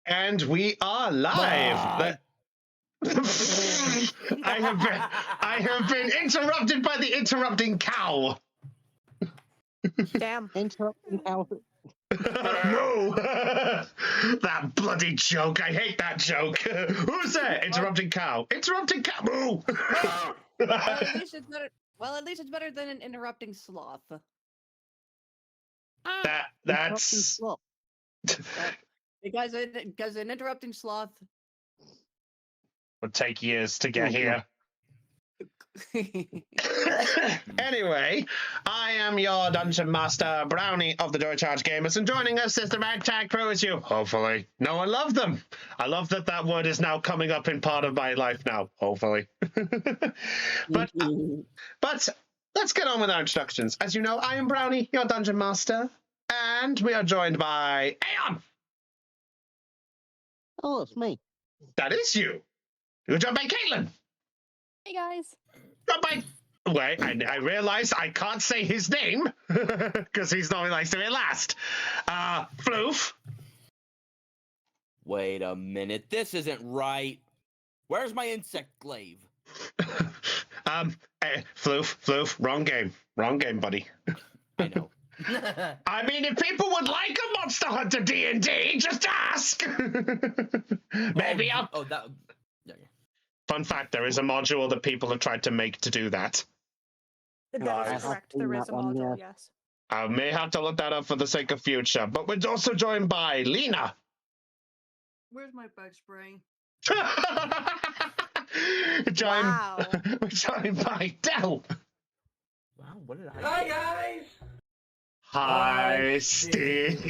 And we are live. I have been interrupted by the interrupting cow. Damn. Interrupting cow. Moo! That bloody joke. I hate that joke. Who's there? Interrupting cow. Interrupting cow. Moo! At least it's better. Well, at least it's better than an interrupting sloth. That's Because an interrupting sloth would take years to get here. Anyway, I am your Dungeon Master, Brownie of the Joy Charge Gamers, and joining us is the ragtag crew as you. Hopefully. No, I love them. I love that word is now coming up in part of my life now. Hopefully. But let's get on with our introductions. As you know, I am Brownie, your Dungeon Master, and we are joined by Aeon. Oh, it's me. That is you. You're joined by Caitlin. Hey guys. Joined by... Wait, I realize I can't say his name because he's normally likes to be last. Floof. Wait a minute, this isn't right. Where's my insect glaive? Floof, wrong game, buddy. I know. I mean, if people would like a Monster Hunter D&D, just ask. Maybe I'll... Oh, that... Yeah. Fun fact, there is a module that people have tried to make to do that. That is correct. There is a module, yes. I may have to look that up for the sake of future, but we're also joined by Lena. Where's my bug spray? Wow. We're joined by Del. Wow, what did I... Hi, guys! Hi, Steve.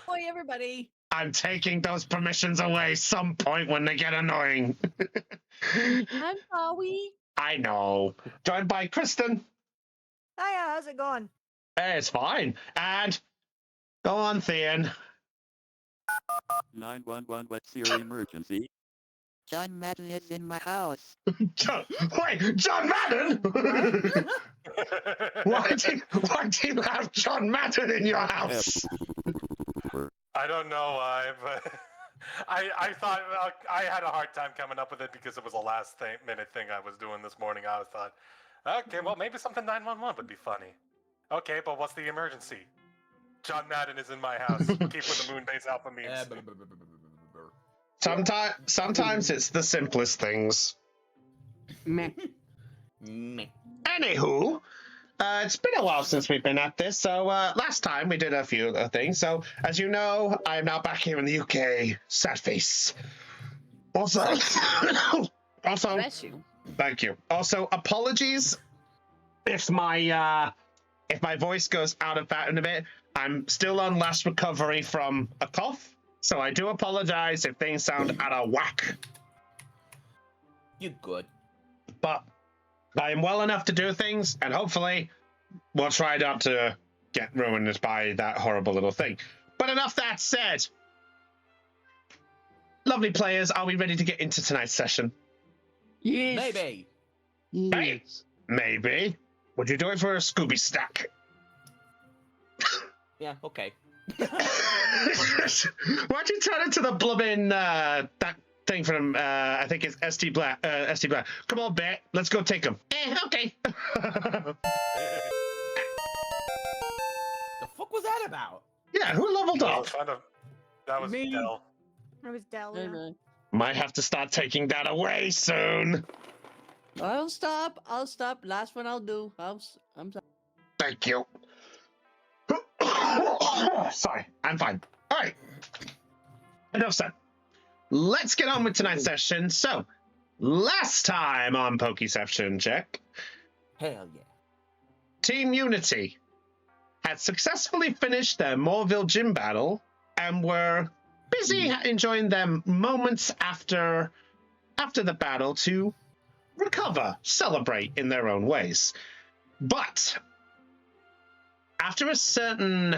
Boy, everybody. I'm taking those permissions away some point when they get annoying. I'm Howie. I know. Joined by Kristen. Hiya, how's it going? Hey, it's fine. And go on, Thean. 911, what's your emergency? John Madden is in my house. John Madden? Why do you have John Madden in your house? I don't know why, but I thought I had a hard time coming up with it because it was a last-minute thing I was doing this morning. I thought, okay, well, maybe something 911 would be funny. Okay, but what's the emergency? John Madden is in my house. Keep with the Moonbase Alpha memes. Sometimes it's the simplest things. Meh. Anywho, it's been a while since we've been at this, so last time we did a few things. So, as you know, I am now back here in the UK. Sad face. Also, Bless you. thank you. Also, apologies if my voice goes out of pattern a bit. I'm still on last recovery from a cough, so I do apologize if things sound out of whack. You good. But I am well enough to do things, and hopefully we'll try not to get ruined by that horrible little thing. But enough that said. Lovely players, are we ready to get into tonight's session? Yes. Maybe. Hey. Yes. Maybe. Would you do it for a Scooby stack? Yeah, okay. Why'd you turn into the blooming, that thing from, I think it's ST Black. Come on, Bet, let's go take him. Okay. The fuck was that about? Yeah, who leveled up? That was Me. Del. It was Del. Yeah. Might have to start taking that away soon. I'll stop. Last one I'll do. I'm sorry. Thank you. Sorry, I'm fine. All right. Enough said. Let's get on with tonight's session. So, last time on Poke-Ception check, Hell yeah. Team Unity had successfully finished their Morville gym battle and were busy enjoying them moments after the battle to recover, celebrate in their own ways. But after a certain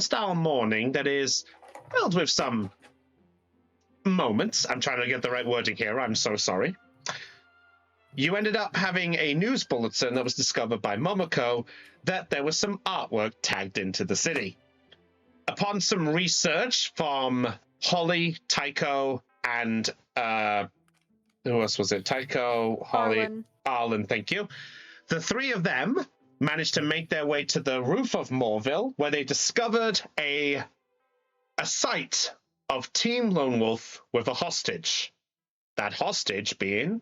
style morning that is filled with some moments, I'm trying to get the right wording here, I'm so sorry, you ended up having a news bulletin that was discovered by Momoko that there was some artwork tagged into the city. upon some research from Holly, Tycho, and who else was it? Tycho, Holly, Arlen, thank you. The three of them managed to make their way to the roof of Morville, where they discovered a site of Team Lone Wolf with a hostage. That hostage being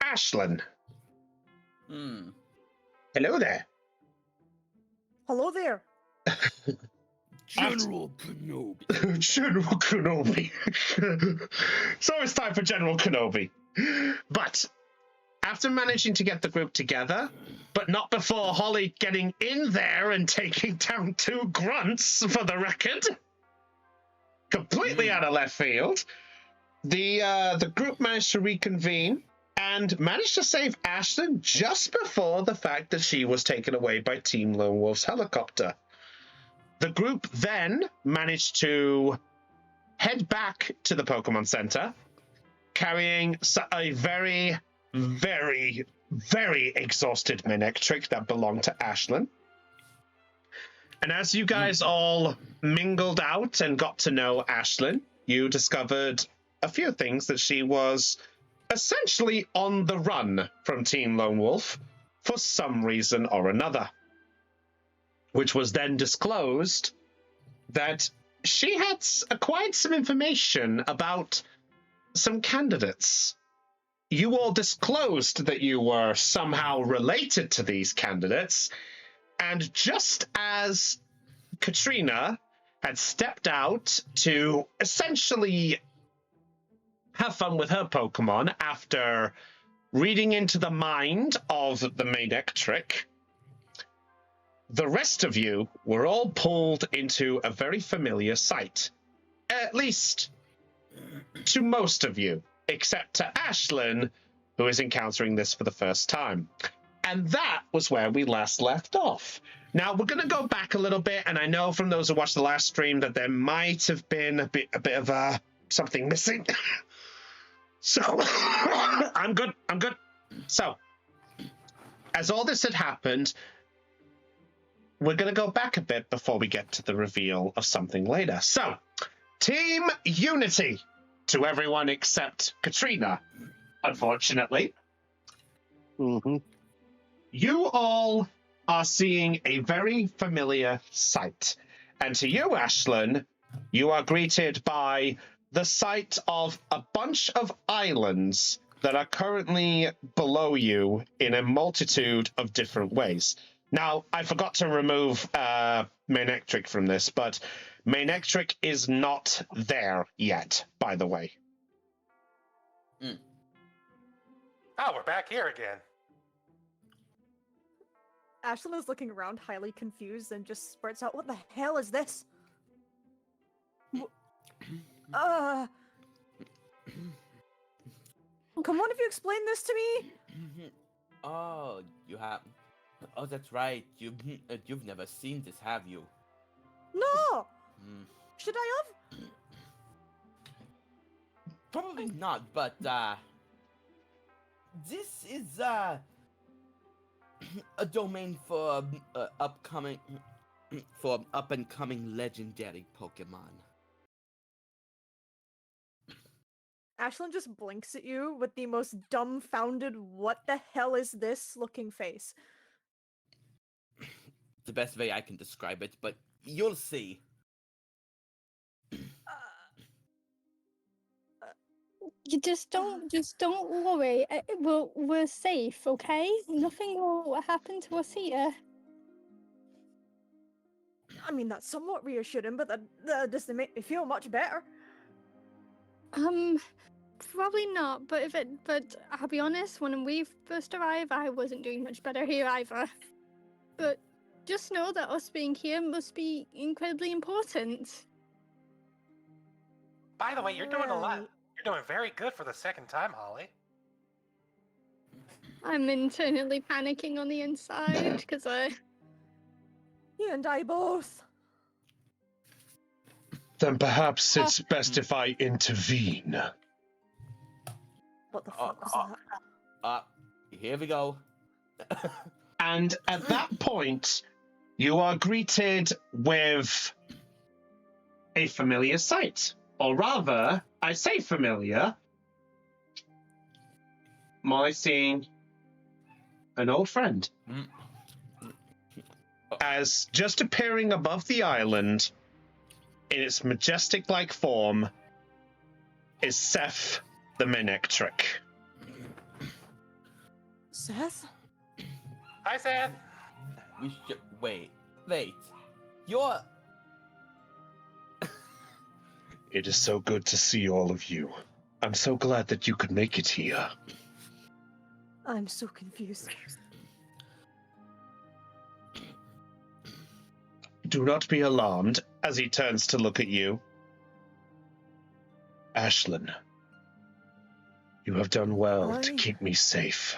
Ashlyn. Hello there. Hello there. General Kenobi. General Kenobi. So it's time for General Kenobi. But after managing to get the group together, but not before Holly getting in there and taking down two grunts for the record, completely out of left field, the group managed to reconvene and managed to save Ashlyn just before the fact that she was taken away by Team Lone Wolf's helicopter. The group then managed to head back to the Pokemon Center, carrying a very, very, very exhausted Manectric that belonged to Ashlyn. And as you guys all mingled out and got to know Ashlyn, you discovered a few things, that she was essentially on the run from Team Lone Wolf for some reason or another, which was then disclosed that she had acquired some information about some candidates. You all disclosed that you were somehow related to these candidates, and just as Katrina had stepped out to essentially have fun with her Pokemon after reading into the mind of the Manectric, the rest of you were all pulled into a very familiar sight. At least to most of you, except to Ashlyn, who is encountering this for the first time. And that was where we last left off. Now, we're going to go back a little bit, and I know from those who watched the last stream that there might have been a bit of something missing. So, I'm good. So, as all this had happened, we're going to go back a bit before we get to the reveal of something later. So, Team Unity, to everyone except Katrina, unfortunately. You all are seeing a very familiar sight. And to you, Ashlyn, you are greeted by the sight of a bunch of islands that are currently below you in a multitude of different ways. Now, I forgot to remove Manectric from this, but Manectric is not there yet, by the way. Oh, we're back here again. Ashlyn is looking around, highly confused, and just spurts out, "What the hell is this?" Can one of you explain this to me? Oh, you have. Oh, that's right. You've never seen this, have you? No. Should I have? Probably not, but this is a domain for up and coming legendary Pokemon. Ashlyn just blinks at you with the most dumbfounded, "What the hell is this?" looking face. The best way I can describe it, but you'll see. You just don't worry. We're safe, okay? Nothing will happen to us here. I mean, that's somewhat reassuring, but that doesn't make me feel much better. Probably not. But I'll be honest. When we first arrived, I wasn't doing much better here either. But just know that us being here must be incredibly important. By the way, you're doing a lot. You're doing very good for the second time, Holly. I'm internally panicking on the inside because You and I both. Then perhaps it's best if I intervene. What the fuck was that? Here we go. And at that point, you are greeted with a familiar sight. Or rather, I say familiar. Molly seeing an old friend. As just appearing above the island, in its majestic-like form, is Seth the Menectric. Seth? Hi, Seth. We should wait. You're. It is so good to see all of you. I'm so glad that you could make it here. I'm so confused. Do not be alarmed as he turns to look at you. Ashlyn, you have done well to Aye. keep me safe.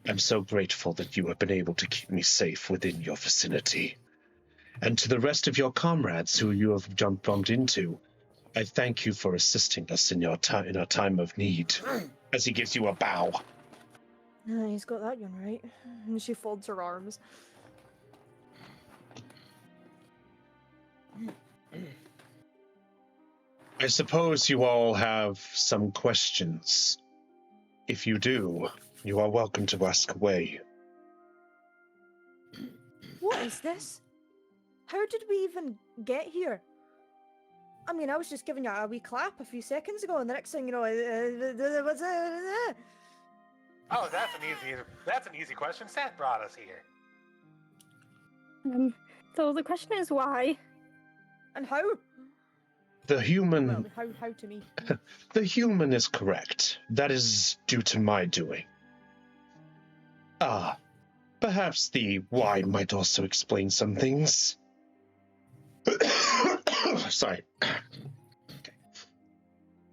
I'm so grateful that you have been able to keep me safe within your vicinity. And to the rest of your comrades who you have bumped into, I thank you for assisting us in our time of need. As he gives you a bow. He's got that one right. And she folds her arms. I suppose you all have some questions. If you do, you are welcome to ask away. What is this? How did we even get here? I mean, I was just giving you a wee clap a few seconds ago, and the next thing you know, what's Oh, that's an easy question. Seth brought us here. So the question is why? and how? The human... Well, how to me? The human is correct. That is due to my doing. Perhaps the why might also explain some things. Sorry. Okay.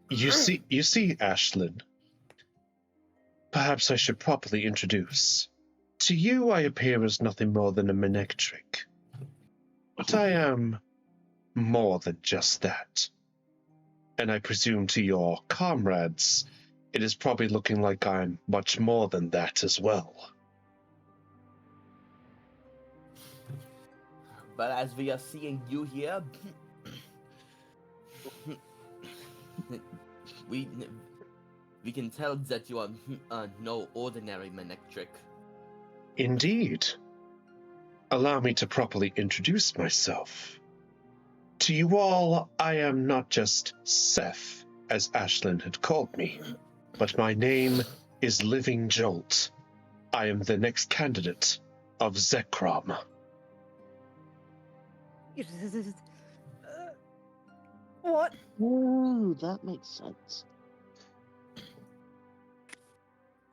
You see, Ashlyn. Perhaps I should properly introduce. To you, I appear as nothing more than a Menectric. But I am more than just that. And I presume to your comrades, it is probably looking like I'm much more than that as well. But as we are seeing you here, we can tell that you are no ordinary Menectric. Indeed. Allow me to properly introduce myself. To you all, I am not just Seth, as Ashlyn had called me, but my name is Living Jolt. I am the next candidate of Zekrom. What? Ooh, that makes sense.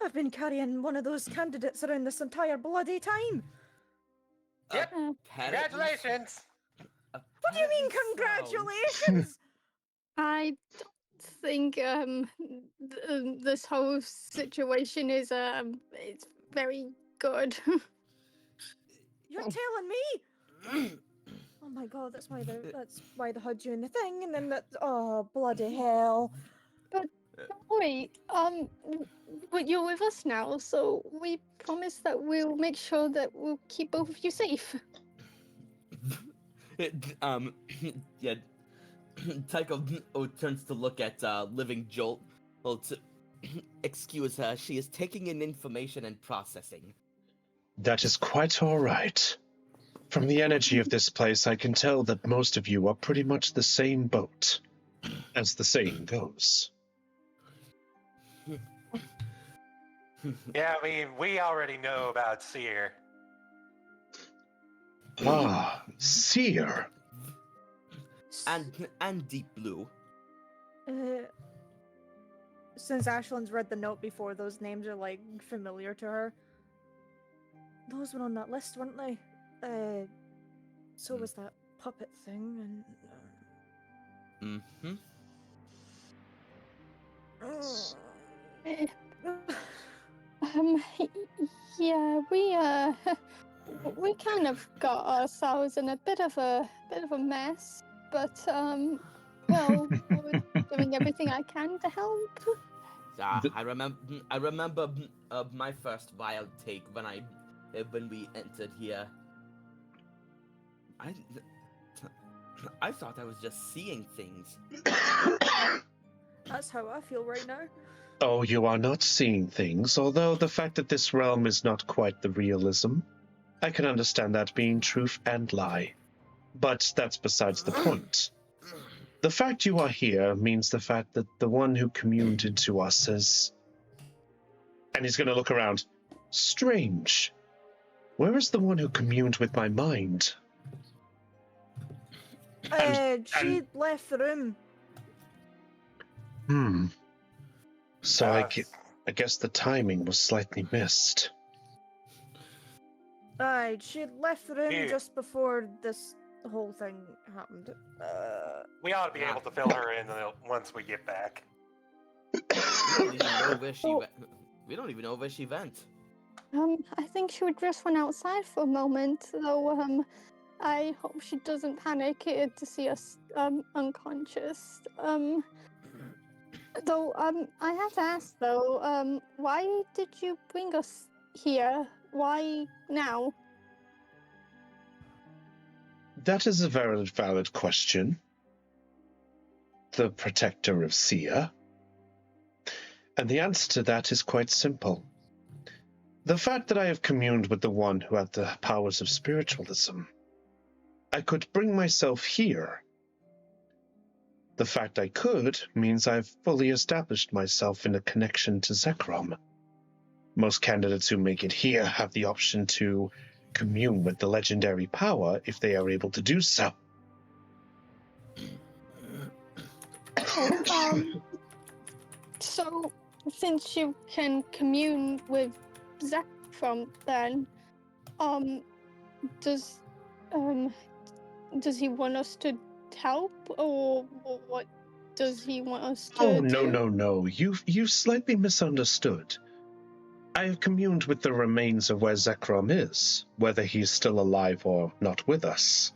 I've been carrying one of those candidates around this entire bloody time. Yep. Apparently- Congratulations. What do you mean, apparently so. congratulations? I don't think this whole situation is it's very good. You're telling me? Oh my god, that's why the HUD's doing the thing, and then oh bloody hell. Wait, but you're with us now, so we promise that we'll make sure that we'll keep both of you safe. Yeah. Tycho turns to look at Living Jolt. Well, to excuse her, she is taking in information and processing. That is quite all right. From the energy of this place, I can tell that most of you are pretty much the same boat, as the saying goes. Yeah, we already know about Seer. Ah, Seer. And Deep Blue. Since Ashlyn's read the note before, those names are like familiar to her. Those were on that list, weren't they? So was that puppet thing, and Yeah, we kind of got ourselves in a bit of a mess, but well, we're doing everything I can to help. I remember my first wild take when we entered here. I thought I was just seeing things. That's how I feel right now. Oh, you are not seeing things, although the fact that this realm is not quite the realism. I can understand that being truth and lie. But that's besides the point. The fact you are here means the fact that the one who communed into us is... And he's going to look around. Strange. Where is the one who communed with my mind? She left the room. So I guess the timing was slightly missed. Aye, she left the room Here. just before this whole thing happened. We ought to be able to fill her in once we get back. We don't even know where she went. We don't even know where she went. I think she would just run outside for a moment, though, I hope she doesn't panic to see us, unconscious. Though, I have to ask, though, why did you bring us here? Why now? That is a very valid question. The protector of Sia. And the answer to that is quite simple. The fact that I have communed with the one who had the powers of spiritualism, I could bring myself here. The fact I could means I've fully established myself in a connection to Zekrom. Most candidates who make it here have the option to commune with the legendary power if they are able to do so. So, since you can commune with Zekrom, then, does he want us to help, or what does he want us to Oh, do? no. You've slightly misunderstood. I have communed with the remains of where Zekrom is, whether he's still alive or not with us.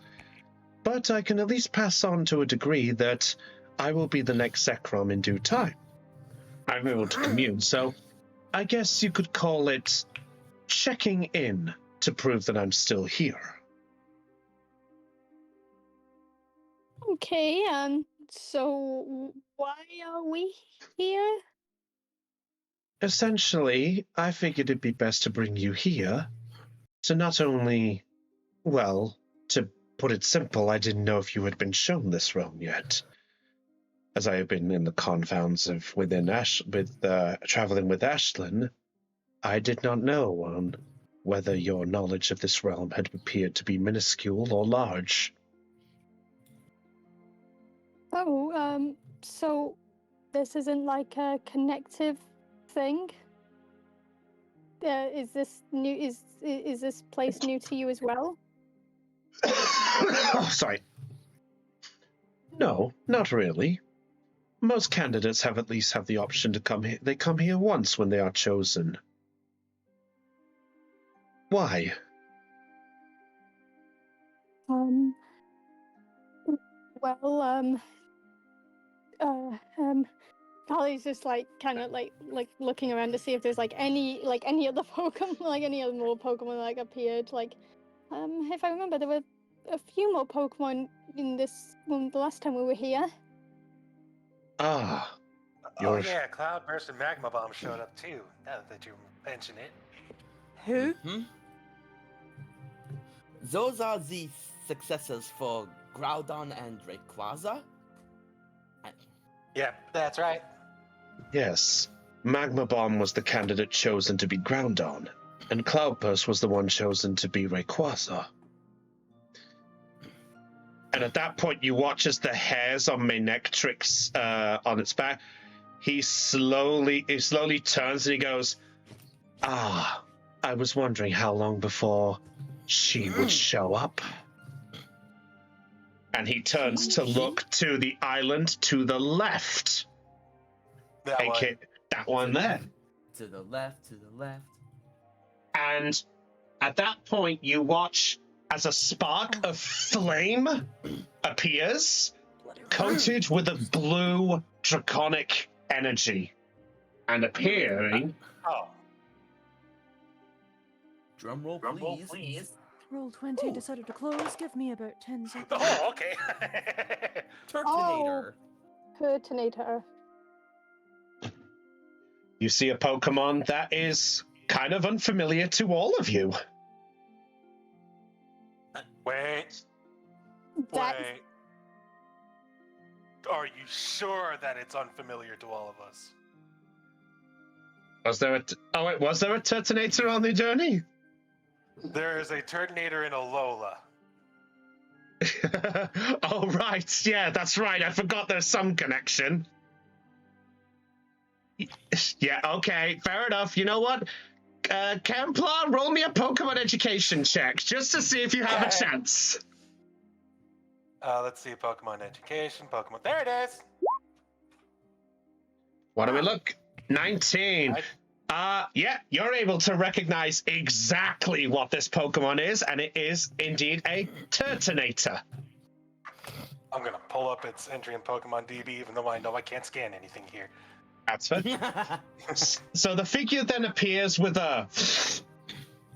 But I can at least pass on to a degree that I will be the next Zekrom in due time. I'm able to commune, so I guess you could call it checking in to prove that I'm still here. Okay, so why are we here? Essentially, I figured it'd be best to bring you here to not only, well, to put it simple, I didn't know if you had been shown this realm yet. As I have been in the confounds of traveling with Ashlyn, I did not know on whether your knowledge of this realm had appeared to be minuscule or large. Oh, so this isn't like a connective thing? Is this new? Is this place new to you as well? Oh, sorry. No, not really. Most candidates have at least the option to come here. They come here once when they are chosen. Why? Well, Polly's just like kind of like looking around to see if there's like any other Pokemon, like any other more Pokemon like appeared. Like, if I remember, there were a few more Pokemon in this one the last time we were here. Ah. Oh yeah, Cloudburst and Magma Bomb showed up too, now that you mention it. Who? Those are the successors for Groudon and Rayquaza? Yeah, that's right. Yes. Magma Bomb was the candidate chosen to be Groudon, and Cloudburst was the one chosen to be Rayquaza. And at that point, you watch as the hairs on my neck tricks on its back. He slowly turns and he goes, "Ah, I was wondering how long before she would show up." And he turns to look to the island to the left. That one there. To the left. And at that point, you watch as a spark of flame appears, coated with a blue draconic energy, and appearing. Oh. Drum roll, please. Roll 20 decided to close. Give me about 10 seconds. Oh, okay. Turtonator. Pertinator. You see a Pokemon that is kind of unfamiliar to all of you. Wait. That Wait. Are you sure that it's unfamiliar to all of us? Was there a Turtonator on the journey? There is a Turtonator in Alola. Oh, right. Yeah, that's right. I forgot there's some connection. Yeah, okay. Fair enough. You know what? Kemplar, roll me a Pokemon education check just to see if you have a Okay. chance. Let's see, Pokemon education, Pokemon. There it is. What do we look? 19. I- Yeah, you're able to recognize exactly what this Pokemon is, and it is indeed a Turtonator. I'm gonna pull up its entry in Pokemon DB, even though I know I can't scan anything here. That's fair. So the figure then appears with a,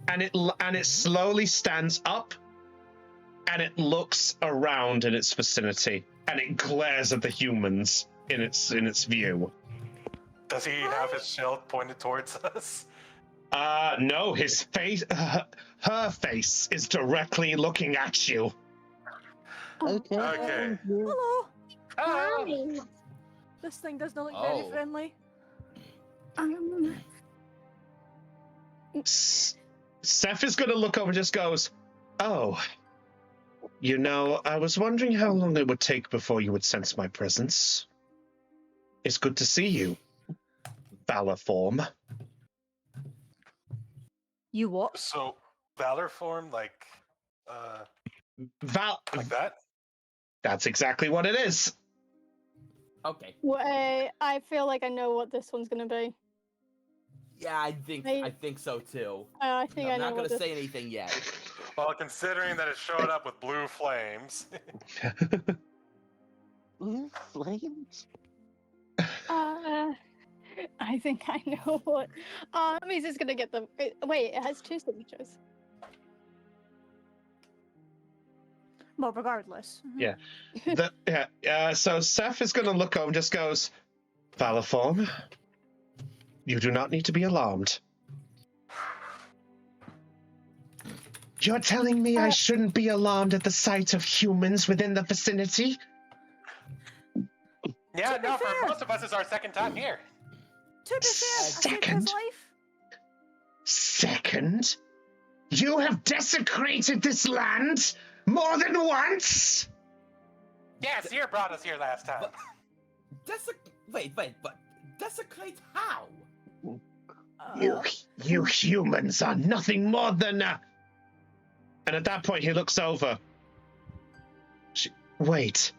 and it slowly stands up, and it looks around in its vicinity, and it glares at the humans in its view. Does he have his shield pointed towards us? No, his face, her face is directly looking at you. Okay. Okay. thank you. Hello! Oh, This thing does not look very Oh. friendly. Seth is going to look over and just goes, "Oh, you know, I was wondering how long it would take before you would sense my presence. It's good to see you, Valor form." You what? so Valor form, like that? That's exactly what it is. Okay. Wait, I feel like I know what this one's gonna be. Yeah, I think so too. I think I I'm know not what gonna this. say anything yet. Well, considering that it showed up with blue flames. Blue flames? I think I know what. He's just gonna get them. Wait, it has 2 signatures. Well, regardless. Yeah. So Seth is going to look over and just goes, "Valor form, you do not need to be alarmed." You're telling me I shouldn't be alarmed at the sight of humans within the vicinity? Yeah, To be no, for fair. most of us, it's our second time here. To be fair, I saved Second. his life. Second? You have desecrated this land more than once? Yeah, Seer brought us here last time. Wait, but desecrate how? You humans are nothing more than a... And at that point, he looks over. Wait.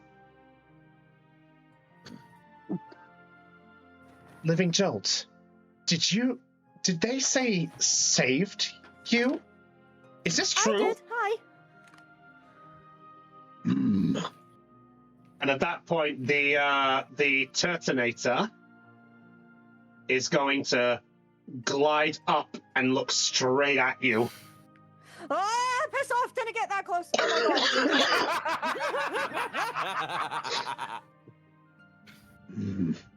Living Jolt, did they say saved you? Is this I true? did. Hi. And at that point, the Turtonator is going to glide up and look straight at you. Ah, piss off! Didn't get that close. Oh my god.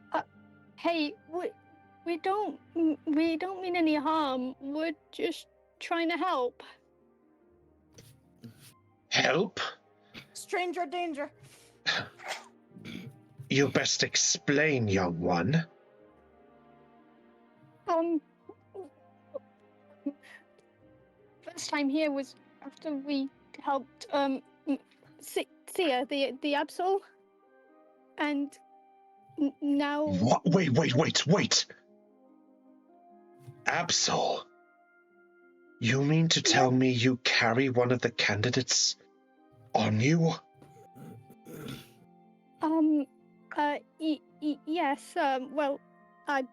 Hey, we don't mean any harm. We're just trying to help. Help? Stranger danger. You best explain, young one. First time here was after we helped Sia, the Absol, and now. What? Wait. Absol. You mean to tell me you carry one of the candidates on you? Yes, well, I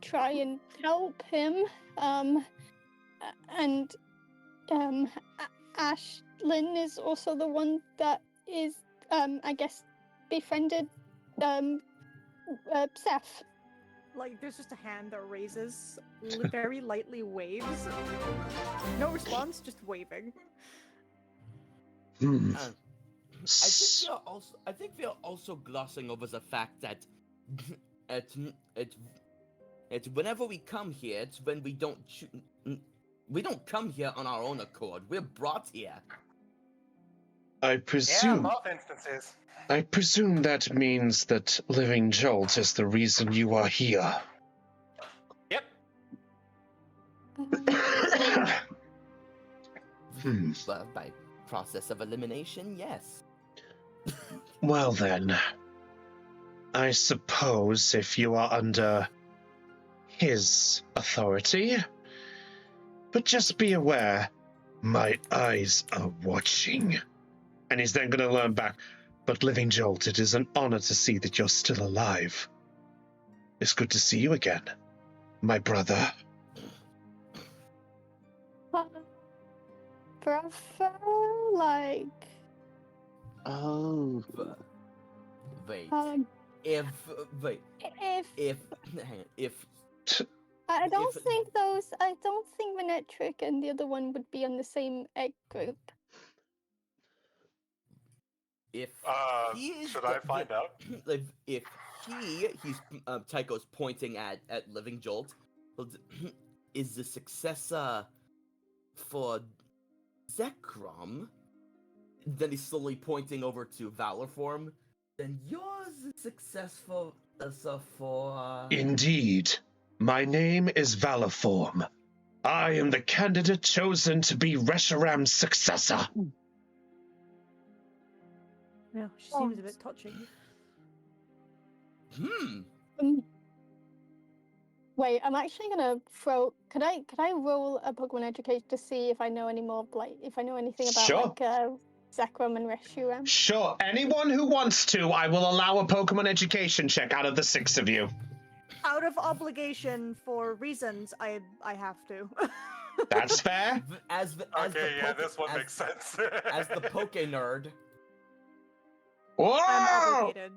try and help him, and, Ashlyn is also the one that is, I guess, befriended, Seth. like there's just a hand that raises, very lightly waves. No response, just waving. Hmm. I think we are also glossing over the fact that it's whenever we come here, it's when we don't come here on our own accord. We're brought here. I Yeah, presume. both instances. I presume that means that Living Jolt is the reason you are here. Yep. Well, by process of elimination, yes. Well then, I suppose if you are under his authority, but just be aware, my eyes are watching. And he's then going to learn back, but Living Jolt, it is an honor to see that you're still alive. It's good to see you again, my brother. Brother, like, Oh. Wait. um, If if hang on, if I don't if- think I don't think Venetric and the other one would be on the same egg group. if he is Should I find out? if he's Tycho's pointing at Living Jolt is the successor for Zekrom, then he's slowly pointing over to Valor Form, then yours is successful for Indeed, my name is Valorform. I am the candidate chosen to be Reshiram's successor. Yeah, she seems a bit touchy. Wait, I'm actually gonna throw. Could I roll a Pokemon Education to see if I know any more, like, if I know anything about Sure. like Zekrom and Reshiram? Sure, anyone who wants to, I will allow a Pokemon education check out of the 6 of you. Out of obligation for reasons, I have to. That's fair. Okay, yeah, this one makes sense. as the Poke nerd. I'm Whoa! obligated.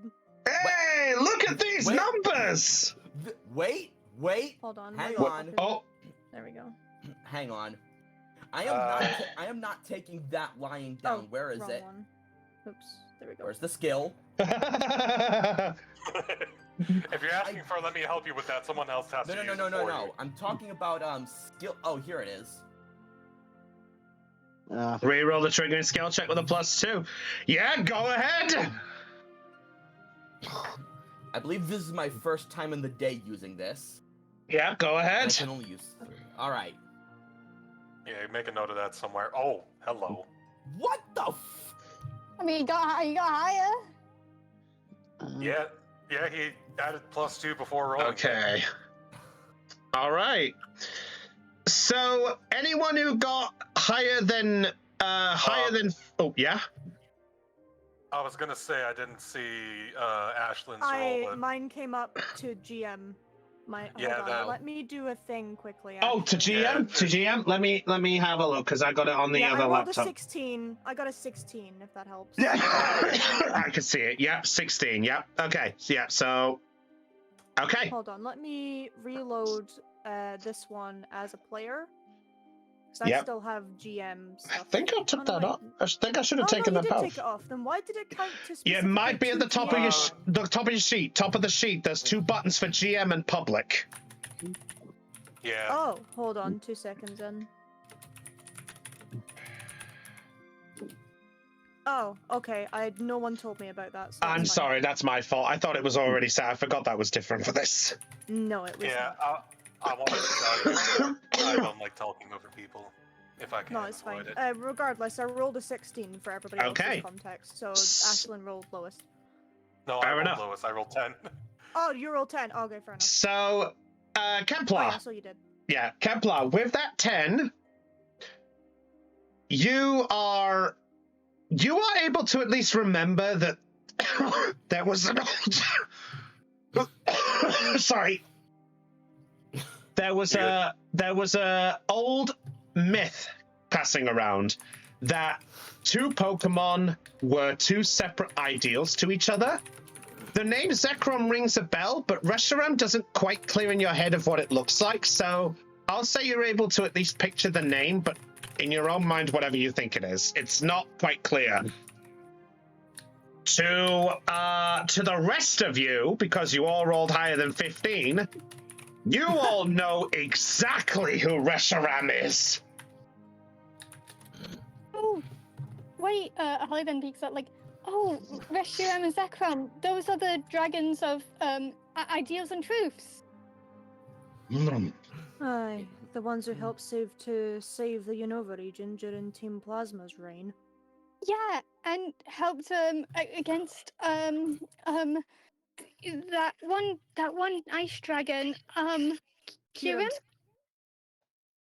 Hey, look at these Wait. numbers! Wait. Hold on. Hang let me on. open- Oh, There we go. Hang on. I am not taking that lying down. Oh, Where is wrong it? one. Oops. There we go. Where's the skill? If you're asking for let me help you with that, someone else has to use it for you. I'm talking about skill. Oh, here it is. reroll the triggering skill check with a +2. Yeah, go ahead! I believe this is my first time in the day using this. Yeah, go And I ahead. can only use 3. All right. Yeah, make a note of that somewhere. Oh, hello. What the? I mean, you got higher. Yeah, he added +2 before rolling. Okay. All right. So, anyone who got higher than oh, yeah? I was gonna say I didn't see Ashlyn's roll, but Mine came up to GM. Hold Yeah, on. that- Let me do a thing quickly. Oh, to actually. GM? Yeah, To GM? Let me have a look, because I got it on the Yeah, other I rolled laptop. a 16. I got a 16, if that helps. Yeah, I can see it. Yep, 16. Yep. Okay. Yeah. So. Okay. Hold on. Let me reload this one as a player. Because I Yep. still have GM I stuff. think I took Oh, no, that wait. off. I think I should have Oh, taken no, you them did both. take it off. Then why did it count to Yeah, it might be at the top of your the top of your sheet. Top of the sheet. There's 2 buttons for GM and public. yeah. Oh, hold on. 2 seconds then. Oh, okay. No one told me about that. So I'm that's fine. sorry, that's my fault. I thought it was already set. I forgot that was different for this. No, it was Yeah, not. I wanted to tell you. I don't like talking over people. If I can No, it's fine. avoid it. Regardless, I rolled a 16 for everybody else's Okay. context, so S- Ashlyn rolled lowest. No, Fair I rolled enough. lowest. I rolled 10. Oh, you rolled 10. Oh, okay, fair enough. So, Oh, Kemplar. yeah, so you did. Yeah, Kemplar, with that 10, you are able to at least remember that there was an old sorry. There was a old myth passing around that 2 Pokemon were 2 separate ideals to each other. The name Zekrom rings a bell, but Reshiram doesn't quite clear in your head of what it looks like, so I'll say you're able to at least picture the name, but in your own mind, whatever you think it is. It's not quite clear. To the rest of you, because you all rolled higher than 15, you all know exactly who Reshiram is. Oh, wait, Holly then peeks up like, oh, Reshiram and Zekrom, those are the dragons of ideals and truths. Aye, the ones who helped save the Unova region during Team Plasma's reign. Yeah, and helped against that one ice dragon, Kirim?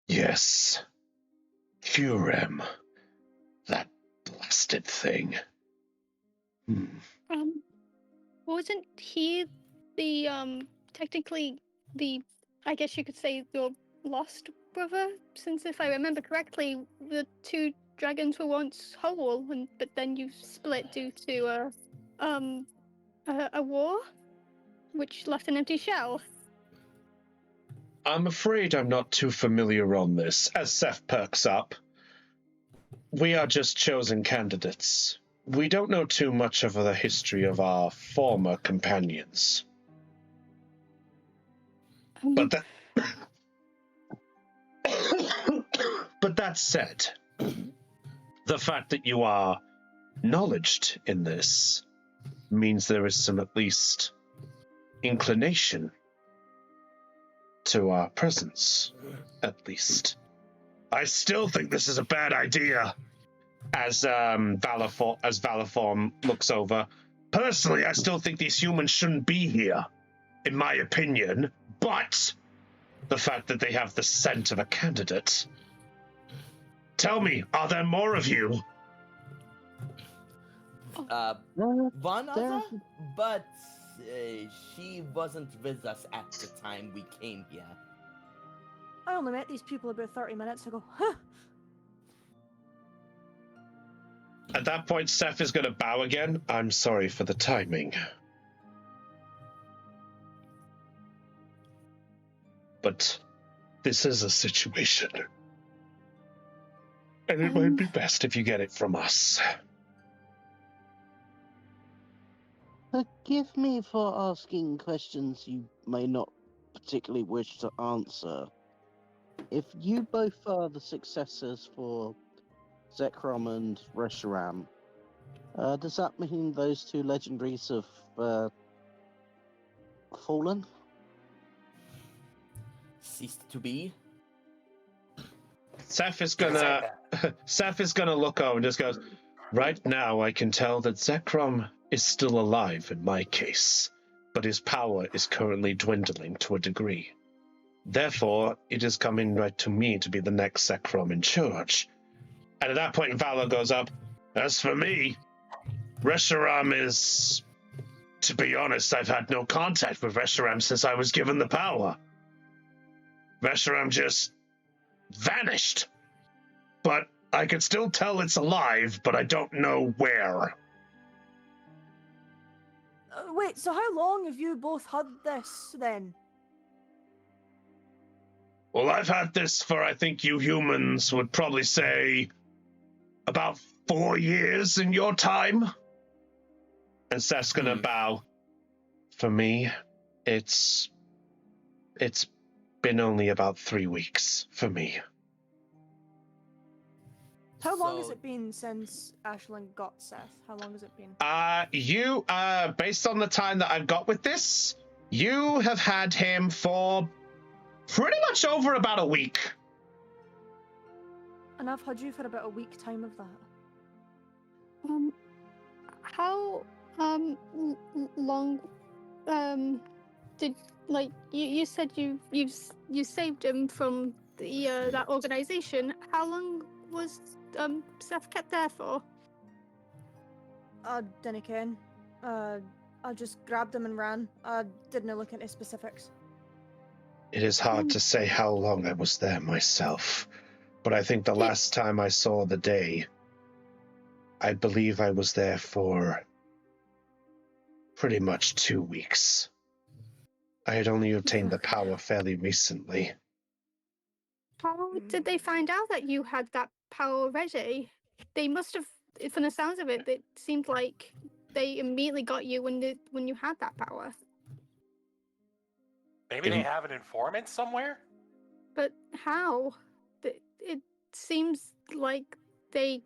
Yes. Curem. That blasted thing. Wasn't he the technically the, I guess you could say, your lost brother? Since if I remember correctly, the two dragons were once whole, but then you split due to a war, which left an empty shell. I'm afraid I'm not too familiar on this, as Seth perks up. We are just chosen candidates. We don't know too much of the history of our former companions. But that... But that said, the fact that you are knowledged in this means there is some at least inclination to our presence, at least. I still think this is a bad idea, as Valaform looks over. Personally, I still think these humans shouldn't be here, in my opinion, but the fact that they have the scent of a candidate. Tell me, are there more of you? Vanaza? But she wasn't with us at the time we came here. I only met these people about 30 minutes ago. Huh. At that point, Seth is going to bow again. I'm sorry for the timing. But this is a situation. And it might be best if you get it from us. Forgive me for asking questions you may not particularly wish to answer. If you both are the successors for Zekrom and Reshiram, does that mean those two legendaries have fallen? Ceased to be? Seth is gonna look over and just goes, right now I can tell that Zekrom is still alive in my case, but his power is currently dwindling to a degree. Therefore, it is coming right to me to be the next Zekrom in charge. And at that point, Valor goes up. As for me, Reshiram is... To be honest, I've had no contact with Reshiram since I was given the power. Reshiram just vanished. But I can still tell it's alive, but I don't know where. Wait, so how long have you both had this, then? Well, I've had this for, I think you humans would probably say, about 4 years in your time. And Seth's gonna bow. For me, it's been only about 3 weeks for me. How long has it been since Ashlyn got Seth? How long has it been? Based on the time that I've got with this, you have had him for pretty much over about a week. And I've had you for about a week time of that. How long did, like, you said you saved him from the that organization. How long was Seth kept there for? I didn't ken. I just grabbed him and ran. I didn't look into specifics. It is hard to say how long I was there myself, but I think the last time I saw the day, I believe I was there for Pretty much 2 weeks. I had only obtained the power fairly recently. How did they find out that you had that power already? They must have, from the sounds of it, it seemed like they immediately got you when you had that power. Maybe they have an informant somewhere? But how? It seems like it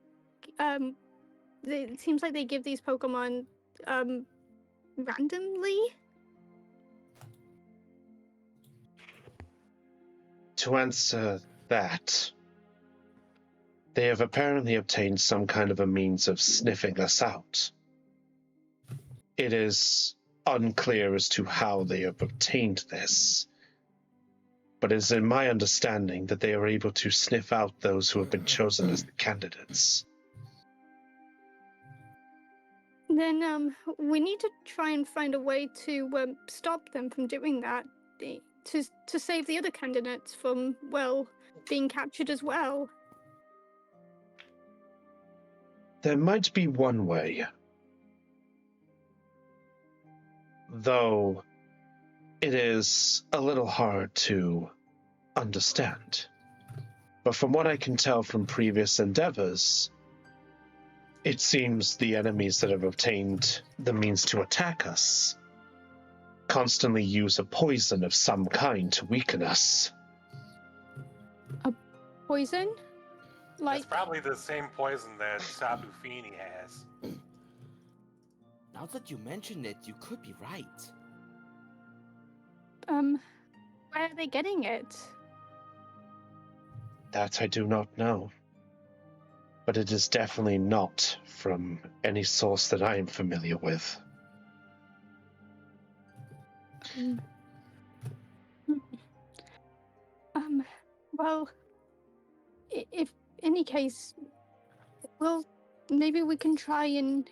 seems like they give these Pokemon randomly. To answer that, they have apparently obtained some kind of a means of sniffing us out. It is unclear as to how they have obtained this, but it is in my understanding that they are able to sniff out those who have been chosen as the candidates. Then we need to try and find a way to stop them from doing that. To save the other candidates from, well, being captured as well. There might be one way. Though it is a little hard to understand. But from what I can tell from previous endeavors, it seems the enemies that have obtained the means to attack us constantly use a poison of some kind to weaken us. A poison? It's probably the same poison that Tapu Fini has. Now that you mention it, you could be right. Where are they getting it? That I do not know. But it is definitely not from any source that I am familiar with. Well, if any case, well, maybe we can try and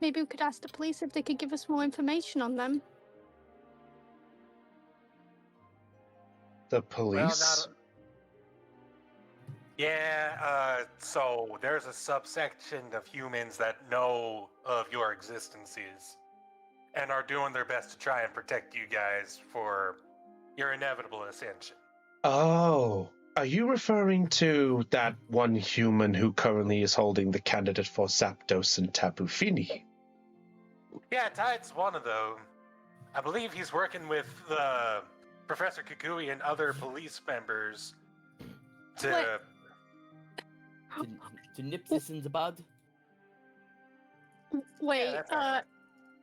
maybe we could ask the police if they could give us more information on them. The police? So there's a subsection of humans that know of your existences and are doing their best to try and protect you guys for your inevitable ascension. Oh, are you referring to that one human who currently is holding the candidate for Zapdos and Tapu Fini? Yeah, Tide's one of them. I believe he's working with Professor Kukui and other police members to nip this in the bud? Wait, that's all right.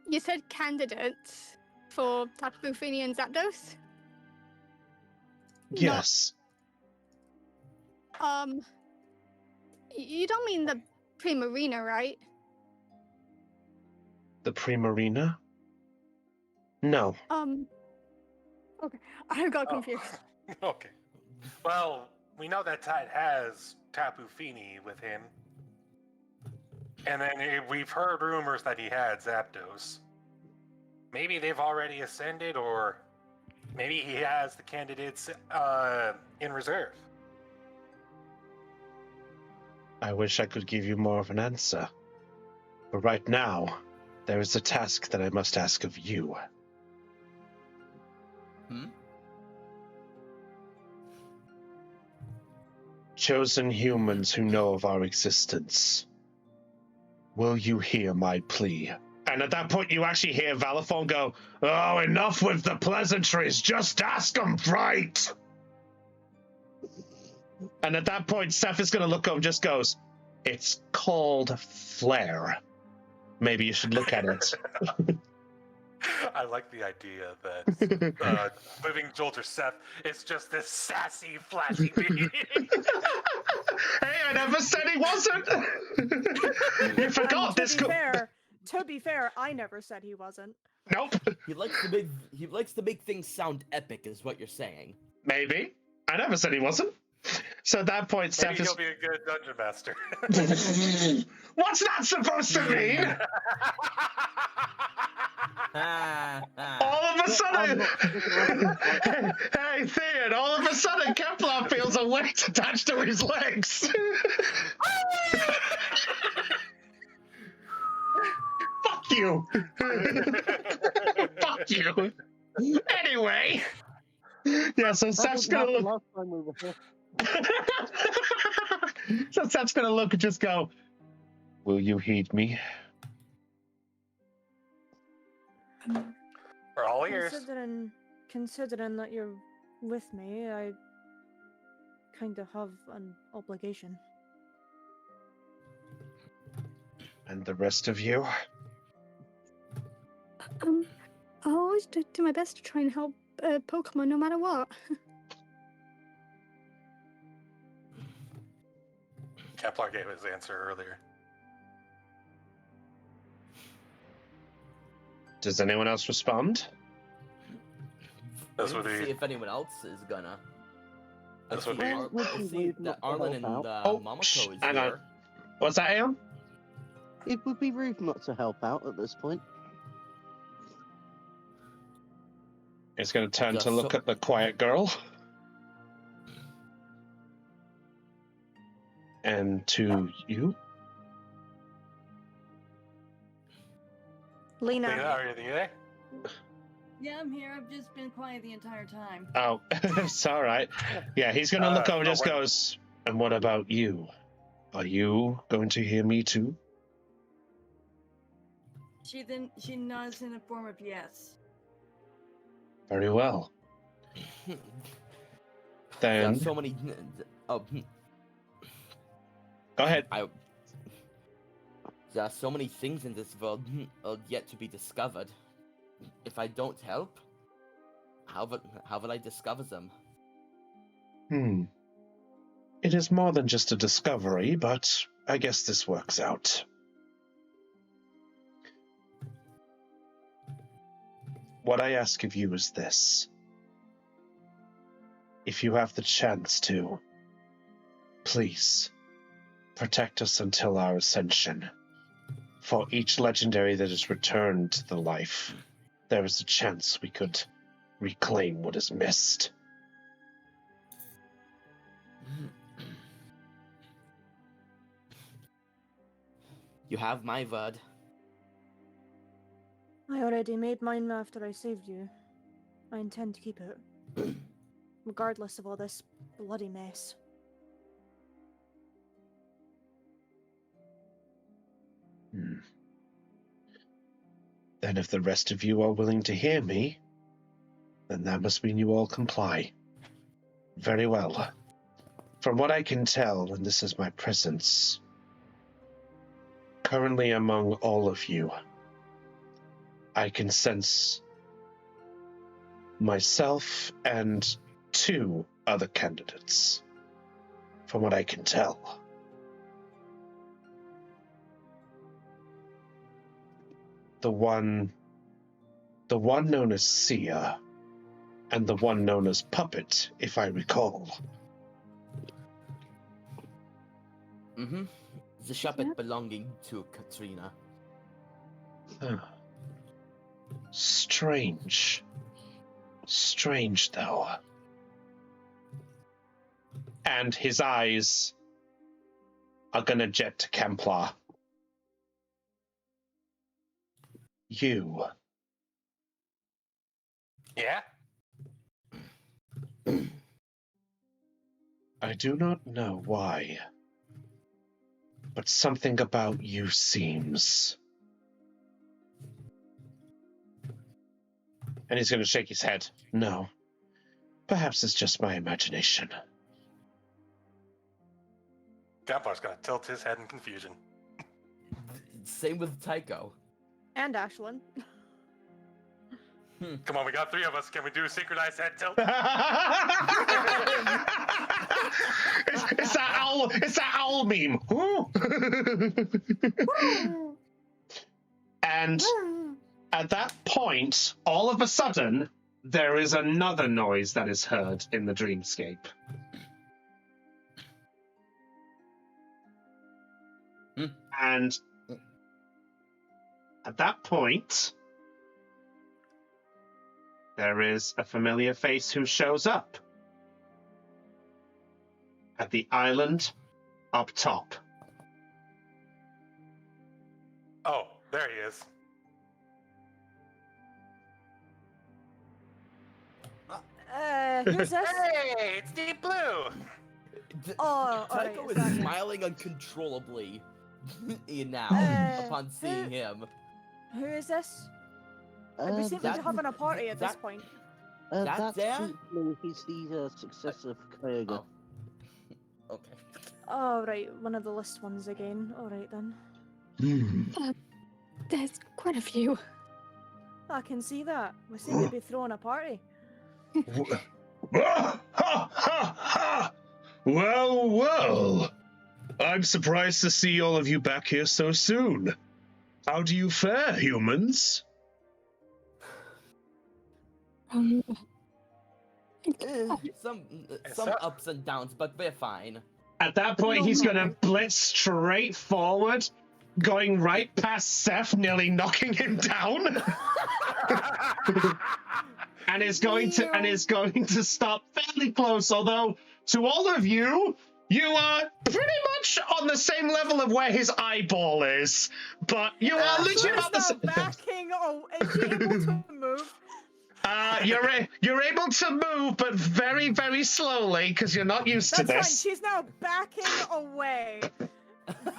You said candidates for Tapu Fini and Zapdos? Yes. You don't mean the Primarina, right? The Primarina? No. Okay. I got confused. Okay. Well, we know that Tide has Tapu Fini with him. And then we've heard rumors that he had Zapdos. Maybe they've already ascended, or maybe he has the candidates in reserve. I wish I could give you more of an answer. But right now, there is a task that I must ask of you. Chosen humans who know of our existence, will you hear my plea? And at that point, you actually hear Valiform go, "Oh, enough with the pleasantries, just ask them right!" And at that point, Seth is going to look over and just goes, "It's called Flare. Maybe you should look at it." I like the idea that Living Jolter Seth is just this sassy, flashy being. Hey, I never said he wasn't! You forgot this. To be fair, I never said he wasn't. Nope. He likes to make things sound epic, is what you're saying. Maybe. I never said he wasn't. So at that point, Maybe Seth is... he'll be a good dungeon master. What's that supposed to mean? All of a sudden... Hey, Theon, all of a sudden, Kepler feels a weight attached to his legs. Fuck you! you. Fuck you. Anyway. Yeah, so That Seth's didn't gonna happen look. last time we were here. So Seth's gonna look and just go, will you heed me? We're all ears. Considering that you're with me, I kind of have an obligation. And the rest of you? I'll always do my best to try and help Pokemon no matter what. Kepler gave his answer earlier. Does anyone else respond? This would See be. if anyone else is gonna. This I would see be- Ar- Would I be see rude that not to Arlen help and out. Oh, Momoko is hang on. here. What's that, Aeon? It would be rude not to help out at this point. It's going to turn Just to look so- at the quiet girl. And to you. Lena. Lena, are you there? Yeah, I'm here. I've just been quiet the entire time. Oh, it's all right. Yeah, he's going to look over and no, just wait. goes, and what about you? Are you going to hear me too? She nods in a form of yes. Very well. There are Then, so many. Oh, go ahead. there are so many things in this world yet to be discovered. If I don't help, how will I discover them? It is more than just a discovery, but I guess this works out. What I ask of you is this. If you have the chance to, please protect us until our ascension. For each legendary that is returned to the life, there is a chance we could reclaim what is missed. You have my word. I already made mine after I saved you. I intend to keep it. Regardless of all this bloody mess. Then if the rest of you are willing to hear me, then that must mean you all comply. Very well. From what I can tell, and this is my presence, currently among all of you, I can sense myself and 2 other candidates, from what I can tell. The one known as Sia, and the one known as Puppet, if I recall. Mm-hmm. The puppet belonging to Katrina. Strange. Strange, though. And his eyes are gonna jet to Kemplar. You. Yeah? I do not know why, but something about you seems... And he's going to shake his head. No. Perhaps it's just my imagination. Kepler's gonna tilt his head in confusion. Same with Tycho. And Ashlyn. Come on, we got 3 of us. Can we do a synchronized head tilt? It's that owl meme. And at that point, all of a sudden, there is another noise that is heard in the dreamscape. And at that point, there is a familiar face who shows up at the island up top. Oh, there he is. Who's this? Hey, it's Deep Blue. Oh, alright, Tycho is is that him? smiling uncontrollably now upon seeing him. Who is this? We seem to be that- having a party at this that- point. that That's there? Deep Blue. He's the successor of Kyoga. Oh. Okay. Oh, right, one of the list ones again. Alright then. There's quite a few. I can see that. We seem to be throwing a party. Ha, ha, ha. Well, well. I'm surprised to see all of you back here so soon. How do you fare, humans? Some so- ups and downs, but we're fine. At that point, he's gonna blitz straight forward, going right past Seth, nearly knocking him down. and is going to stop fairly close, although to all of you, you are pretty much on the same level of where his eyeball is, but you are literally about the same. Backing. Oh, is she able to move? You're able to move, but very, very slowly because you're not used to That's this. fine. She's now backing away,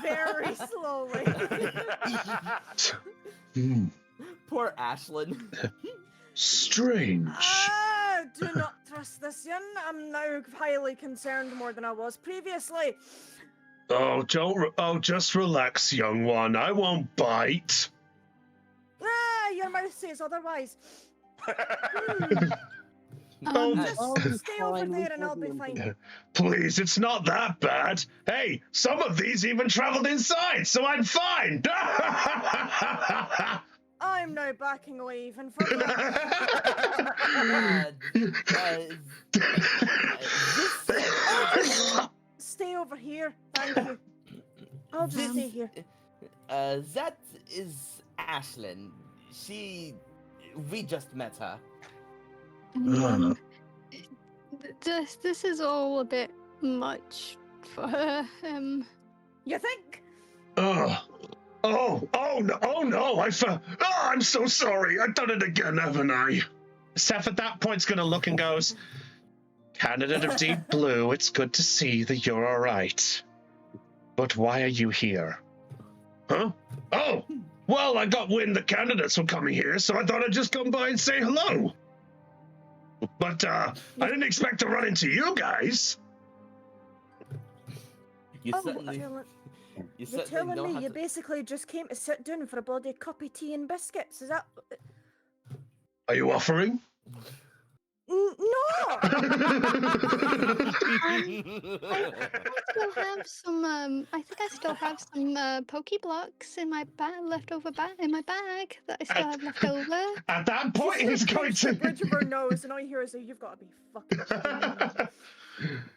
very slowly. Poor Ashlyn. Strange. Do not trust this young. I'm now highly concerned more than I was previously. Just relax, young one. I won't bite. Your mouth says otherwise. Just stay over there and I'll be fine. Please, it's not that bad. Hey, some of these even traveled inside, so I'm fine. I'm now backing away even further. Stay over here. Thank you. I'll just stay here. That is Ashlyn. We just met her. This is all a bit much for her. You think? Oh no! I'm so sorry. I've done it again, haven't I? Seth at that point's gonna look and goes, "Candidate of Deep Blue, it's good to see that you're all right. But why are you here? Huh? Oh, well, I got wind the candidates were coming here, so I thought I'd just come by and say hello. But I didn't expect to run into you guys." You certainly You're telling know me how you to- basically just came to sit down for a bloody cup of tea and biscuits? Is that? Are you offering? No. Still have some. I think I still have some Poke blocks in my leftover in my bag that I still have left over. At that point, he's going The to. bridge of her nose, and all you hear is, "You've got to be fucking kidding me."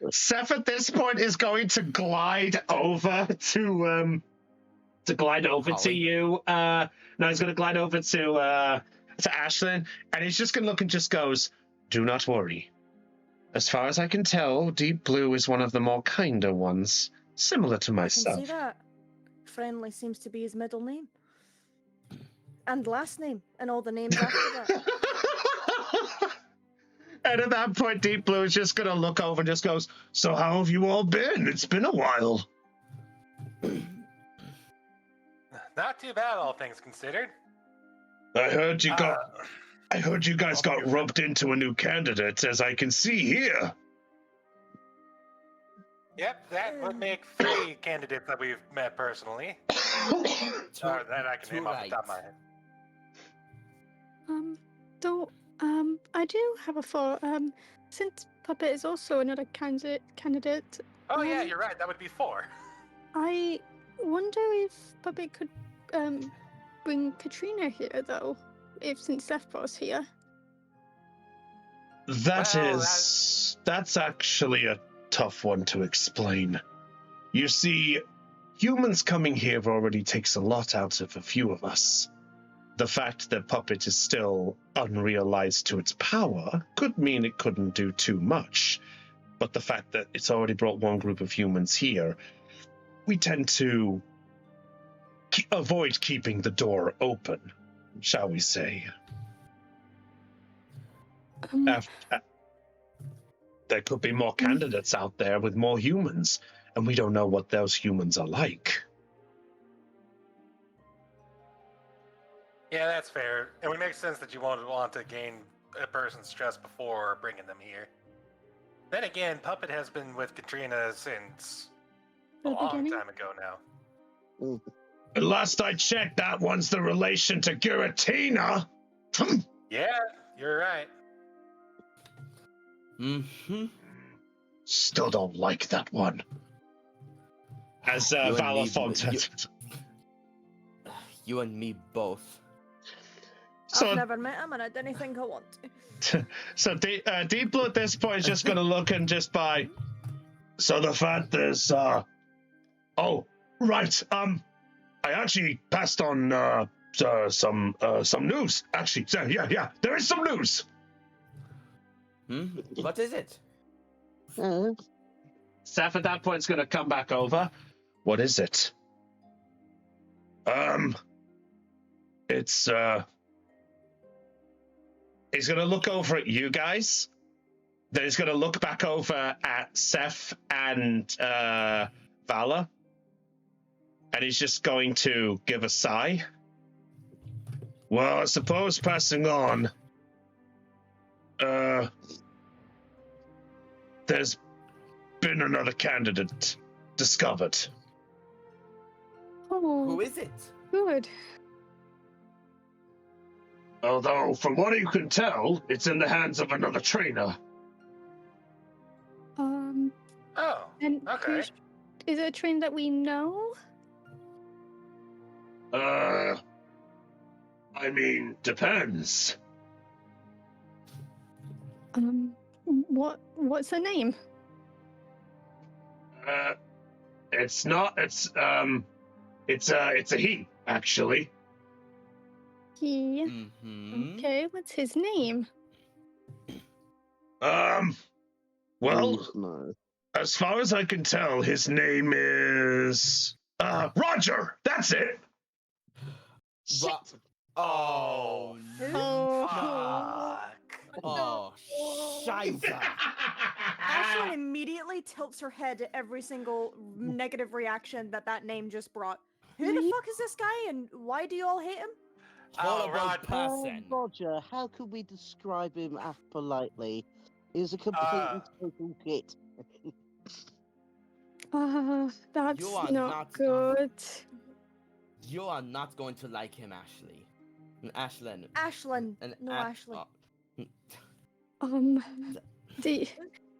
Seth at this point is going to glide over to Holly. you. No, he's going to glide over to Ashlyn, and he's just going to look and just goes, "Do not worry. As far as I can tell, Deep Blue is one of the more kinder ones, similar to I can myself." see that. Friendly seems to be his middle name. And last name, and all the names after that. And at that point, Deep Blue is just going to look over and just goes, "So how have you all been? It's been a while." Not too bad, all things considered. I heard you guys got roped into a new candidate, as I can see here. Yep, that would make 3 candidates that we've met personally. Or that I can name off the top of my head. Though, I do have a thought. Since Puppet is also another candidate. Oh yeah, you're right. That would be 4. I wonder if Puppet could bring Katrina here, though, since Seth was here. That's actually a tough one to explain. You see, humans coming here already takes a lot out of a few of us. The fact that Puppet is still unrealized to its power could mean it couldn't do too much. But the fact that it's already brought one group of humans here, we tend to avoid keeping the door open, shall we say. There could be more candidates out there with more humans, and we don't know what those humans are like. Yeah, that's fair. It would make sense that you won't want to gain a person's trust before bringing them here. Then again, Puppet has been with Katrina since a The long beginning? time ago now. Last I checked, that one's the relation to Giratina. Yeah, you're right. Mm-hmm. Still don't like that one. As You and Valor me- Font. You and me both. So, I've never met him and I didn't think I want to. so Deep Blue at this point is just going to look and just buy. So the fact is, oh, right. I actually passed on some news. Actually, so yeah, there is some news. What is it? Seth at that point is going to come back over. What is it? It's he's going to look over at you guys. Then he's going to look back over at Seth and Vala. And he's just going to give a sigh. Well, I suppose passing on, there's been another candidate discovered. Oh, Who is it? good. Although, from what you can tell, it's in the hands of another trainer. Oh, And okay. is it a train that we know? I mean, depends. What's the name? It's a he, actually. He. Mm-hmm. Okay, what's his name? Well, No. as far as I can tell, his name is, Roger! That's it! Oh, Oh, Fuck. oh, Shiza. Ashlyn immediately tilts her head at every single negative reaction that name just brought. Who the Right? fuck is this guy and why do you all hate him? Horrible Rod. person. Roger, how could we describe him politely? He's a complete and total git. That's You are not not- good. You are not going to like him, Ashley. Ashlyn. Ashlyn. And No, Ashley. The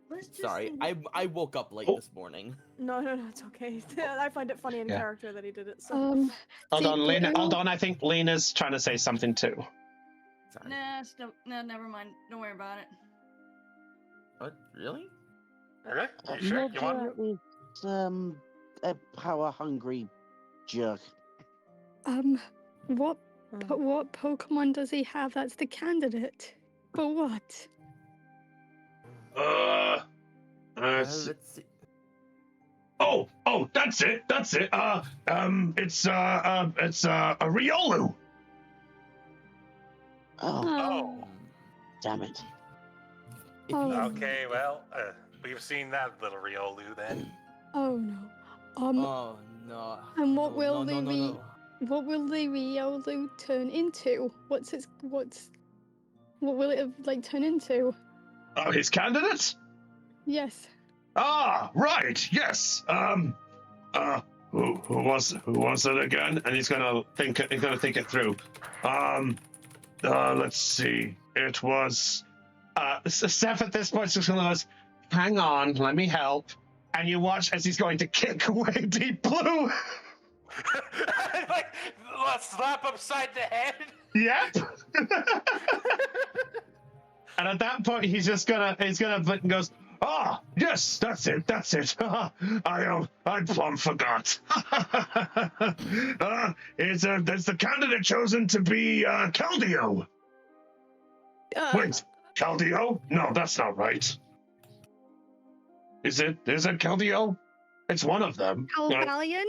Let's just Sorry, I woke up late Oh. this morning. No, it's okay. I find it funny in Yeah. character that he did it. So. Hold on, Deep Lena. Blue- Hold on, I think Lena's trying to say something too. Sorry. No, never mind. Don't worry about it. What? Really? Really? You sure? You want? Roger is a power-hungry jerk. What Pokemon does he have that's the candidate? For what? Let's see. Oh, that's it. It's a Riolu. Oh. Damn it. If Oh. you- Okay, well, we've seen that little Riolu then. Oh no. Oh no. And what No, will no, the no, no, no. what will the Riolu turn into? What will it turn into? Oh, his candidate? Yes. Ah, right. Yes. Who was it again? And he's gonna think it through. Let's see. It was Seth at this point just goes, hang on, let me help. And you watch as he's going to kick away Deep Blue. Like, let's slap upside the head. Yep. And at that point, he's gonna blink and goes, ah, yes, that's it. I plumb forgot. It's the candidate chosen to be Keldeo. Wait, Keldeo? No, that's not right. Is it Keldeo? It's one of them. Calvalion?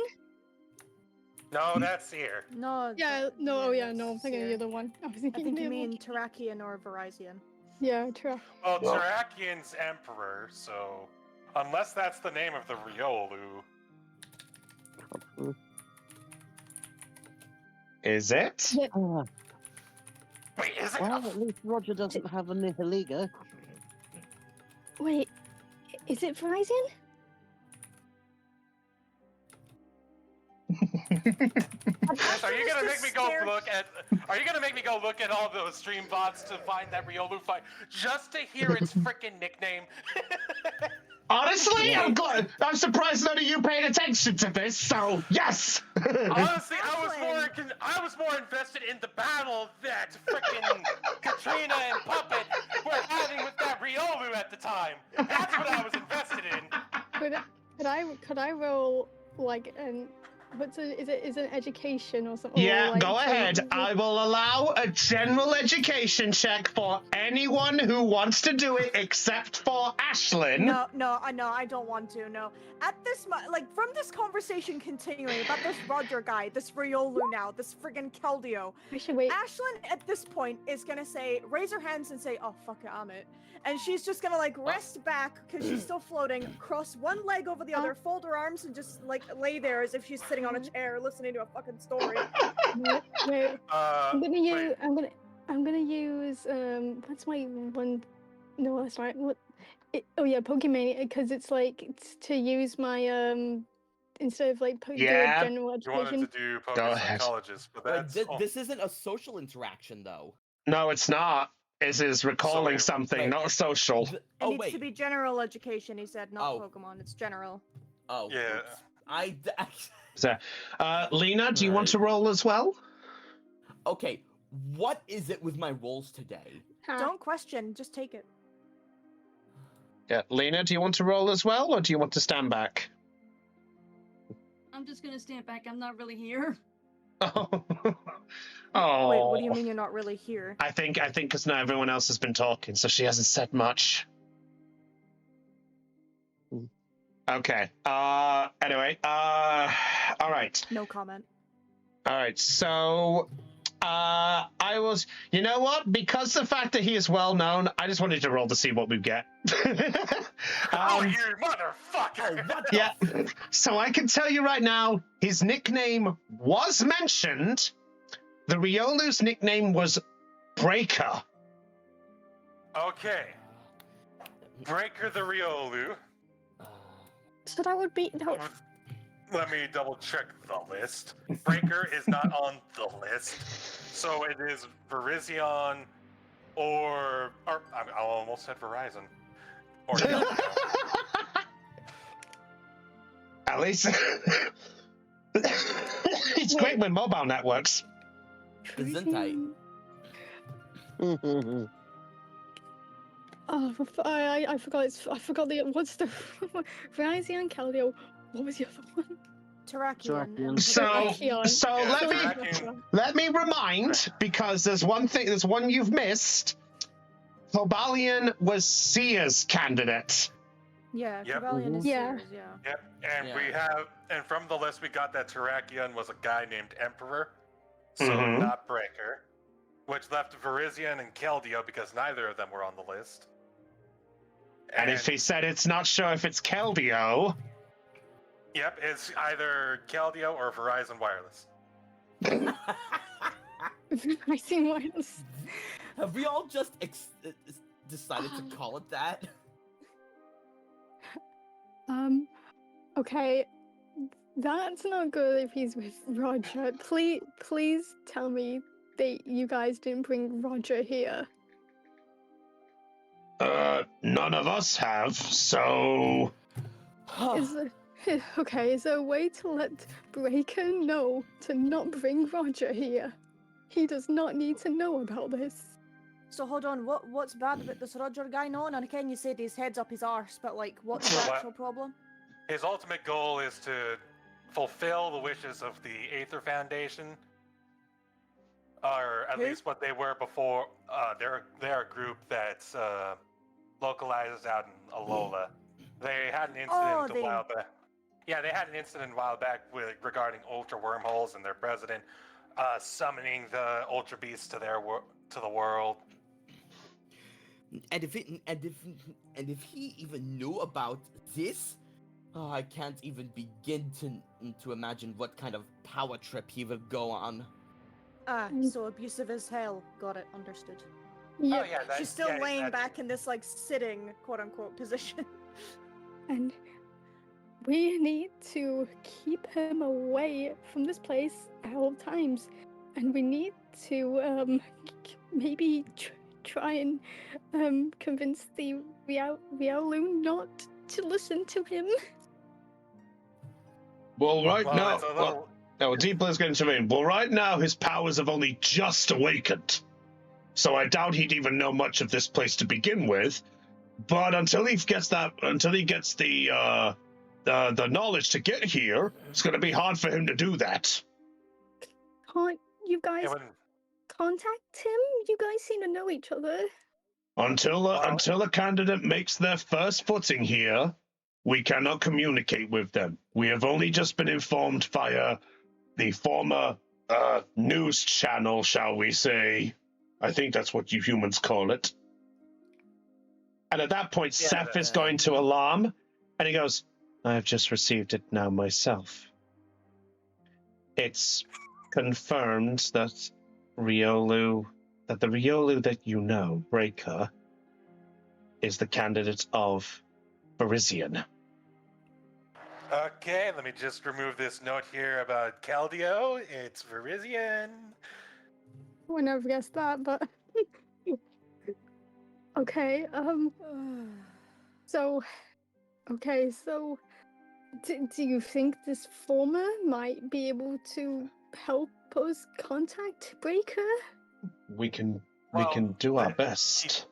No, that's here. No. Yeah, no, yeah, yeah, no, I'm that's- thinking of the yeah. other one. I was I thinking think the you other mean one. Terrakion or Verizon. Yeah, true. Well, Terrakian's emperor, so unless that's the name of the Riolu. Is it? Yeah. Ah, Wait, is it? well, at least Roger doesn't have a Nihiligo. Wait, is it Verizon? Yes, are you gonna make me go scared. look at? Are you gonna make me go look at all those stream bots to find that Riolu fight just to hear its freaking nickname? Honestly, I'm surprised none of you paid attention to this. So yes. Honestly, I was more invested in the battle that freaking Katrina and Puppet were having with that Riolu at the time. That's what I was invested in. Could I roll like an is it an education or something? Yeah, or, like, go ahead. some- I will allow a general education check for anyone who wants to do it, except for Ashlyn. No, I don't want to. No, at this from this conversation continuing about this Roger guy, this Riolu now, this friggin' Keldeo. I should wait. Ashlyn at this point is gonna raise her hands and say, "Oh fuck it, I'm it," and she's just gonna rest back because she's still floating, cross one leg over the other, fold her arms, and just lay there as if she's sitting on a chair listening to a fucking story. Wait. I'm Wait. gonna use what's my one? No, that's right. Pokemon, because it's to use my instead of Yeah. general You wanted education. to do Go ahead. Psychologist, but Wait, that's this isn't a social interaction, though. No, it's not. It is recalling So- something, Wait. not social. It Oh needs wait. to be general education, he said, not Oh. Pokemon. It's general. Oh. Yeah. oops. So, Lena, do you want to roll as well? Okay. What is it with my rolls today? Huh. Don't question, just take it. Yeah, Lena, do you want to roll as well, or do you want to stand back? I'm just gonna stand back. I'm not really here. Oh. Oh. Wait, what do you mean you're not really here? I think because now everyone else has been talking, so she hasn't said much. Okay. Anyway. All right. No comment. All right. So, I was. You know what? Because the fact that he is well known, I just wanted to roll to see what we get. Oh, you motherfucker! What the Yeah. So I can tell you right now, his nickname was mentioned. The Riolu's nickname was Breaker. Okay. Breaker the Riolu. So that would be Let me double check the list. Breaker is not on the list. So it is Virizion or I almost said Verizon. Or At least it's great with mobile networks. Gesundheit. Oh, I forgot. I forgot what's the Verizon, Keldeo. What was the other one? Terrakion. Terrakion. So let me remind, because there's one you've missed. Cobalion was Sia's candidate. Yeah, Yep. Rebellion is Yeah. Sears, yeah. Yep, and Yeah. we have, and from the list we got that Terrakion was a guy named Emperor, so Mhm. not Breaker, which left Virizion and Keldeo because neither of them were on the list. And if he said it's not sure if it's Keldeo, Yep, it's either Keldeo or Verizon Wireless. Verizon Wireless. Have we all just decided to call it that? Okay, that's not good if he's with Roger. Please tell me that you guys didn't bring Roger here. none of us have, so... Is there a way to let Breaker know to not bring Roger here? He does not need to know about this. So hold on, what's bad about this Roger guy knowing? And again, you said his head's up his arse, but what's the Well, actual problem? His ultimate goal is to fulfill the wishes of the Aether Foundation, or at Who? least what they were before. They're a group that's localized out in Alola. They had an incident a while back. Yeah, they had an incident a while back regarding Ultra Wormholes and their president summoning the Ultra Beasts to the world. And if he even knew about this, oh, I can't even begin to imagine what kind of power trip he would go on. So abusive as hell. Got it. Understood. Yep. Oh yeah, that's, She's still yeah, laying that's- back in this like sitting quote unquote position. And we need to keep him away from this place at all times. And we need to maybe try and convince the Riolu not to listen to him. Well, right Well, now, it's a little. Deep Blue's going to intervene. Well, right now his powers have only just awakened, so I doubt he'd even know much of this place to begin with. But until he gets the knowledge to get here, it's going to be hard for him to do that. Can't you guys It would, contact him? You guys seem to know each other. Until a candidate makes their first footing here, we cannot communicate with them. We have only just been informed via the former news channel, shall we say. I think that's what you humans call it. And at that point, Yeah, Seth is going to alarm, and he goes, I have just received it now myself. It's confirmed that the Riolu that you know, Breaker, is the candidate of Parisian. okay, let me just remove this note here about Caldio. It's Verizian. I would never guess that, but okay. So do you think this former might be able to help us contact Breaker? We can Well, do our but best.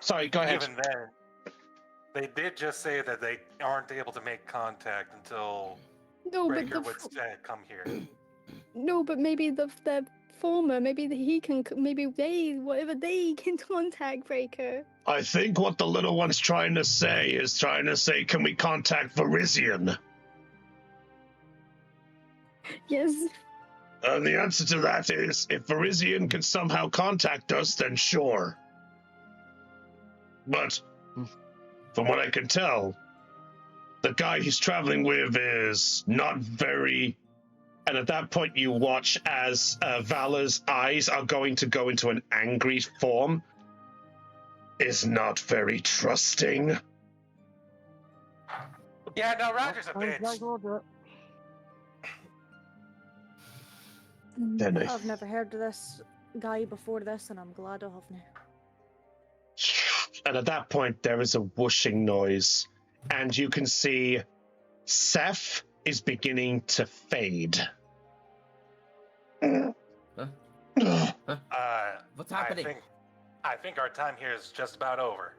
Sorry, go ahead. Even then, they did just say that they aren't able to make contact until No, but Breaker would come here. no, but maybe the former, maybe he can, maybe whatever they can contact Breaker. I think what the little one's trying to say, can we contact Verizian? Yes. And the answer to that is, if Verizian can somehow contact us, then sure. But, from what I can tell, the guy he's traveling with is not very... And at that point you watch as Valor's eyes are going to go into an angry form. Is not very trusting. Yeah, no, Roger's a bitch. Then I've never heard of this guy before this, and I'm glad I haven't. And at that point, there is a whooshing noise, and you can see Seth is beginning to fade. What's happening? I think our time here is just about over.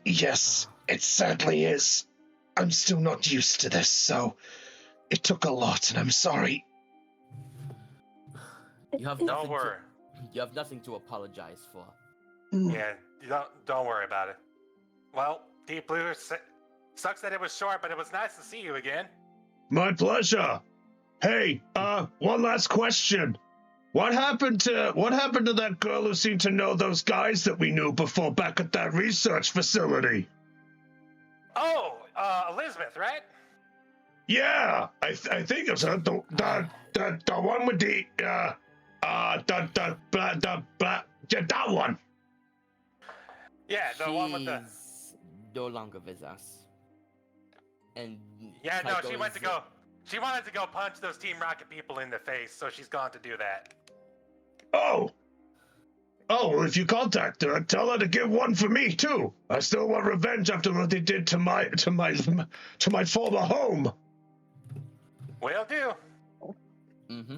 Yes, it certainly is. I'm still not used to this, so it took a lot, and I'm sorry. You have Don't nothing worry. You have nothing to apologize for. Yeah, you don't worry about it. Well, Deep Blue, sucks that it was short, but it was nice to see you again. My pleasure. Hey, one last question. What happened to that girl who seemed to know those guys that we knew before back at that research facility? Oh, Elizabeth, right? Yeah, I think it's her. The one with the that one. Yeah, the one with the. She's no longer with us. And Yeah, no, she Tycho went is- to go. She wanted to go punch those Team Rocket people in the face, so she's gone to do that. Oh, well, if you contact her, tell her to give one for me too. I still want revenge after what they did to my former home. Will do. Mm-hmm.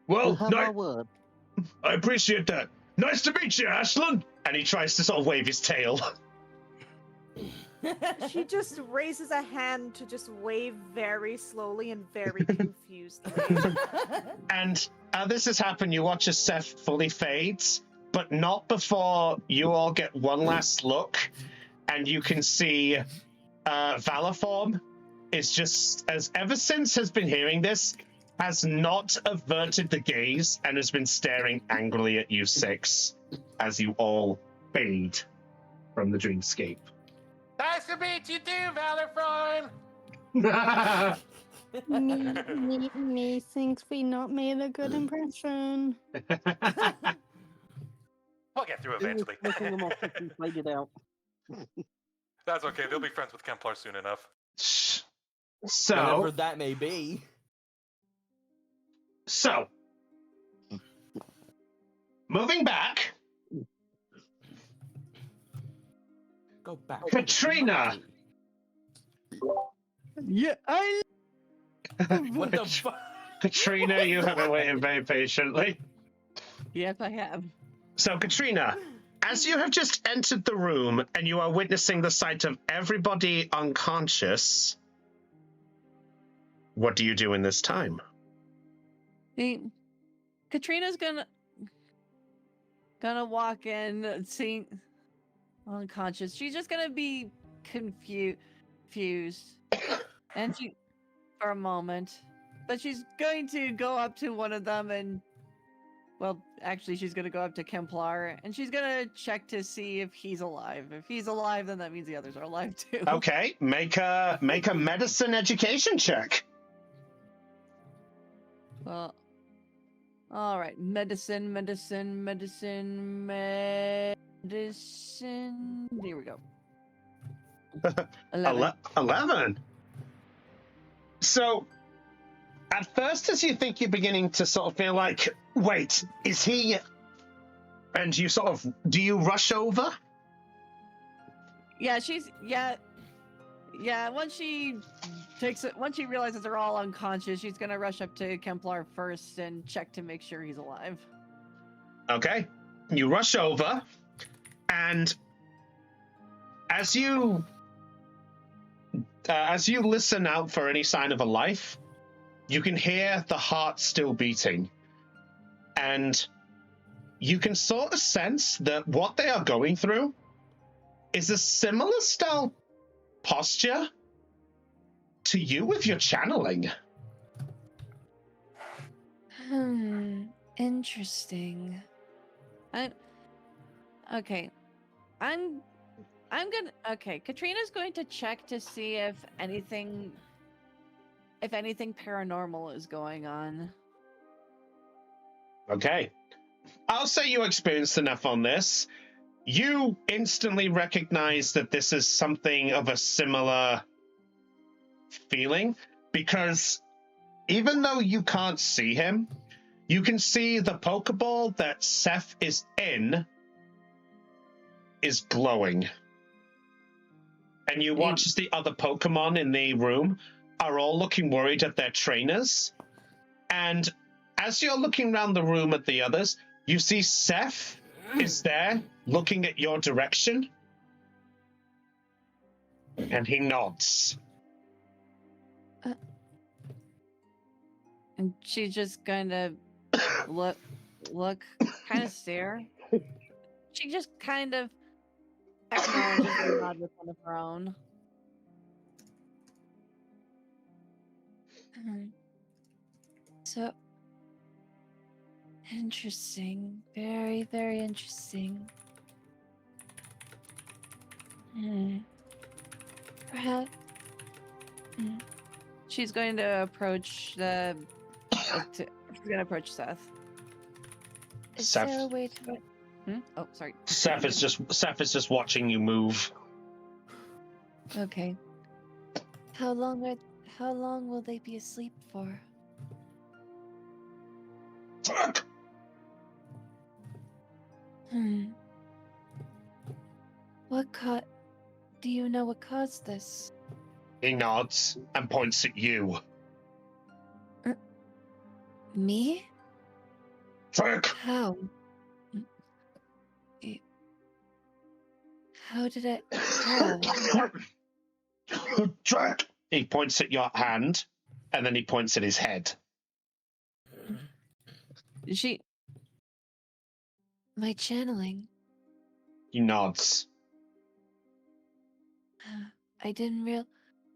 Well, You have our word. I appreciate that. Nice to meet you, Ashlyn. And he tries to sort of wave his tail. She just raises a hand to just wave very slowly and very confusedly. And this has happened. You watch as Seth fully fades, but not before you all get one last look, and you can see Valorform is just, as ever since has been hearing this, has not averted the gaze and has been staring angrily at you six as you all fade from the dreamscape. Nice to meet you too, Valorfrine. Me thinks we not made a good impression. We'll get through Who was eventually. flicking them off if we played it out? That's okay. They'll be friends with Kemplar soon enough. Whatever So, that may be. moving back, Go back. Katrina. Yeah, I. What the fuck? Katrina, you have been waiting very patiently. Yes, I have. So, Katrina, as you have just entered the room and you are witnessing the sight of everybody unconscious, what do you do in this time? Katrina's gonna walk in, seeing unconscious. She's just gonna be confused, and she for a moment, but she's going to go up to one of them and. Well, actually, she's gonna go up to Kemplar, and she's gonna check to see if he's alive. If he's alive, then that means the others are alive too. Okay, make a medicine education check. Well, all right. Medicine. Here we go. 11. 11. So, at first, as you think you're beginning to sort of feel like, wait, is he? And you sort of, do you rush over? Yeah, once she realizes they're all unconscious, she's gonna rush up to Kemplar first and check to make sure he's alive. Okay, you rush over, and as you listen out for any sign of a life, you can hear the heart still beating, and you can sort of sense that what they are going through is a similar style posture to you with your channeling. Interesting. Katrina's going to check to see if anything paranormal is going on. Okay. I'll say you experienced enough on this. You instantly recognize that this is something of a similar feeling, because even though you can't see him, you can see the Pokeball that Seth is in is glowing. And you watch as the other Pokemon in the room are all looking worried at their trainers. And as you're looking around the room at the others, you see Seth is there looking at your direction. And he nods. And she's just gonna look, kind of stare. She just kind of acknowledges the nod with one of her own. So interesting. Very, very interesting. Perhaps. She's going to approach she's going to approach Seth. Is Seth. there a way to... Oh, sorry. Seth is just watching you move. Okay. How long will they be asleep for? Fuck! Do you know what caused this? He nods and points at you. Me? Fuck! How? How did it... How? Jack! He points at your hand, and then he points at his head. My channeling. He nods. I didn't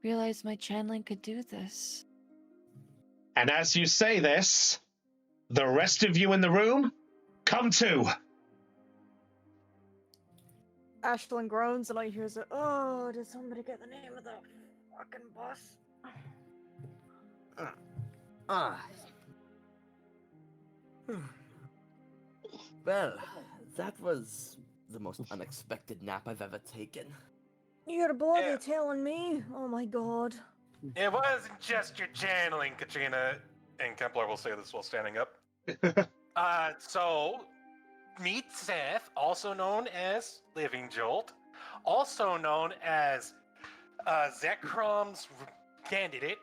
realize my channeling could do this. And as you say this, the rest of you in the room, come to. Ashlyn groans and I hears it. Oh, did somebody get the name of the fucking boss? Ah. Well, that was the most unexpected nap I've ever taken. You're bloody Yeah. telling me? Oh my god. It wasn't just your channeling, Katrina, and Kempler will say this while standing up. So, meet Seth, also known as Living Jolt, also known as Zekrom's candidate.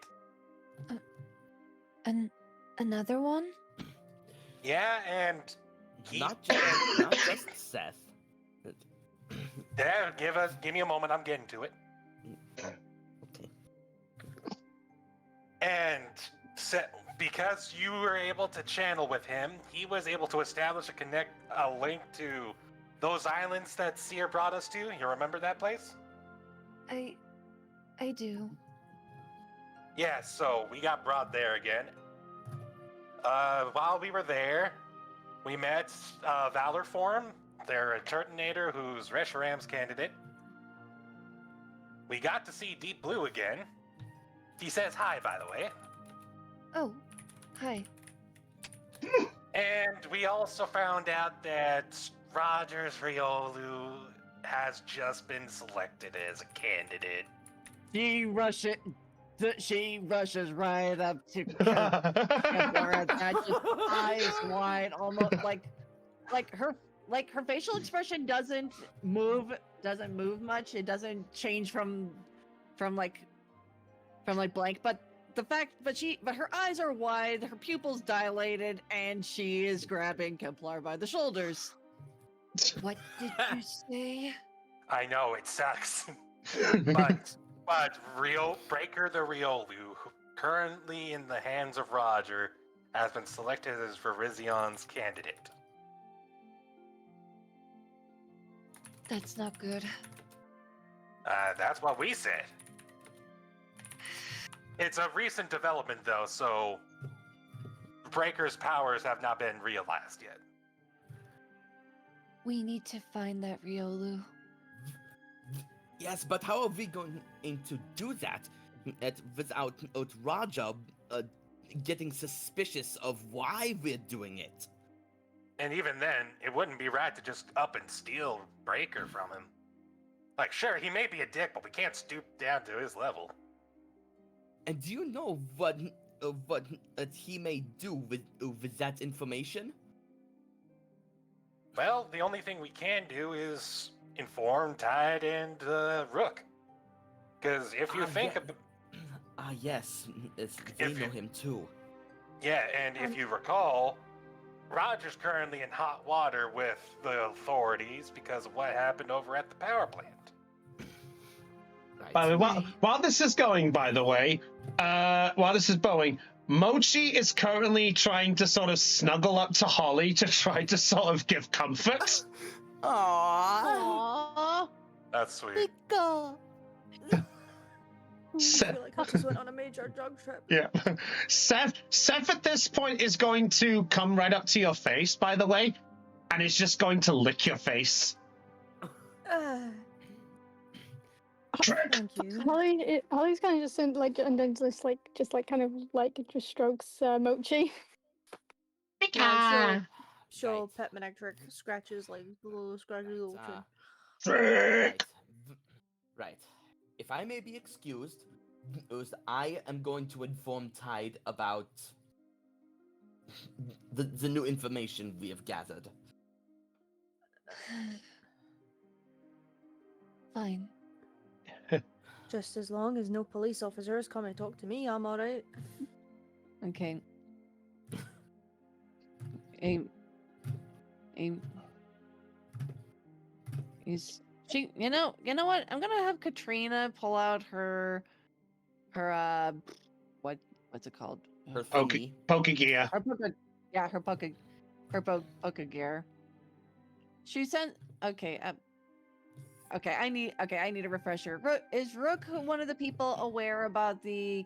Another one? Yeah, and he... Not just Seth. Yeah, give me a moment, I'm getting to it. Okay. And because you were able to channel with him, he was able to establish a link to those islands that Seer brought us to. You remember that place? I do. Yeah, so we got brought there again. While we were there, we met Valor Forum, their Turtonator, who's Reshiram's candidate. We got to see Deep Blue again. He says hi, by the way. Oh, hi. And we also found out that Rogers Riolu has just been selected as a candidate. She rushes right up to Kempler that just eyes wide, almost like her facial expression doesn't move much. It doesn't change from blank, but her eyes are wide, her pupils dilated, and she is grabbing Kemplar by the shoulders. What did you say? I know, it sucks. But Breaker the Riolu, currently in the hands of Roger, has been selected as Verizion's candidate. That's not good. That's what we said. It's a recent development, though, so Breaker's powers have not been realized yet. We need to find that Riolu. Yes, but how are we going to do that without Raja getting suspicious of why we're doing it? And even then, it wouldn't be right to just up and steal Breaker from him. Like, sure, he may be a dick, but we can't stoop down to his level. And do you know what he may do with that information? Well, the only thing we can do is inform Tide and Rook. Because if you think yeah. about... Yes, they know him too. Yeah, and if you recall, Roger's currently in hot water with the authorities because of what happened over at the power plant. Right. By the way, while this is going, Mochi is currently trying to sort of snuggle up to Holly to try to sort of give comfort. Aww. That's sweet. I feel like I just went on a major drug trip. Yeah. Seth at this point is going to come right up to your face, by the way, and is just going to lick your face. Thank you. Holly's kind of just and then just strokes Mochi. Yeah, she'll pet Manectric, scratches like little chin. Right. If I may be excused, I am going to inform Tide about the new information we have gathered. Fine. Just as long as no police officers come and talk to me, I'm alright. Okay. Is she? You know what? I'm gonna have Katrina pull out her what's it called? Her Poke gear. Her poke gear. She sent. Okay. Okay. I need a refresher. Is Rook one of the people aware about the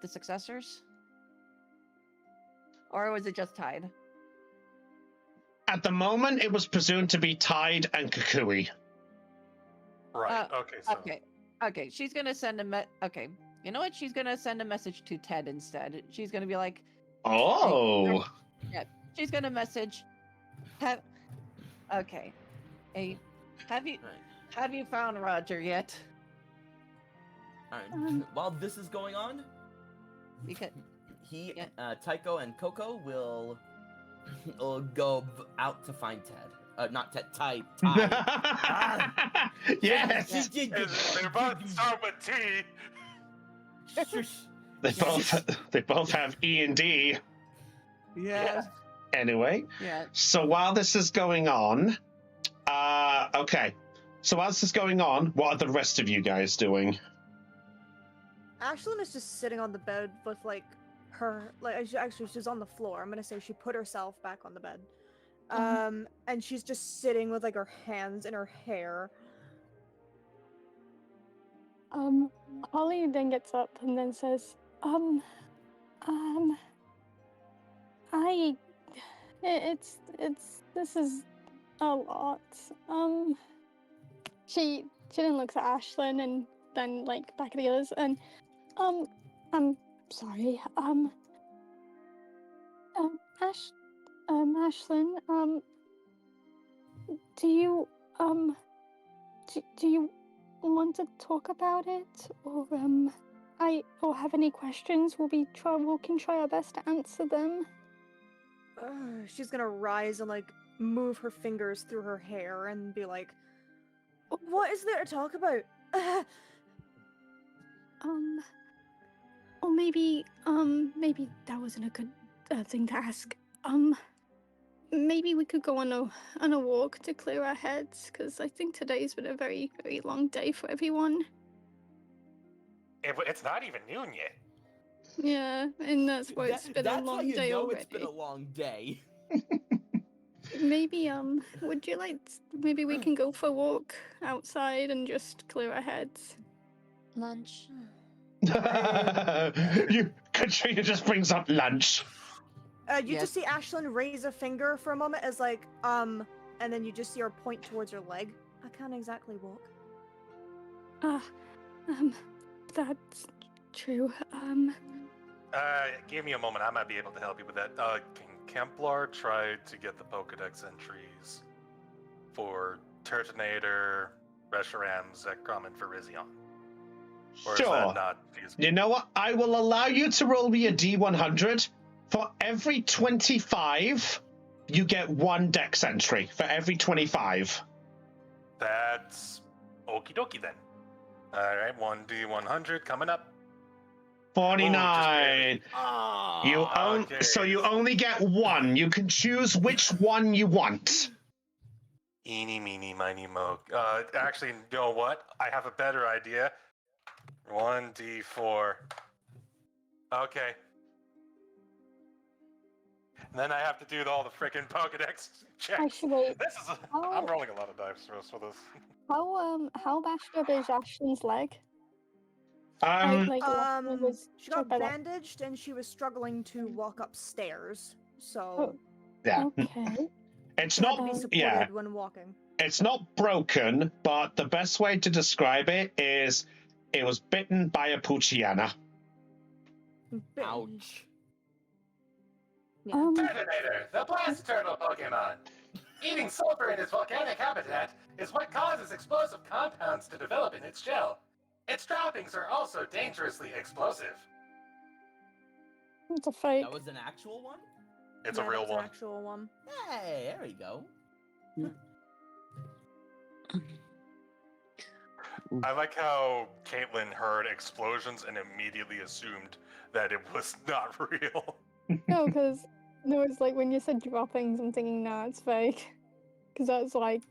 successors? Or was it just tied? At the moment, it was presumed to be Tide and Kukui. Right. Okay. So. Okay. She's gonna send a Okay. You know what? She's gonna send a message to Ted instead. She's gonna be like, Oh. yeah. She's gonna message. Okay. Hey, have you found Roger yet? Alright. While this is going on, Because Tycho and Coco will go out to find Ted. Not Ted. Tide. Yes. They're both start with T. They both have E and D. yeah. Anyway, Yeah. so while this is going on, okay. So while this is going on, what are the rest of you guys doing? Ashlyn is just sitting on the bed with like her she's on the floor. I'm gonna say she put herself back on the bed. And she's just sitting with like her hands in her hair. Holly then gets up and then says, this is a lot. She then looks at Ashlyn and then like back at the others and, I'm sorry, Ashlyn, do you want to talk about it, or have any questions? We can try our best to answer them. She's gonna rise and like move her fingers through her hair and be like, "What is there to talk about?" Or maybe that wasn't a good thing to ask. Maybe we could go on a walk to clear our heads, because I think today's been a very, very long day for everyone. It's not even noon yet. Yeah, and that's why it's been a long day That's how you know already. it's been a long day. Maybe would you like? Maybe we can go for a walk outside and just clear our heads. Lunch. Katrina just brings up lunch. You just see Ashlyn raise a finger for a moment as like, and then you just see her point towards her leg. I can't exactly walk. That's true. Give me a moment. I might be able to help you with that. Can Kemplar try to get the Pokedex entries for Turtonator, Reshiram, Zekrom, and Virizion? Or Sure. is that not feasible? You know what? I will allow you to roll me a D100. For every 25, you get one dex entry. For every 25. That's okie dokie then. Alright, 1D100 coming up. 49. So you only get one. You can choose which one you want. Eeny, meeny, miny, mo. Actually, you know what? I have a better idea. 1D4. Okay. And then I have to do all the freaking Pokedex checks. Actually, I'm rolling a lot of dice for this. How bashed up is Ashlyn's leg? She got bandaged and she was struggling to walk upstairs. So yeah. Okay. It's she had not to be supported when walking. It's not broken, but the best way to describe it is it was bitten by a Poochyena. Ouch. Yeah. Turtonator, the blast turtle Pokemon. Eating sulfur in its volcanic habitat is what causes explosive compounds to develop in its shell. Its droppings are also dangerously explosive. It's a fake. That was an actual one? It's a real An one. actual one. Hey, there we go. I like how Caitlin heard explosions and immediately assumed that it was not real. No, because no, it's like when you said droppings, I'm thinking, nah, it's fake. Because that's like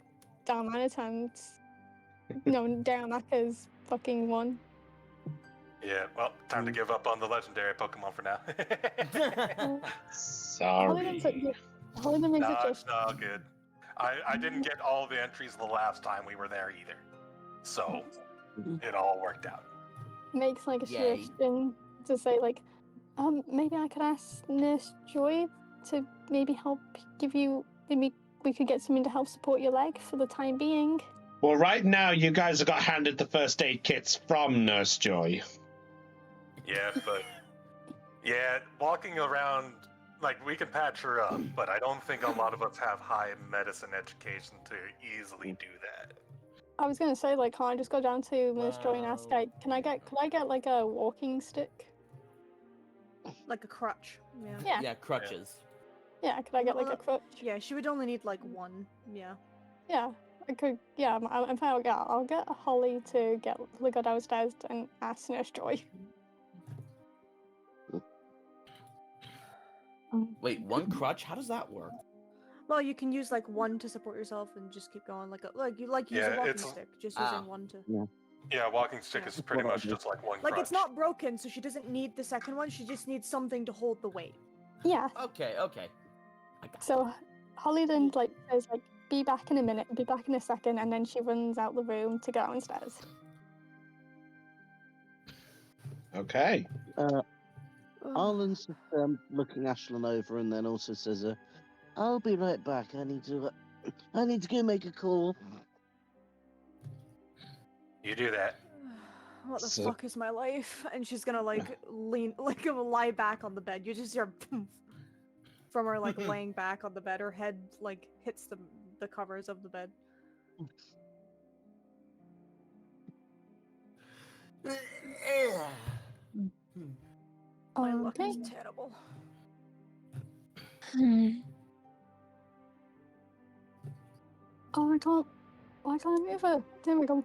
Darmanitan's. No, Darumaka's fucking one. Yeah, well, time to give up on the legendary Pokemon for now. Sorry. It's all good. I didn't get all the entries the last time we were there either. So, it all worked out. Makes like a Yay. suggestion to say like, Maybe I could ask Nurse Joy to maybe help give you. Maybe we could get something to help support your leg for the time being. Well, right now, you guys have got handed the first aid kits from Nurse Joy. Yeah, but yeah, walking around like we can patch her up, but I don't think a lot of us have high medicine education to easily do that. I was gonna say, like, can't I just go down to Nurse Joy and ask, Well- like, could I get like a walking stick? Like a crutch. Yeah. Yeah. Yeah, crutches. Yeah, could I get like a Well, crutch? Yeah, she would only need like one. Yeah. Yeah, I could. Yeah, I'm fine. I'll get Holly to go downstairs and ask Nurse Joy. Wait, one crutch? How does that work? Well, you can use like one to support yourself and just keep going. You use Yeah, a walking it's- stick, just Ah. using one to. Yeah, walking stick Yeah. is pretty much just like one Like crutch. it's not broken, so she doesn't need the second one. She just needs something to hold the weight. Yeah. Okay. I got So Holly then like says like, "Be back in a minute. Be back in a second," and then she runs out the room to go downstairs. Okay. Arlen's looking Ashlyn over and then also says, "I'll be right back. I need to go make a call." You do that. What the So- fuck is my life? And she's gonna like lie back on the bed. You just hear from her like laying back on the bed. Her head like hits the covers of the bed. My luck Okay. is terrible. Oh, I can't move her. There we go.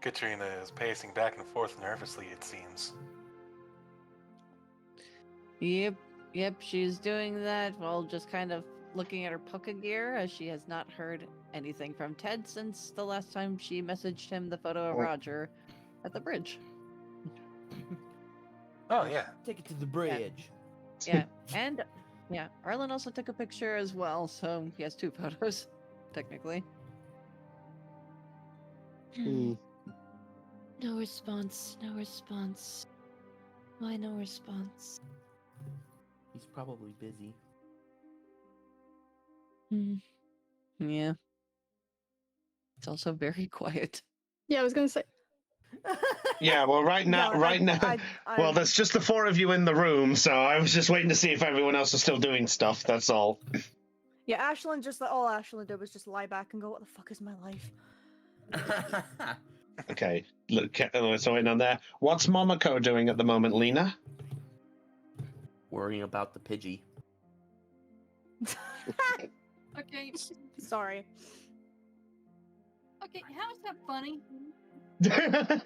Katrina is pacing back and forth nervously, it seems. Yep, she's doing that while just kind of looking at her pucka gear, as she has not heard anything from Ted since the last time she messaged him the photo of Oh. Roger at the bridge. Oh, yeah. Take it to the bridge. Yeah, and yeah, Arlen also took a picture as well, so he has two photos, technically. Hmm. No response. No response. Why no response? He's probably busy. Yeah. It's also very quiet. Yeah, I was gonna say. Yeah, well, right now, well, there's just the four of you in the room, so I was just waiting to see if everyone else was still doing stuff, that's all. Yeah, Ashlyn just all Ashlyn did was just lie back and go, "What the fuck is my life?" Okay, look, so waiting on there. What's Momoko doing at the moment, Lena? Worrying about the Pidgey. Okay, Sorry. okay, how is that funny?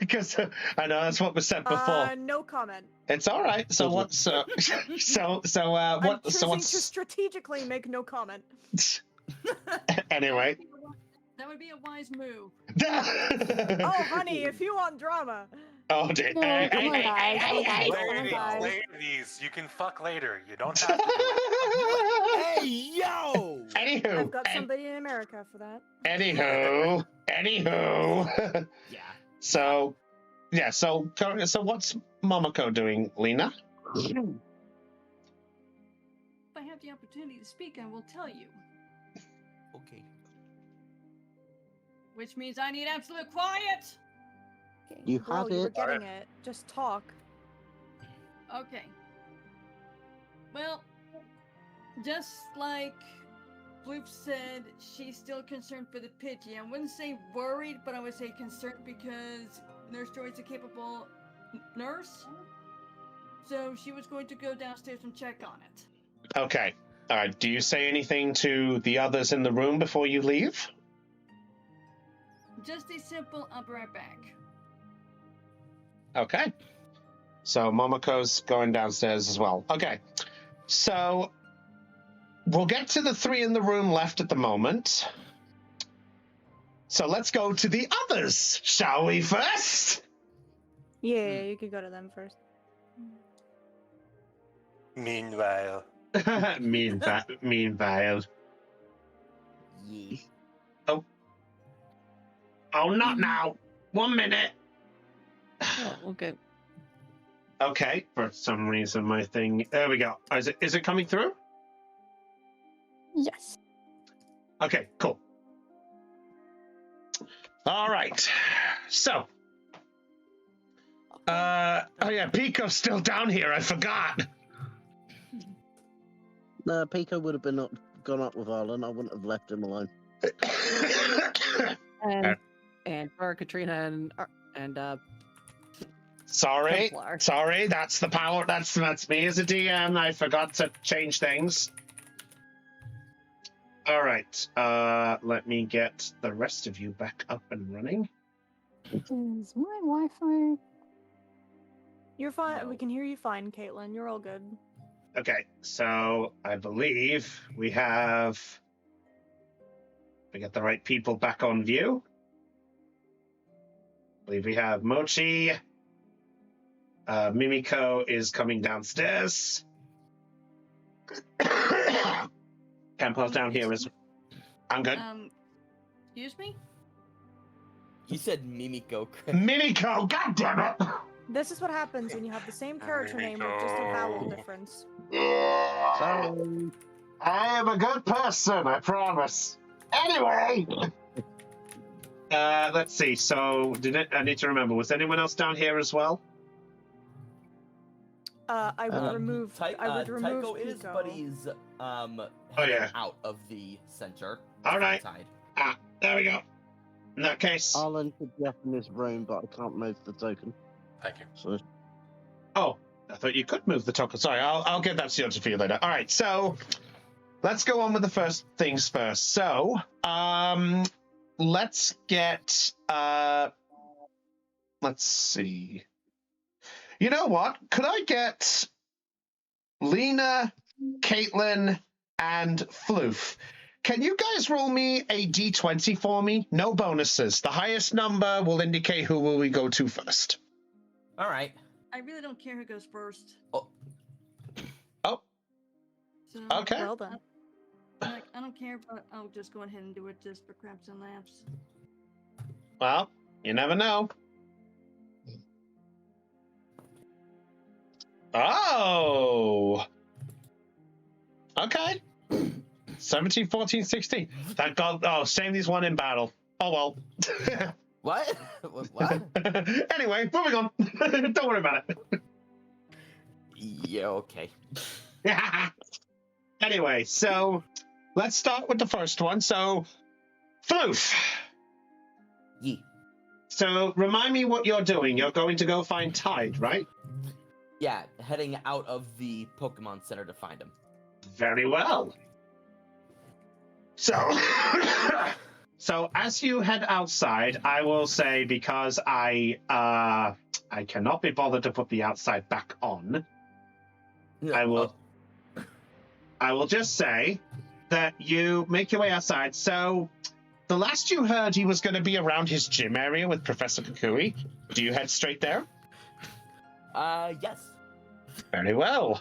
Because I know that's what was said before. No comment. It's all right. So what? So I'm what? choosing So to what's? strategically make no comment. Anyway. That would be a wise move. Oh, honey, if you want drama. Oh dear. No, come on, guys. Come on, guys. Come on, Ladies, guys. ladies, you can fuck later. You don't have to do it. Hey, yo! Anywho. I've got somebody in America for that. Anywho. Yeah. So, yeah. So what's Momoko doing, Lena? If I have the opportunity to speak, I will tell you. Okay. Which means I need absolute quiet! You Girl, have you were it. getting it. Just talk. Okay. Well, just like Bloof said, she's still concerned for the Pidgey. I wouldn't say worried, but I would say concerned because Nurse Joy's a capable nurse. So she was going to go downstairs and check on it. Okay. All right. Do you say anything to the others in the room before you leave? Just a simple, I'll be right back. Okay. So Momoko's going downstairs as well. Okay. So we'll get to the three in the room left at the moment. So let's go to the others, shall we, first? Yeah, you could go to them first. Meanwhile. Meanwhile. Yeah. Oh, not now. 1 minute. Oh, okay. Okay, for some reason my thing... There we go. Is it coming through? Yes. Okay, cool. All right. So... oh yeah, Pico's still down here. I forgot. No, Pico would have gone up with Arlen. I wouldn't have left him alone. And for Katrina and Sorry, Templar. sorry. That's the power. That's me as a DM. I forgot to change things. All right. Let me get the rest of you back up and running. Is my Wi-Fi? You're fine. No. We can hear you fine, Caitlin. You're all good. Okay, so I believe we got the right people back on view. I believe we have Mochi. Mimiko is coming downstairs. Campbell's down here as I'm good. Excuse me? You said Mimiko. Mimiko, god damn it! This is what happens when you have the same character name with just a vowel difference. Sorry. I am a good person, I promise. Anyway. Let's see. So, I need to remember, was anyone else down here as well? I would remove. I would remove Tycho is, Pico. but he's yeah. out of the center. All right. Side. There we go. In that case. Arlen could be up in this room, but I can't move the token. Thank you. So Oh, I thought you could move the token. Sorry, I'll get that sorted for you later. All right, so let's go on with the first things first. So, let's get let's see. You know what? Could I get Lena, Caitlin, and Floof? Can you guys roll me a d20 for me? No bonuses. The highest number will indicate who will we go to first. All right. I really don't care who goes first. Oh. Oh. So, Okay. Well done. I don't care, but I'll just go ahead and do it just for craps and laughs. Well, you never know. Oh. Okay. 17, 14, 16. Thank God. Oh, same these one in battle. Oh, well. What? What? Anyway, moving on. Don't worry about it. Yeah, okay. Anyway, so let's start with the first one. So, Floof. Yee. So, remind me what you're doing. You're going to go find Tide, right? Yeah, heading out of the Pokemon Center to find him. Very well. So as you head outside, I will say, because I cannot be bothered to put the outside back on, I will just say that you make your way outside. So the last you heard, he was going to be around his gym area with Professor Kukui. Do you head straight there? Yes. Very well.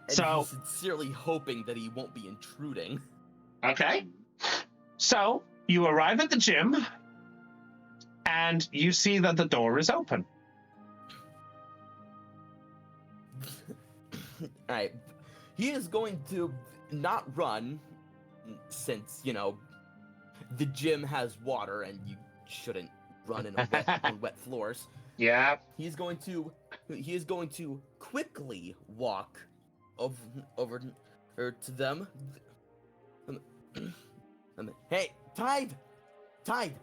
And So- he's sincerely hoping that he won't be intruding. Okay. So you arrive at the gym, and you see that the door is open. Alright. He is going to not run, since, you know, the gym has water and you shouldn't run in on wet floors. Yeah. He is going to quickly walk over to them. Hey, Tide! Tide!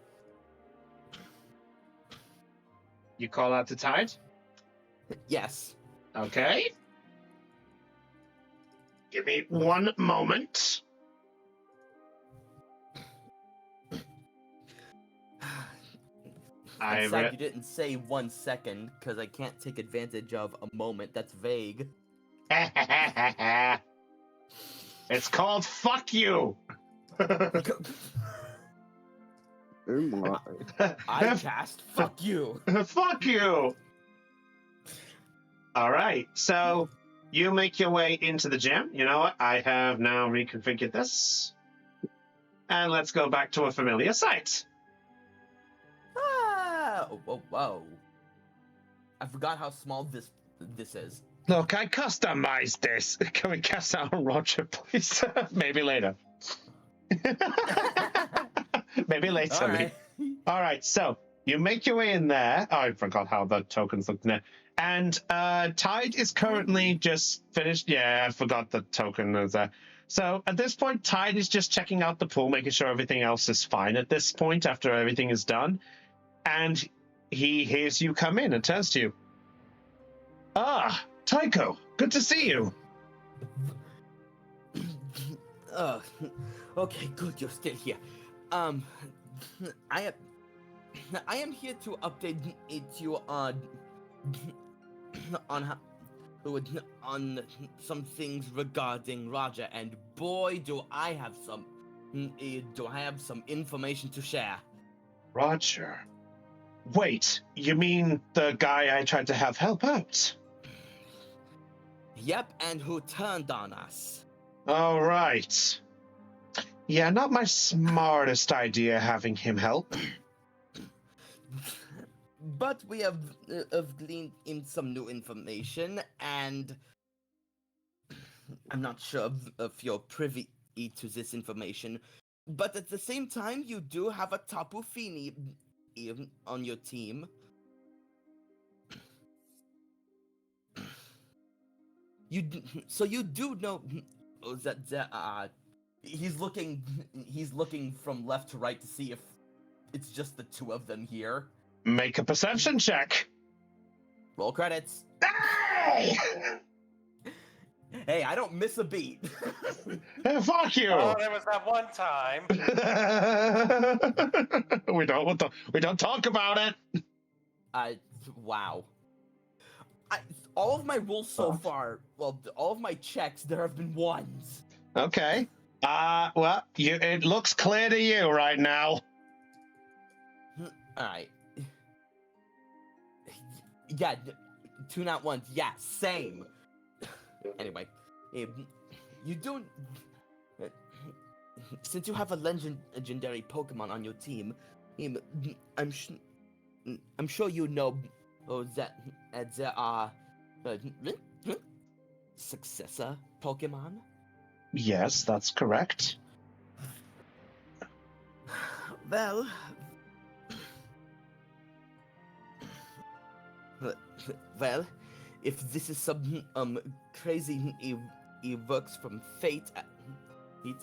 You call out to Tide? Yes. Okay. Give me one moment. I'm sad you didn't say 1 second, because I can't take advantage of a moment that's vague. It's called fuck you. oh my. I cast fuck you. Fuck you. All right, so you make your way into the gym. You know what? I have now reconfigured this. And let's go back to a familiar site. whoa. I forgot how small this is. Look, I customized this. Can we cast out on Roger, please? Maybe later. Maybe later. All right, so you make your way in there. Oh, I forgot how the tokens looked in there. And Tide is currently just finished. Yeah, I forgot the token was there. So at this point, Tide is just checking out the pool, making sure everything else is fine at this point after everything is done. And he hears you come in and turns to you. Ah, Tycho, good to see you. Okay, good, you're still here. I am here to update you on some things regarding Roger, and boy, do I have some information to share. Roger. Wait, you mean the guy I tried to have help out? Yep, and who turned on us. All right. Yeah, not my smartest idea having him help. But we have gleaned in some new information, and I'm not sure if you're privy to this information, but at the same time, you do have a Tapu Fini on your team. You do know that he's looking from left to right to see if it's just the two of them here. Make a perception check. Roll credits. Hey! Hey, I don't miss a beat. Fuck you! Oh, there was that one time. we don't talk about it. Wow. All of my rolls so far, well, all of my checks, there have been ones. Okay. Well, it looks clear to you right now. Alright. Yeah, 2 not ones. Yeah, same. Anyway, you don't... Since you have a legendary Pokemon on your team, I'm sure you know that there are successor Pokemon. Yes, that's correct. Well, if this is some crazy works from fate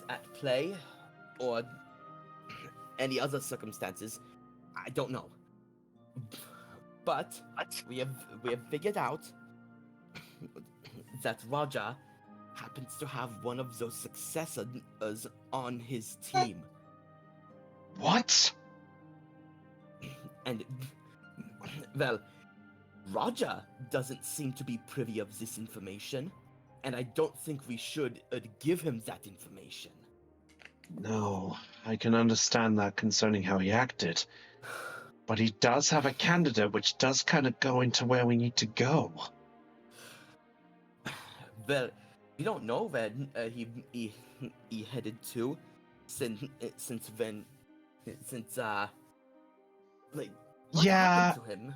at play, or any other circumstances, I don't know. But we have figured out that Roger happens to have one of those successors on his team. What? And, well, Roger doesn't seem to be privy of this information, and I don't think we should give him that information. No, I can understand that concerning how he acted. But he does have a candidate which does kind of go into where we need to go. Well, we don't know where he headed to since what happened to him?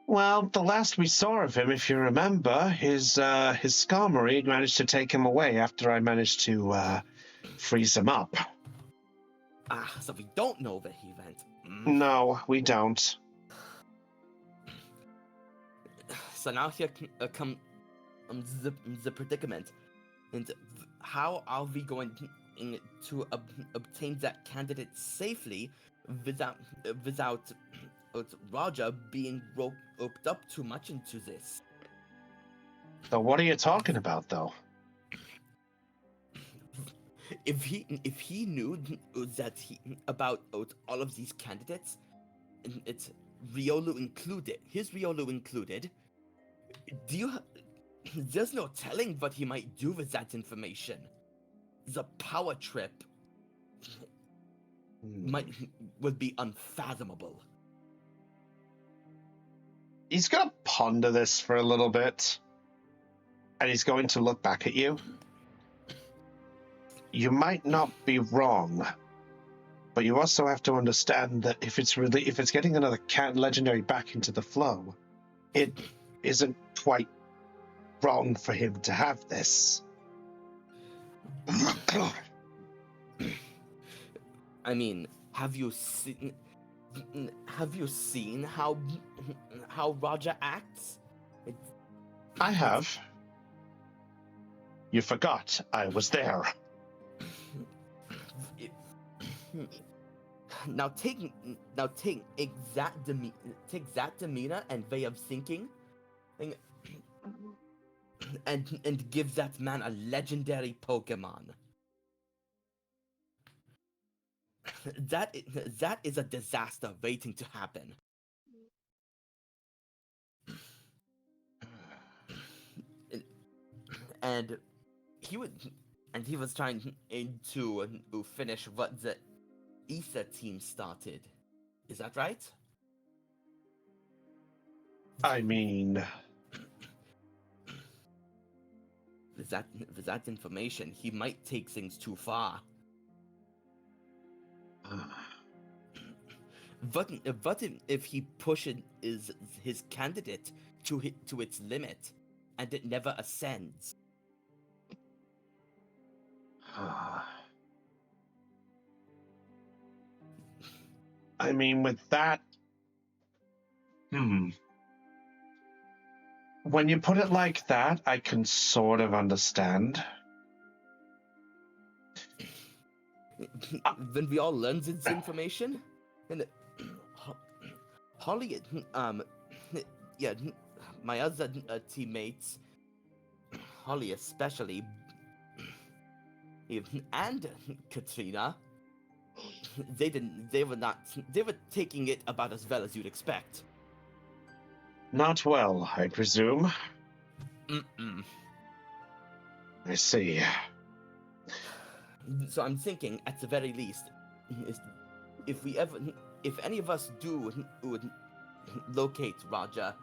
Well, the last we saw of him, if you remember, his Skarmory managed to take him away after I managed to freeze him up. So we don't know where he went. No, we don't. So now here come the predicament. And how are we going to obtain that candidate safely without Roger being roped up too much into this? So what are you talking about, though? If he knew that about all of these candidates, it's Riolu included, his Riolu included, there's no telling what he might do with that information. The power trip would be unfathomable. He's going to ponder this for a little bit, and he's going to look back at you. You might not be wrong. But you also have to understand that if it's getting another legendary back into the flow, it isn't quite wrong for him to have this. I mean, have you seen how Roger acts? I have. You forgot I was there. Now take that demeanor and way of thinking, and give that man a legendary Pokemon. That is a disaster waiting to happen. And he was trying to finish what the Ether team started. Is that right? I mean, With that information, he might take things too far. But if he pushes his candidate to its limit, and it never ascends? I mean, with that, when you put it like that, I can sort of understand. When we all learn this information, and Holly, yeah, my other teammates, Holly especially, and Katrina, they were taking it about as well as you'd expect. Not well, I presume. Mm-mm. I see. So I'm thinking, at the very least, if any of us would locate Raja,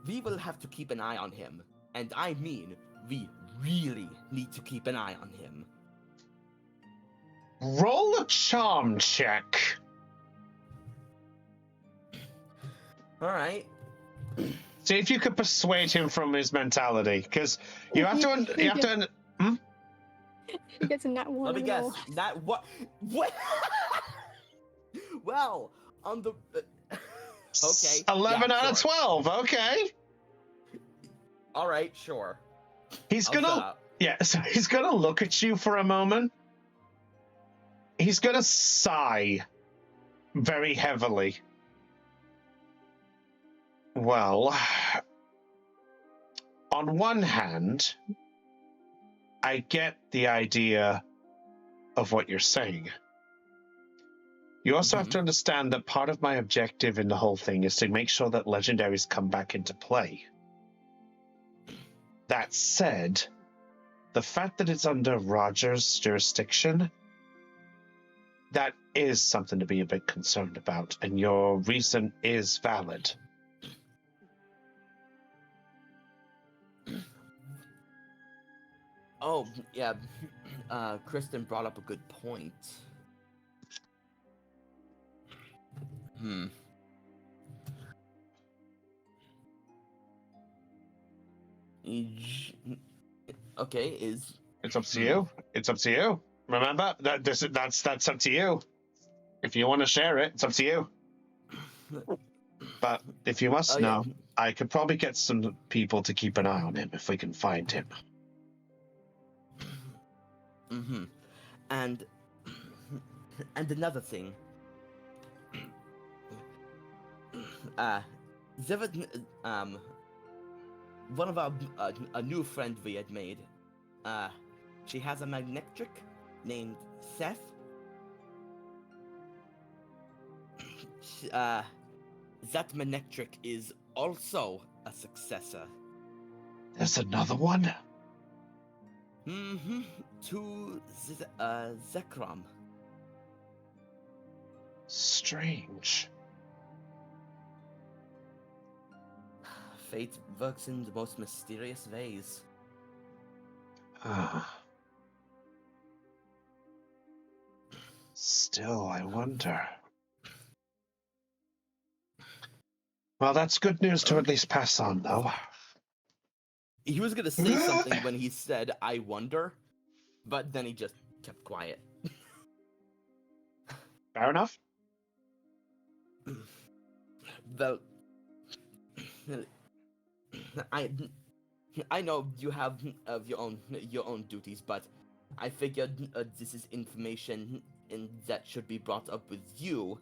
we will have to keep an eye on him. And I mean, we really need to keep an eye on him. Roll a charm check. All right. See if you could persuade him from his mentality, because you have to. He gets a nat 1. Let me guess. That what? What? Well, on the okay. 11 yeah, out of sure. 12. Okay. All right, sure. He's I'll shut gonna. up. Yeah. So he's gonna look at you for a moment. He's gonna sigh very heavily. Well, on one hand, I get the idea of what you're saying. You also have to understand that part of my objective in the whole thing is to make sure that legendaries come back into play. That said, the fact that it's under Roger's jurisdiction, that is something to be a bit concerned about, and your reason is valid. Oh, yeah. Kristen brought up a good point. Okay, It's up to you. It's up to you. Remember, that's up to you. If you want to share it, it's up to you. But if you must know, I could probably get some people to keep an eye on him if we can find him. And another thing. There was, one of our a new friend we had made. She has a Manectric named Seth. That Manectric is also a successor. There's another one? To Zekrom. Strange. Fate works in the most mysterious ways. Still, I wonder. Well, that's good news to at least pass on, though. He was gonna say something when he said, "I wonder," but then he just kept quiet. Fair enough. Well, I know you have your own duties, but I figured this is information that should be brought up with you,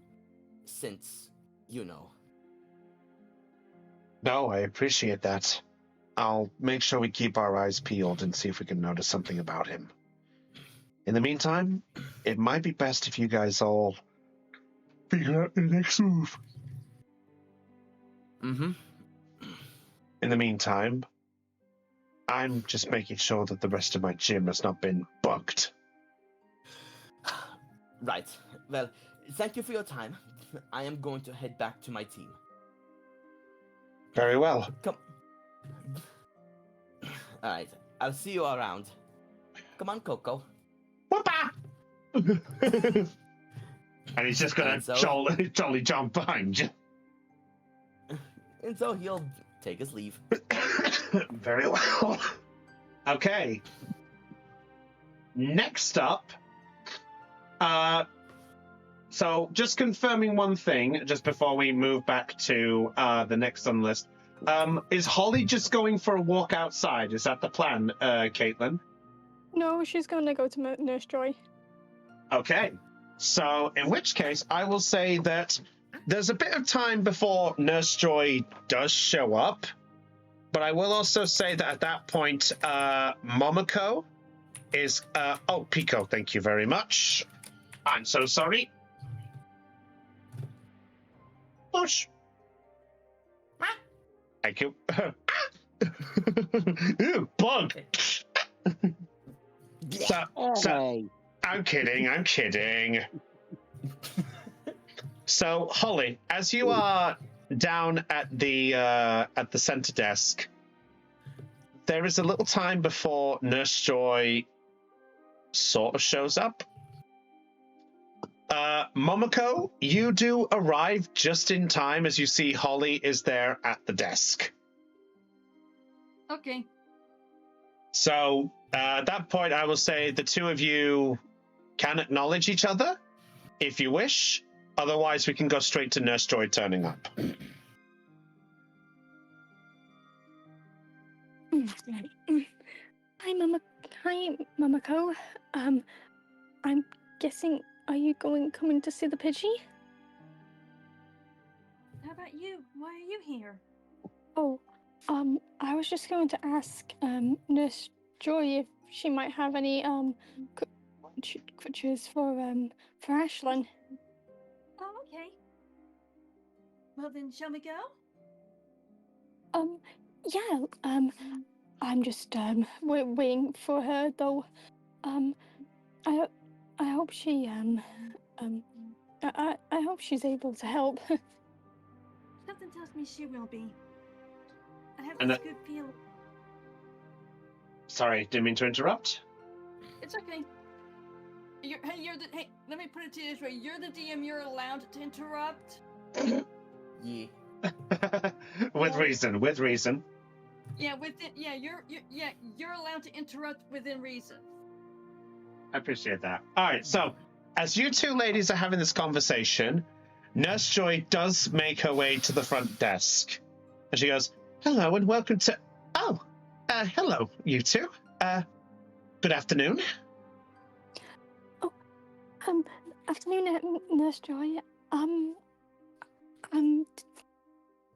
since you know. No, I appreciate that. I'll make sure we keep our eyes peeled and see if we can notice something about him. In the meantime, it might be best if you guys all figure out the next move. Mm-hmm. In the meantime, I'm just making sure that the rest of my gym has not been bugged. Right. Well, thank you for your time. I am going to head back to my team. Very well. Come. Alright, I'll see you around. Come on, Coco. Whoopah! And he's just gonna And so- jolly jump behind you. And so he'll take his leave. Very well. Okay. Next up, so just confirming one thing just before we move back to the next on the list. Is Holly just going for a walk outside? Is that the plan, Caitlin? No, she's going to go to Nurse Joy. Okay. So in which case, I will say that there's a bit of time before Nurse Joy does show up, but I will also say that at that point, Momoko is... oh, Pico, thank you very much. I'm so sorry. Push. Thank you. Ew, bug. Hey. I'm kidding. So, Holly, as you are down at the center desk, there is a little time before Nurse Joy sort of shows up. Momoko, you do arrive just in time as you see Holly is there at the desk. Okay. So, at that point, I will say the two of you can acknowledge each other, if you wish. Otherwise, we can go straight to Nurse Joy turning up. Hi, Momoko. I'm guessing, are you coming to see the Pidgey? How about you? Why are you here? Oh, I was just going to ask, Nurse Joy if she might have any, crutches for Ashlyn. Oh, okay. Well then, shall we go? Yeah, I'm just, waiting for her, though. I hope she, I hope she's able to help. Something tells me she will be. I have And this good feeling. Sorry, didn't mean to interrupt. It's okay. Hey, let me put it to you this way. You're the DM, you're allowed to interrupt. Yeah. With reason. Yeah, you're allowed to interrupt within reason. I appreciate that. All right, so as you two ladies are having this conversation, Nurse Joy does make her way to the front desk. And she goes, hello and welcome to... Oh, hello, you two. Good afternoon. Oh, afternoon, Nurse Joy.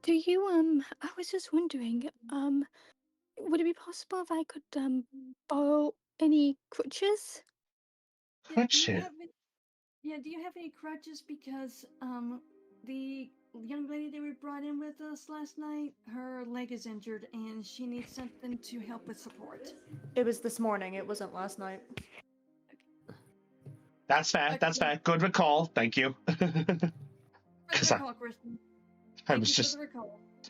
Do you, I was just wondering, would it be possible if I could, borrow any crutches? Crutches? Do you have any crutches? Because, the young lady that we brought in with us last night, her leg is injured and she needs something to help with support. It was this morning. It wasn't last night. That's fair. That's fair. Good recall. Thank you. Because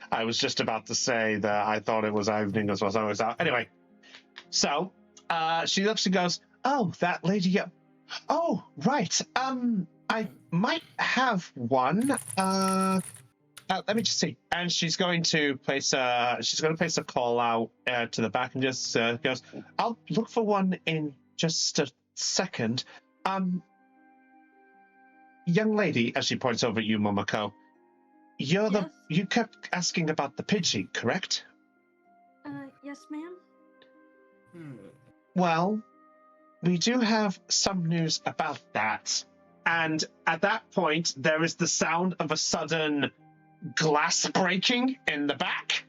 I was just about to say that I thought it was evening as well. So I was out. Anyway, so she looks and goes, "Oh, that lady. Oh, right. I might have one. Let me just see. And she's going to place a call out to the back and just goes, I'll look for one in just a second. Young lady, as she points over at you, Momoko, Yes? you kept asking about the Pidgey, correct? Yes, ma'am? Well, we do have some news about that. And at that point, there is the sound of a sudden glass breaking in the back.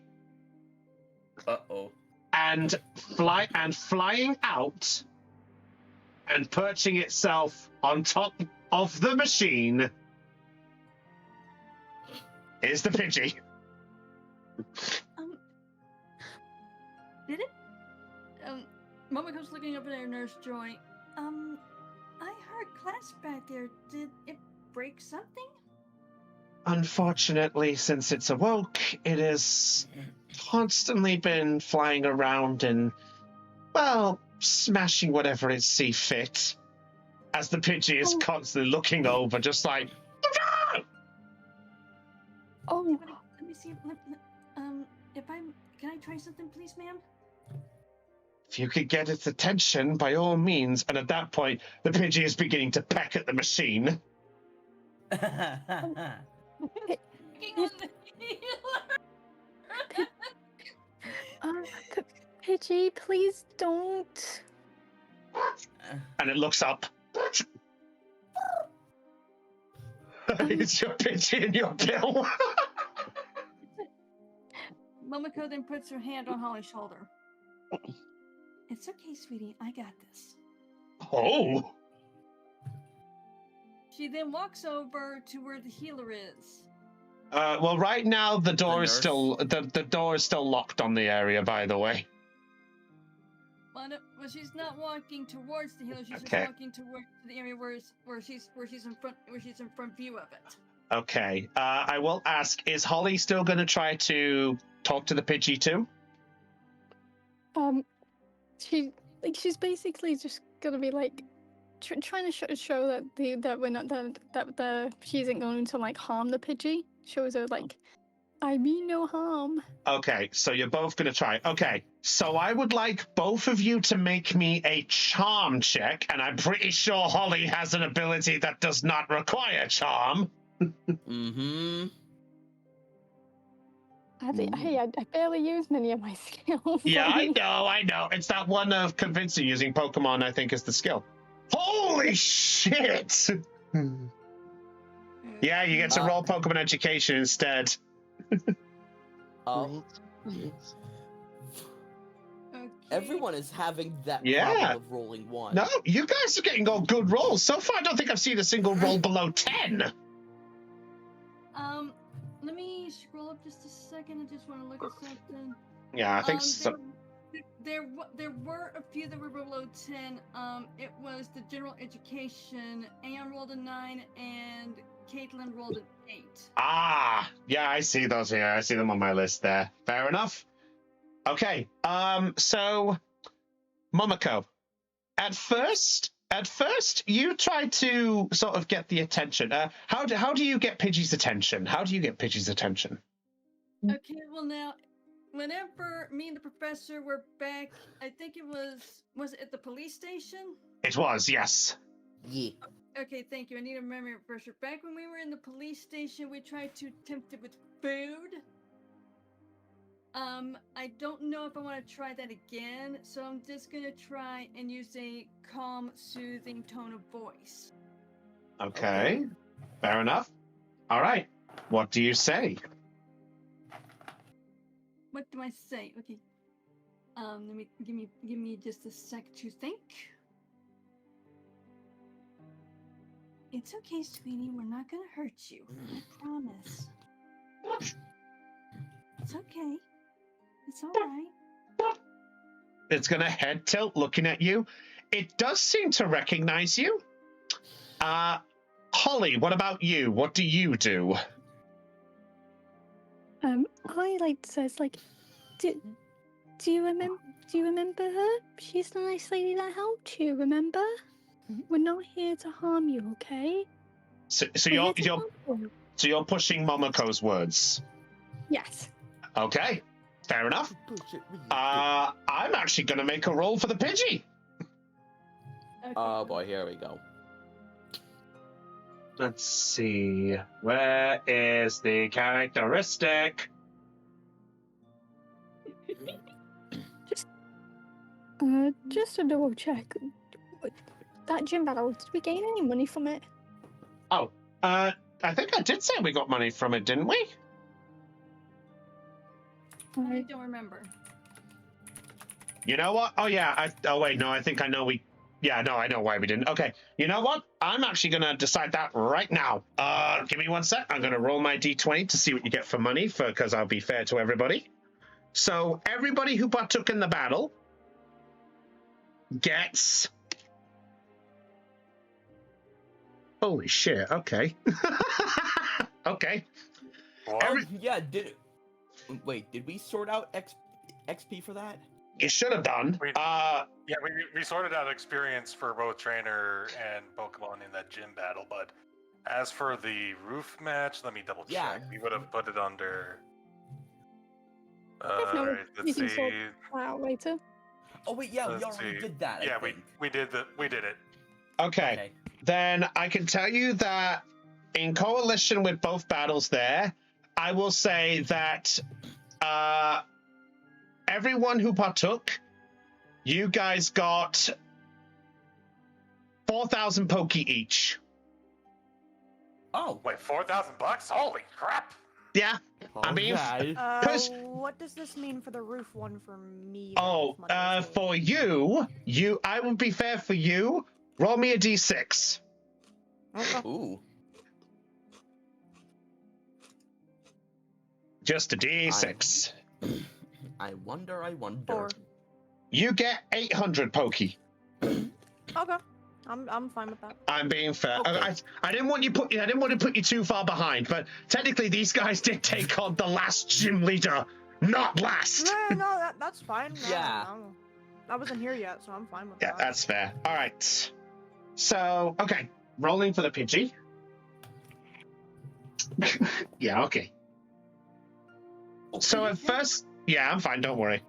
Uh-oh. And flying out and perching itself on top of the machine is the Pidgey. Did it? Momoko's looking up at her Nurse Joy. I heard glass back there. Did it break something? Unfortunately, since it's awoke, it has constantly been flying around and, well, smashing whatever it see fit. As the Pidgey is constantly looking over, just like, Oh, Let me see. Can I try something, please, ma'am? if you could get its attention, by all means. And at that point, the Pidgey is beginning to peck at the machine. Pidgey, please don't. And it looks up. It's your Pidgey in your bill. Momoko then puts her hand on Holly's shoulder. It's okay, sweetie. I got this. Oh. She then walks over to where the healer is. Well, right now the door is nurse? still the door is still locked on the area. By the way. Well, no, she's not walking towards the healer. She's Okay. just walking towards the area where she's in front view of it. Okay. I will ask: is Holly still going to try to talk to the Pidgey too? She's basically just gonna be like trying to show that we're not that she isn't going to like harm the Pidgey. Shows her like, I mean no harm. Okay, so you're both going to try. Okay, so I would like both of you to make me a charm check, and I'm pretty sure Holly has an ability that does not require charm. Mm-hmm. I barely use many of my skills. Yeah, I know. It's that one of convincing using Pokemon, I think, is the skill. Holy shit! Yeah, you get to roll Pokemon Education instead. Oh. Yes. Okay. Everyone is having that Yeah. problem of rolling one. No, you guys are getting all good rolls. So far, I don't think I've seen a single roll below 10. Let me scroll up just a second. I just want to look at something. Yeah, I think so. There were a few that were below 10. It was the general education. Aeon rolled a 9 and Caitlin rolled an 8. Ah, yeah, I see those here. I see them on my list there. Fair enough. Okay, so Momoko, at first you try to sort of get the attention. How do you get Pidgey's attention? How do you get Pidgey's attention? Okay, well now, whenever me and the professor were back, I think it was it at the police station? It was, yes. Yeah. Okay, thank you. I need a memory refresher. Back when we were in the police station, we tried to tempt it with food. I don't know if I want to try that again, so I'm just gonna try and use a calm, soothing tone of voice. Okay, fair enough. All right, what do you say? What do I say? Okay. Let me give me just a sec to think. It's okay, sweetie. We're not gonna hurt you. I promise. It's okay. It's all right. It's gonna head tilt, looking at you. It does seem to recognize you. Holly, what about you? What do you do? I like says like, do you remember her? She's the nice lady that helped you. Remember? We're not here to harm you, okay? So We're here to help you. you're pushing Momoko's words. Yes. Okay, fair enough. Bullshit, really good. I'm actually going to make a roll for the Pidgey. Okay. Oh boy, here we go. Let's see. Where is the characteristic? Just to double check, that gym battle, did we gain any money from it? Oh, I think I did say we got money from it, didn't we? I don't remember. You know what? Oh yeah. Wait, no. I think I know we. Yeah, no, I know why we didn't. Okay. You know what? I'm actually gonna decide that right now. Give me 1 sec. I'm gonna roll my d20 to see what you get for money, because I'll be fair to everybody. So everybody who partook in the battle gets. Holy shit. Okay. Okay. What? Yeah, wait, did we sort out XP for that? You should have done. Yeah, we sorted out experience for both trainer and Pokemon in that gym battle, but as for the roof match, let me double check. Yeah. We would have put it under. If not, Right, you let's can see. sort that out later. Oh wait, yeah, we Let's already see. did that. Yeah, I think. we did it. Okay. Then I can tell you that in coalition with both battles there, I will say that everyone who partook, you guys got 4,000 Poke each. Oh, Wait, $4,000? Holy crap! Yeah. I mean, okay. What does this mean for the roof one for me? For you, I will be fair for you. Roll me a d6. Ooh. Just a d6. I wonder. 4. You get 800 Poke. Okay. I'm fine with that. I'm being fair. Okay. I didn't want to put you too far behind, but technically these guys did take on the last gym leader, not last. No, that's fine. No, Yeah. no. I wasn't here yet, so I'm fine with Yeah, that. that's fair. All right. So, okay, rolling for the Pidgey. Yeah, okay. So at first, yeah, I'm fine. Don't worry.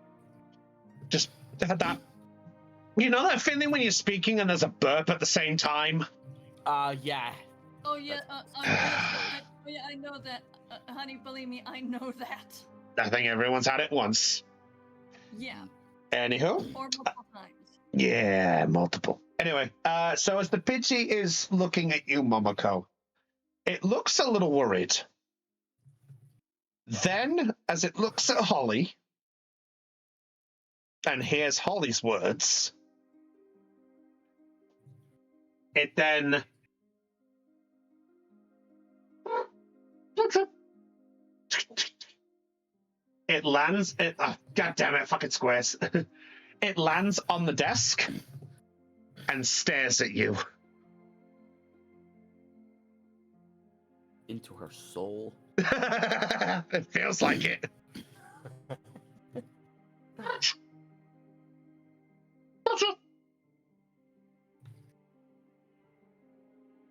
Just had that. You know that feeling when you're speaking and there's a burp at the same time? Yeah. Oh yeah, I know that. Honey, believe me, I know that. I think everyone's had it once. Yeah. Anywho. Or multiple times. Yeah, multiple. Anyway, so as the Pidgey is looking at you, Momoko, it looks a little worried. Then, as it looks at Holly, and hears Holly's words, it then it lands. God damn it, fucking squares! It lands on the desk and stares at you. Into her soul. It feels like it.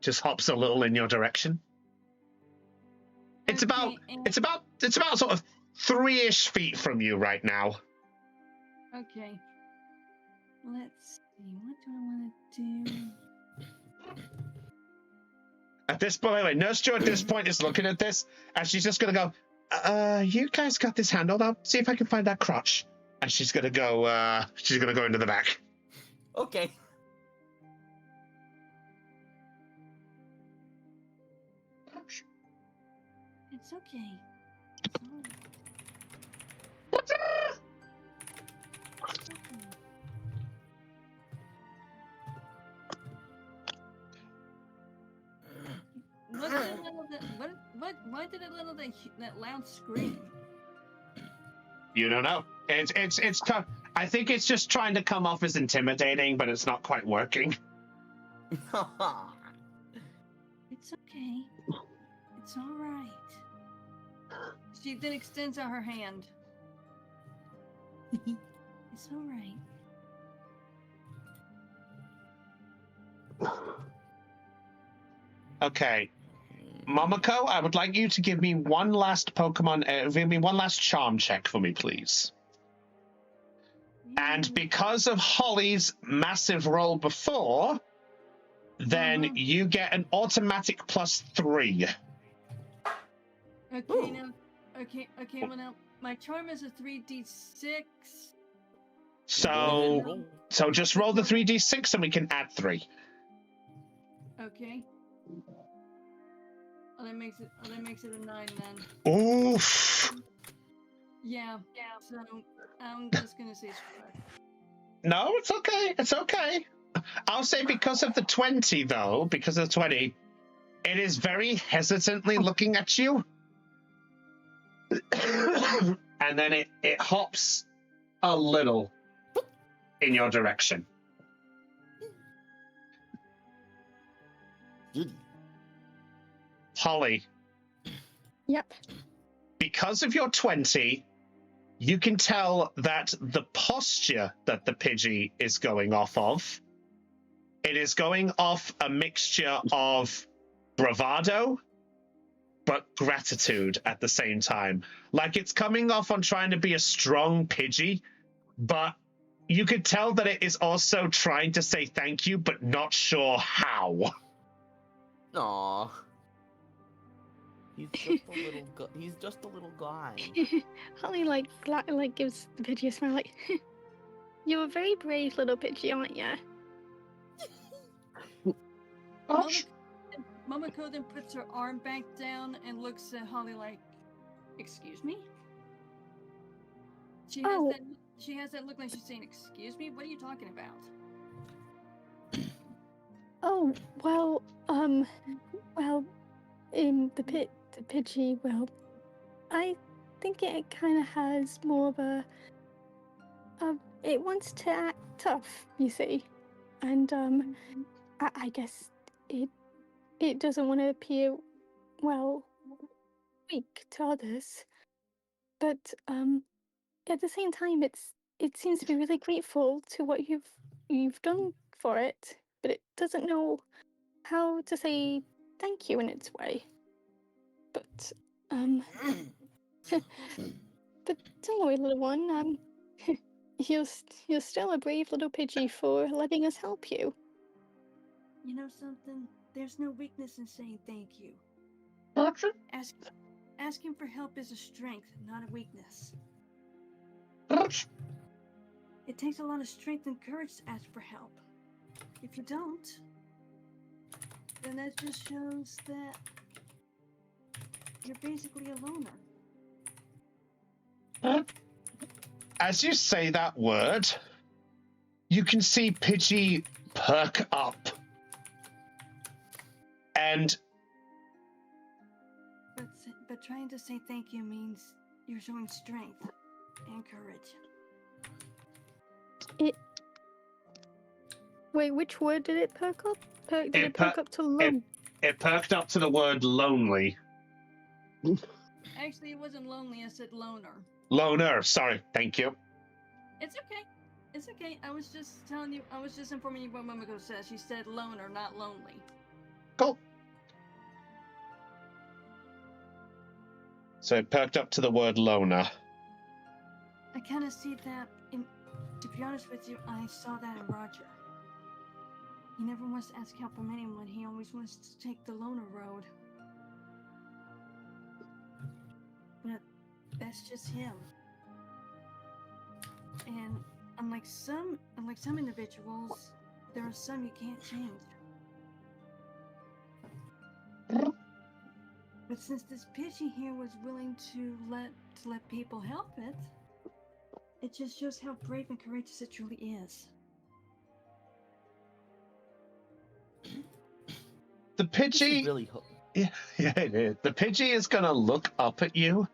Just hops a little in your direction. It's about sort of 3-ish feet from you right now. Okay. Let's see. What do I want to do? At this point, Nurse Joe at this point is looking at this, and she's just gonna go, you guys got this handled. I'll see if I can find that crotch. And she's gonna go into the back. Okay. It's okay. Why did it little that loud scream? You don't know. It's tough. I think it's just trying to come off as intimidating, but it's not quite working. It's okay. It's all right. She then extends out her hand. It's all right. Okay. Momoko, I would like you to give me one last Pokemon, give me one last charm check for me, please. And because of Holly's massive roll before, then you get an automatic +3. Okay, now. Okay, well now, my charm is a 3d6. So just roll the 3d6 and we can add 3. Okay. Oh, that makes it a 9 then. Oof. Yeah. So I'm just gonna say scratch. No, it's okay. It's okay. I'll say because of the 20, though, because of the 20, it is very hesitantly looking at you. And then it hops a little in your direction. Holly. Yep. Because of your 20, you can tell that the posture that the Pidgey is going off of, it is going off a mixture of bravado, but gratitude at the same time. Like it's coming off on trying to be a strong Pidgey, but you could tell that it is also trying to say thank you, but not sure how. Aww. He's just a little guy. Holly like gives the Pidgey a smile like, you're a very brave little Pidgey, aren't you? Momoko then puts her arm back down and looks at Holly like, excuse me? She has that look like she's saying, excuse me? What are you talking about? Oh, well, in the Pidgey, well, I think it kind of has more of a, it wants to act tough, you see, and I guess it doesn't want to appear, well, weak to others, but at the same time, it seems to be really grateful to what you've done for it, but it doesn't know how to say thank you in its way. But but don't worry, little one. You're still a brave little Pidgey for letting us help you. You know something? There's no weakness in saying thank you. Asking for help is a strength, not a weakness. It takes a lot of strength and courage to ask for help. If you don't, then that just shows that you're basically a loner. As you say that word, you can see Pidgey perk up. And But trying to say thank you means you're showing strength and courage. Wait, which word did it perk up? Did it perk up to lone? It perked up to the word lonely. Actually, it wasn't lonely, I said loner. Loner, sorry, thank you. It's okay. It's okay. I was just informing you what Momoko says. She said loner, not lonely. Cool. So it perked up to the word loner. I kind of see that to be honest with you, I saw that in Roger. He never wants to ask help from anyone. He always wants to take the loner road. But that's just him. And unlike some individuals, there are some you can't change. But since this Pidgey here was willing to let people help it, it just shows how brave and courageous it truly is. The Pidgey Really yeah, it is. The Pidgey is gonna look up at you.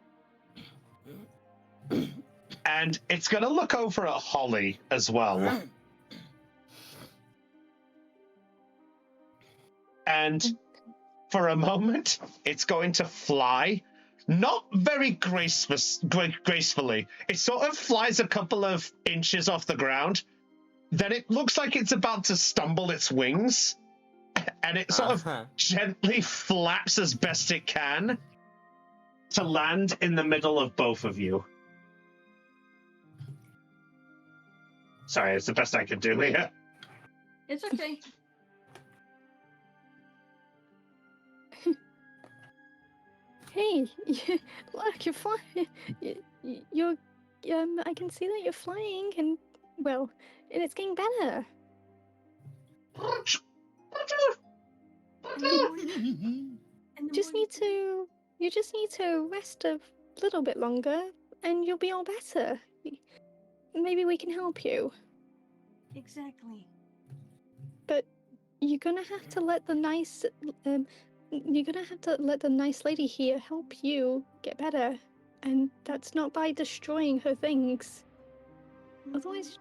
And it's gonna look over at Holly as well. And for a moment, it's going to fly. Not very gracefully. It sort of flies a couple of inches off the ground. Then it looks like it's about to stumble its wings. and it sort of gently flaps as best it can to land in the middle of both of you. Sorry, it's the best I can do here. It's okay. Hey, look, you're flying. You're, I can see that you're flying, and well, and it's getting better. You just need to rest a little bit longer, and you'll be all better. Maybe we can help you. Exactly. But you're gonna have to let the nice, you're gonna have to let the nice lady here help you get better, and that's not by destroying her things. Otherwise,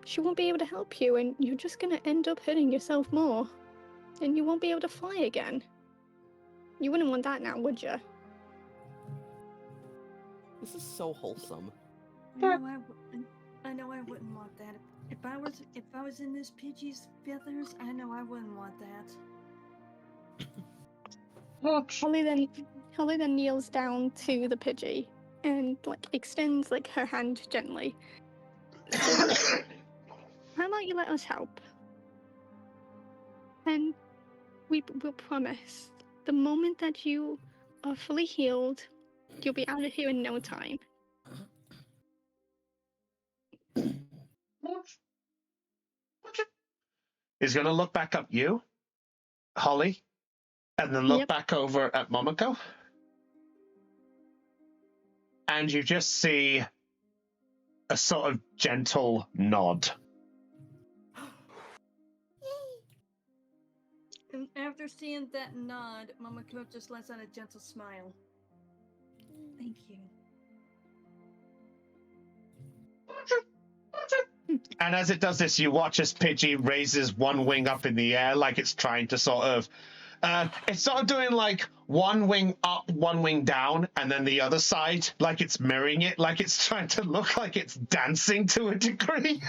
she won't be able to help you, and you're just gonna end up hurting yourself more, and you won't be able to fly again. You wouldn't want that now, would you? This is so wholesome. I know I wouldn't want that. If I was in this Pidgey's feathers, I know I wouldn't want that. Holly then kneels down to the Pidgey and like extends like her hand gently. How about you let us help? And we'll promise the moment that you are fully healed, you'll be out of here in no time. He's going to look back up you, Holly, and then look back over at Momoko. And you just see a sort of gentle nod. And after seeing that nod, Momoko just lets out a gentle smile. Thank you. And as it does this, you watch as Pidgey raises one wing up in the air like it's trying to sort of... it's sort of doing like one wing up, one wing down, and then the other side, like it's mirroring it, like it's trying to look like it's dancing to a degree.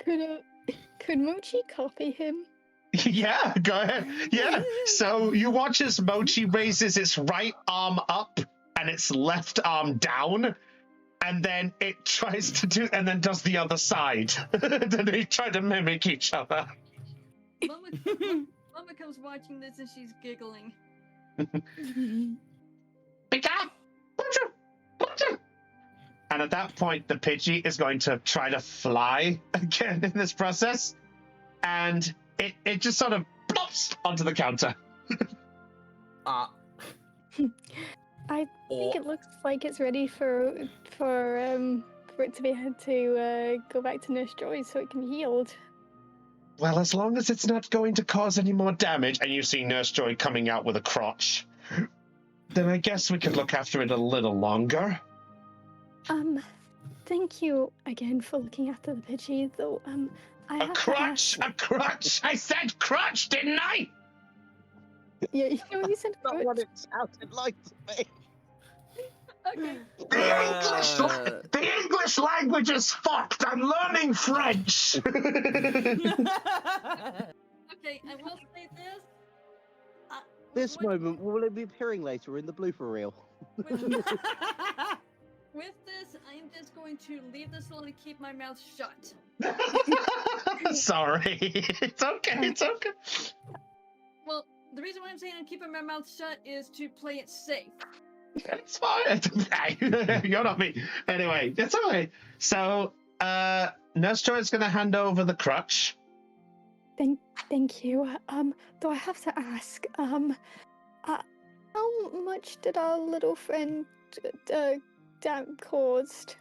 Could Mochi copy him? Yeah, go ahead. Yeah, so you watch as Mochi raises its right arm up and its left arm down, and then it tries to do, and then does the other side. Then they try to mimic each other. Momoko's watching this and she's giggling. And at that point, the Pidgey is going to try to fly again in this process, and it just sort of plops onto the counter. I think it looks like it's ready for it to be able to go back to Nurse Joy so it can be healed. Well, as long as it's not going to cause any more damage, and you see Nurse Joy coming out with a crotch, then I guess we could look after it a little longer. Thank you again for looking after the Pidgey, though, A crotch! I said crotch, didn't I? Yeah, you said Not what it sounded like to me. Okay. The English language is fucked. I'm learning French. Okay, I will say this. This moment will be appearing later in the blooper reel. With this, I'm just going to leave this alone and keep my mouth shut. Sorry. It's okay. Well, the reason why I'm saying I'm keeping my mouth shut is to play it safe. It's fine. You're not me. Anyway, it's okay. So, Nurse Joy is going to hand over the crutch. Thank you. Though I have to ask, how much did our little friend caused?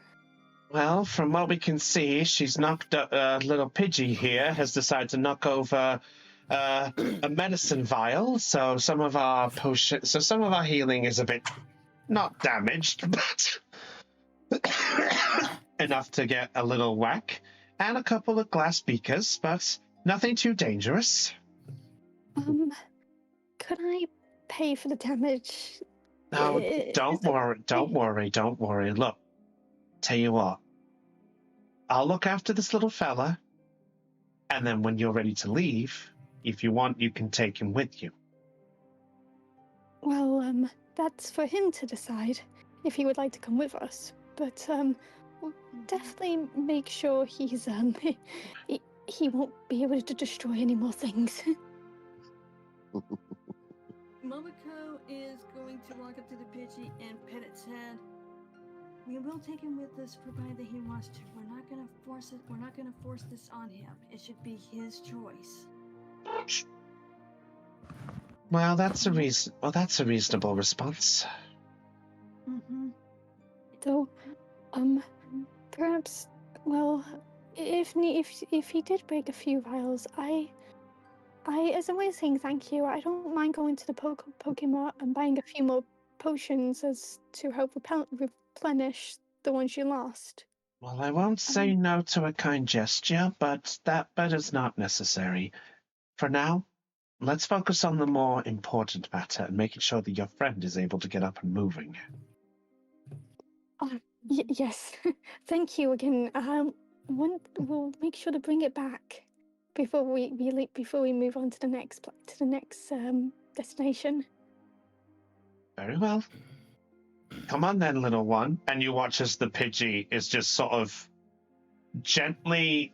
Well, from what we can see, she's knocked little Pidgey here has decided to knock over a medicine vial. So some of our healing is a bit not damaged, but enough to get a little whack, and a couple of glass beakers, but nothing too dangerous. Could I pay for the damage? No, don't worry. Look, tell you what. I'll look after this little fella, and then when you're ready to leave, if you want, you can take him with you. Well, that's for him to decide if he would like to come with us. But we'll definitely make sure he's he won't be able to destroy any more things. Momoko is going to walk up to the Pidgey and pet its head. We will take him with us provided he wants to. We're not gonna force it. We're not gonna force this on him. It should be his choice. Well, that's a reasonable response. Mm-hmm. So, perhaps, well, if he did break a few vials, I, as a way of saying thank you, I don't mind going to the Pokemon and buying a few more potions as to help replenish the ones you lost. Well, I won't say no to a kind gesture, but that is not necessary. For now, let's focus on the more important matter and making sure that your friend is able to get up and moving. Yes, thank you again. We'll make sure to bring it back before we move on to the next destination. Very well. Come on then, little one. And you watch as the Pidgey is just sort of gently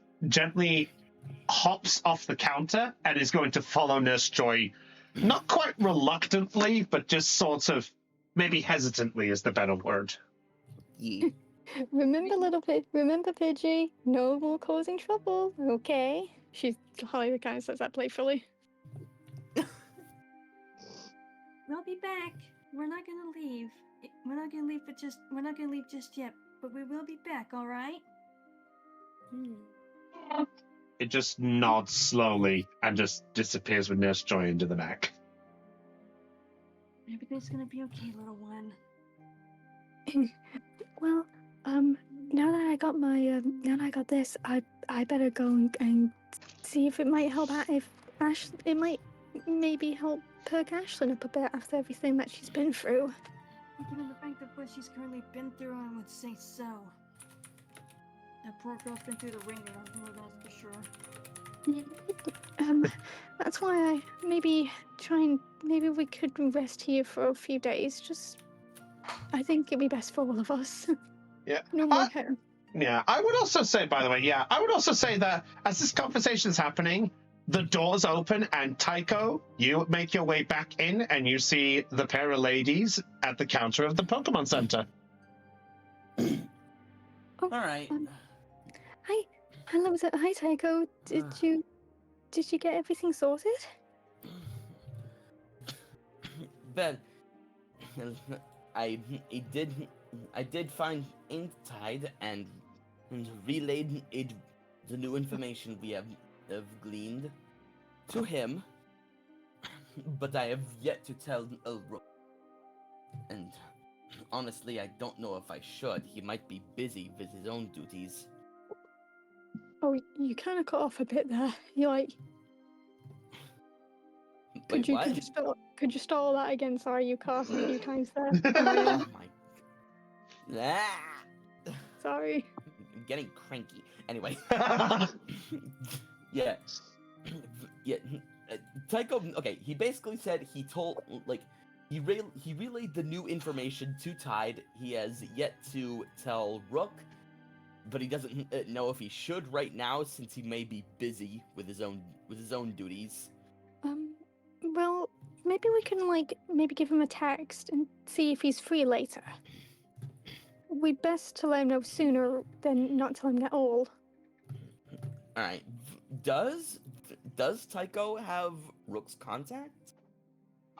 hops off the counter and is going to follow Nurse Joy, not quite reluctantly, but just sort of maybe hesitantly is the better word. Yeah. Remember, Pidgey, no more causing trouble, okay? Holly kind of says that playfully. We'll be back. We're not gonna leave. We're not gonna leave just yet. But we will be back. All right? It just nods slowly and just disappears with Nurse Joy into the back. Everything's gonna be okay, little one. Well, now that I got this, I better go and see if it might help out. If it might maybe help perk Ashlyn up a bit after everything that she's been through. Given the fact of what she's currently been through, I would say so. That poor girl's been through the ringer, that's for sure. That's why maybe we could rest here for a few days. I think it'd be best for all of us. Yeah. No more hair. Yeah, I would also say, by the way, that as this conversation's happening, the doors open and Tycho, you make your way back in and you see the pair of ladies at the counter of the Pokemon Center. All right. Hi, Tycho. Did you get everything sorted? Ben, I did find Inktide and relayed the new information we have gleaned to him, but I have yet to tell Elro. And honestly, I don't know if I should. He might be busy with his own duties. Oh, you kind of cut off a bit there. You're like, Wait, what? could you start all that again? Sorry, you cut off a few times there. Oh my. Ah! Sorry. I'm getting cranky. Anyway. Yeah. Yeah. Tycho, okay, he basically said he relayed the new information to Tide. He has yet to tell Rook, but he doesn't know if he should right now since he may be busy with his own duties. Well, maybe we can maybe give him a text and see if he's free later. We best to let him know sooner than not tell him at all. All right. Does Tycho have Rook's contact?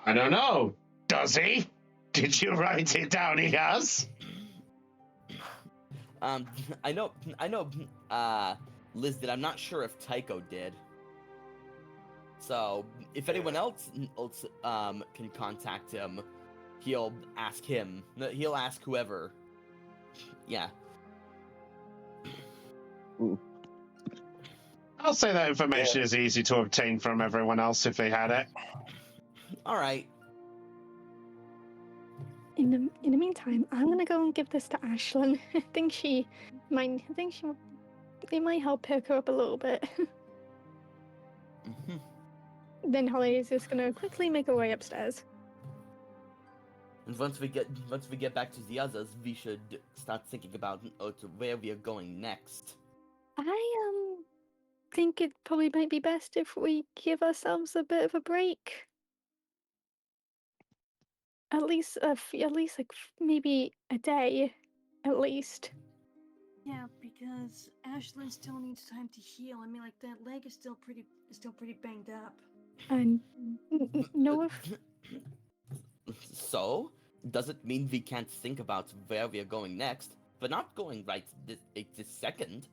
I don't know. Does he? Did you write it down? He has. I know. Liz did. I'm not sure if Tycho did. So if anyone else can contact him, he'll ask him. He'll ask whoever. Yeah. I'll say that information is easy to obtain from everyone else if they had it. All right. In the meantime, I'm gonna go and give this to Ashlyn. I think she it might help pick her up a little bit. Then Holly is just gonna quickly make her way upstairs. And once we get back to the others, we should start thinking about to where we are going next. I think it probably might be best if we give ourselves a bit of a break. At least like maybe a day, at least. Yeah, because Ashlyn still needs time to heal. I mean, like that leg is still pretty banged up. And no, So, does it mean we can't think about where we are going next? We're not going right this second.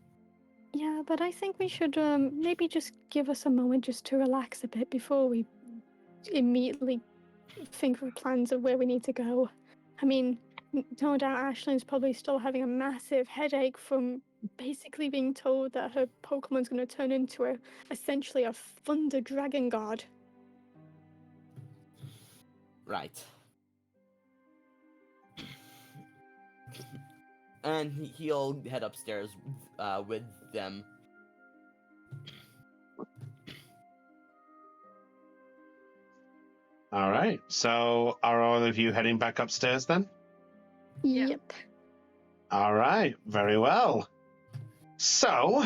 yeah, but I think we should maybe just give us a moment just to relax a bit before we immediately think of plans of where we need to go. I mean, no doubt Ashlyn's probably still having a massive headache from basically being told that her Pokemon's going to turn into essentially a thunder dragon god. Right. And he'll head upstairs with them. All right. So are all of you heading back upstairs then? Yep. All right. Very well. So,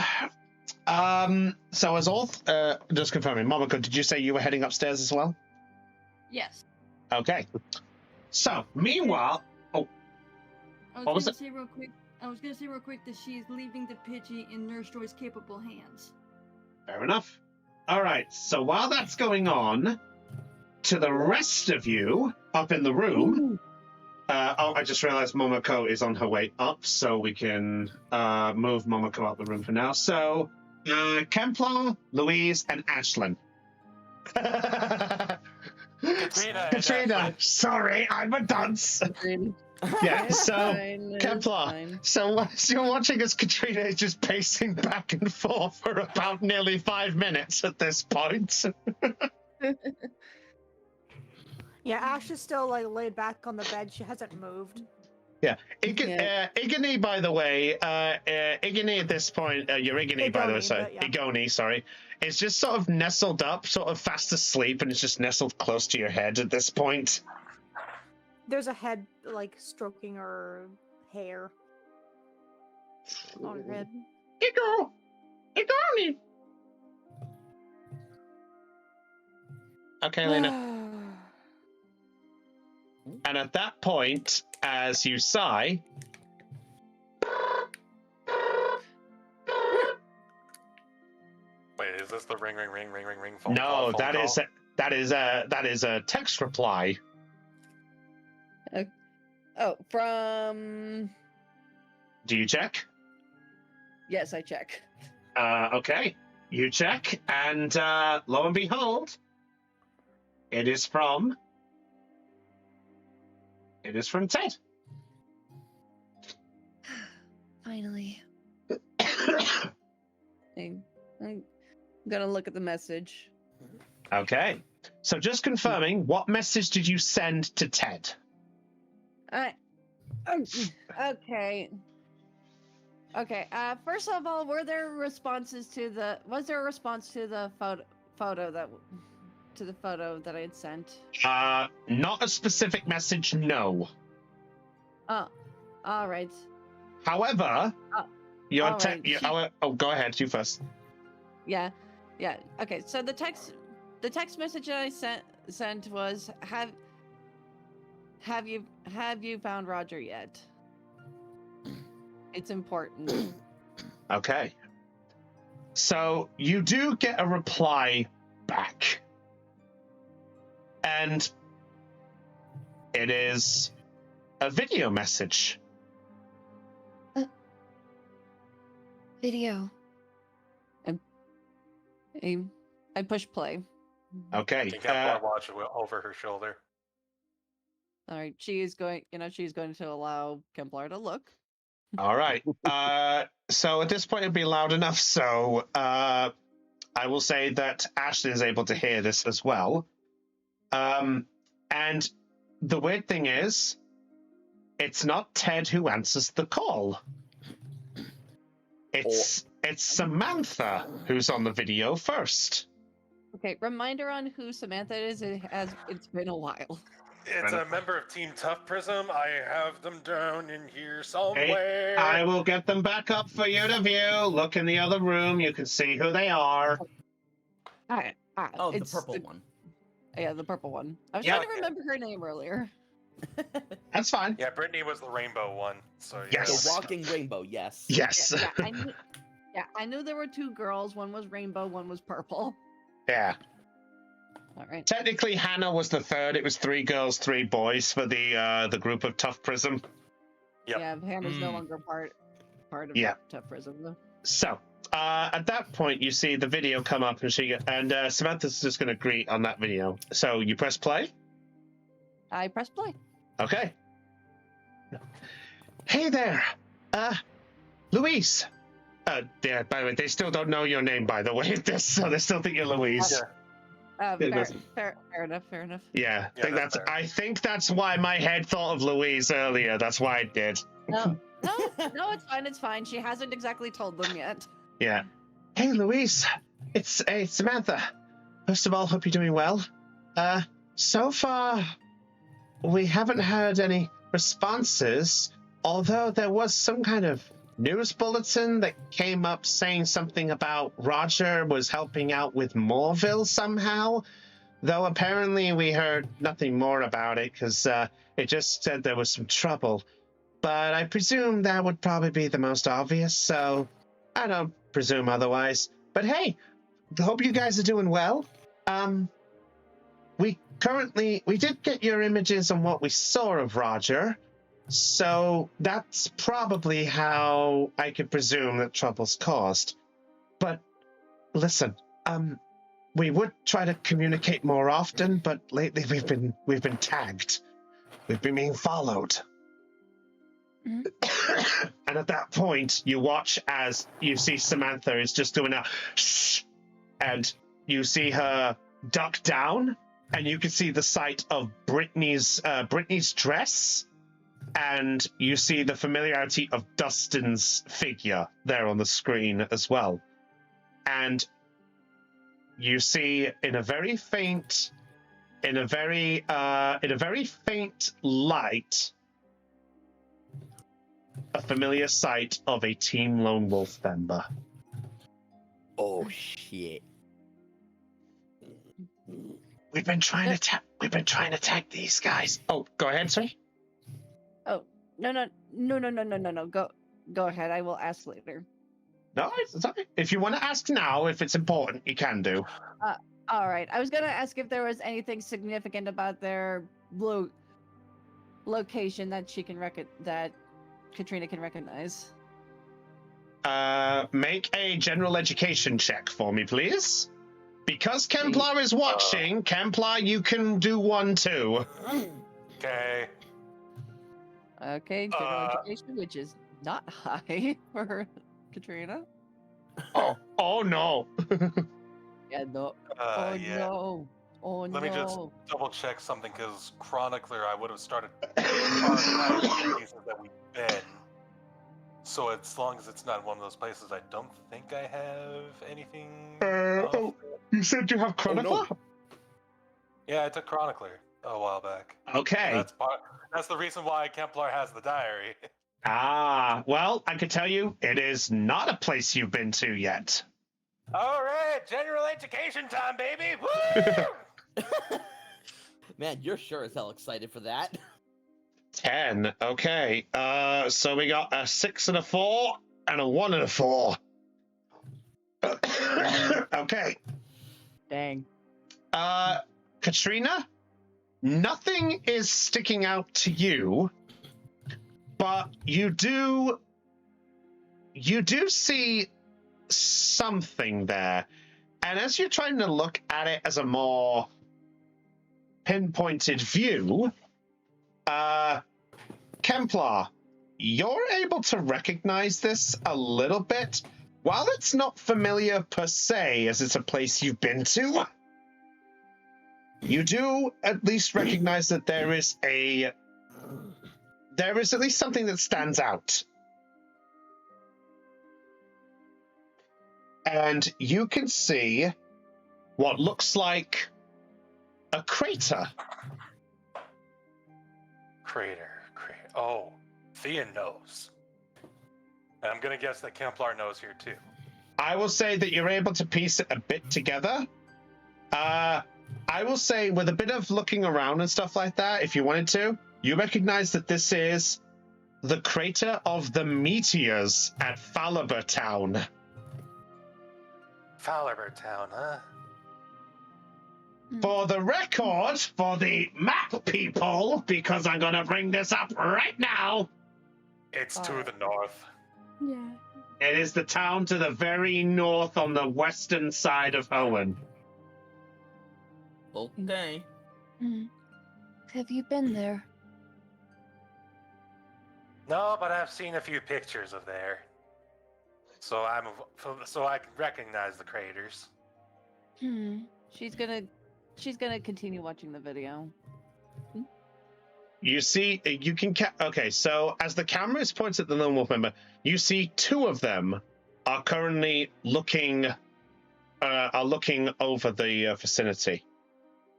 as all, just confirming, Momoko, did you say you were heading upstairs as well? Yes. Okay. So, meanwhile, I what was was gonna say real quick that she's leaving the Pidgey in Nurse Joy's capable hands. Fair enough. All right. So while that's going on, to the rest of you up in the room. I just realized Momoko is on her way up, so we can move Momoko out the room for now. So, Kemplar, Louise, and Ashlyn. Katrina, sorry, I'm a dunce. Yeah, so, Kemplar, so you're watching as Katrina is just pacing back and forth for about nearly 5 minutes at this point. Yeah, Ash is still like laid back on the bed. She hasn't moved. Yeah, Igony, by the way, Igony at this point, your Igony, by the way, sorry, yeah. Igony, sorry, is just sort of nestled up, sort of fast asleep, and it's just nestled close to your head at this point. There's a head like stroking her hair on her head. Igony. Okay, Lena. And at that point, as you sigh, Wait, is this the ring phone no, call? that is a text reply. Oh, from... Do you check? Yes, I check. Okay, you check, and lo and behold, it is from Ted. Finally. I'm gonna look at the message. Okay, so just confirming, what message did you send to Ted? Okay. First of all, was there a response to the photo that I had sent? Not a specific message, no. Oh, all right. However, your right. go ahead, you first. Yeah. Okay, so the text message that I sent was have you found Roger yet? It's important. Okay. So you do get a reply back. And it is a video message. Video. I push play. Okay. You can't watch it over her shoulder. All right, she's going to allow Kemplar to look. All right. So at this point, it'll be loud enough. So I will say that Ashley is able to hear this as well. And the weird thing is, it's not Ted who answers the call. It's it's Samantha who's on the video first. Okay, reminder on who Samantha is. It's been a while. It's a member of Team Tough Prism. I have them down in here somewhere. I will get them back up for you to view. Look in the other room. You can see who they are. Oh, the purple one. Yeah, the purple one. I was Yeah. trying to remember her name earlier. That's fine. Yeah, Brittany was the rainbow one. So Yes. The walking rainbow, yes. Yes. I knew there were two girls. One was rainbow, one was purple. Yeah. All right. Technically, Hannah was the third. It was 3 girls, 3 boys for the group of Tough Prism. Yep. Yeah, Hannah's no longer part of Yeah. Tough Prism though. So, at that point, you see the video come up, and Samantha's just going to greet on that video. So you press play. I press play. Okay. Hey there, Louise. Yeah. By the way, they still don't know your name. By the way, so they still think you're Louise. Fair enough. Yeah, that's fair. I think that's why my head thought of Louise earlier. That's why it did. No, it's fine. It's fine. She hasn't exactly told them yet. Yeah. Hey, Louise. It's Samantha. First of all, hope you're doing well. So far, we haven't heard any responses, although there was some kind of news bulletin that came up saying something about Roger was helping out with Moorville somehow, though apparently we heard nothing more about it because it just said there was some trouble. But I presume that would probably be the most obvious, so I don't presume otherwise. But hey, hope you guys are doing well. We did get your images on what we saw of Roger, so that's probably how I could presume that trouble's caused. But listen, we would try to communicate more often, but lately we've been tagged. We've been being followed. Mm-hmm. And at that point, you watch as you see Samantha is just doing a shh, and you see her duck down, and you can see the sight of Brittany's dress, and you see the familiarity of Dustin's figure there on the screen as well. And you see in a very faint light, a familiar sight of a Team Lone Wolf member. Oh shit. We've been trying to tag these guys. Oh, go ahead, sorry. Oh, no. Go ahead. I will ask later. No, it's okay. If you want to ask now, if it's important, you can do. All right. I was gonna ask if there was anything significant about their location that that Katrina can recognize. Make a general education check for me, please. Because Kemplar is watching, Kemplar, you can do one too. Okay. Okay, general education, which is not high for Katrina. Oh no. Yeah, no. Yeah. No. Oh Let no. me just double check something, because chronicler, I would have started archiving places that we've been. So as long as it's not one of those places, I don't think I have anything. You said you have Chronicler? no. Yeah, I took chronicler a while back. Okay. That's the reason why Kemplar has the diary. Well, I can tell you, it is not a place you've been to yet. All right, general education time, baby. Woo! Man, you're sure as hell excited for that. 10. Okay. So we got a 6 and a 4 and a 1 and a 4. Okay. Dang. Katrina, nothing is sticking out to you, but you do see something there. And as you're trying to look at it as a more pinpointed view, Kemplar, you're able to recognize this a little bit. While it's not familiar per se, as it's a place you've been to, you do at least recognize that there is at least something that stands out. and you can see what looks like a crater. Crater. Oh, Thea knows. And I'm gonna guess that Kemplar knows here too. I will say that you're able to piece it a bit together. I will say with a bit of looking around and stuff like that, if you wanted to, you recognize that this is the crater of the meteors at Falaber Town. Falaber Town, huh? For the record, for the map people, because I'm gonna bring this up right now, It's to the north. Yeah. it is the town to the very north on the western side of Hoenn. Okay. Have you been there? No, but I've seen a few pictures of there. So I can recognize the craters. She's gonna continue watching the video. You see, you can okay, so as the camera is pointed at the lone wolf member, you see two of them are currently looking over the vicinity.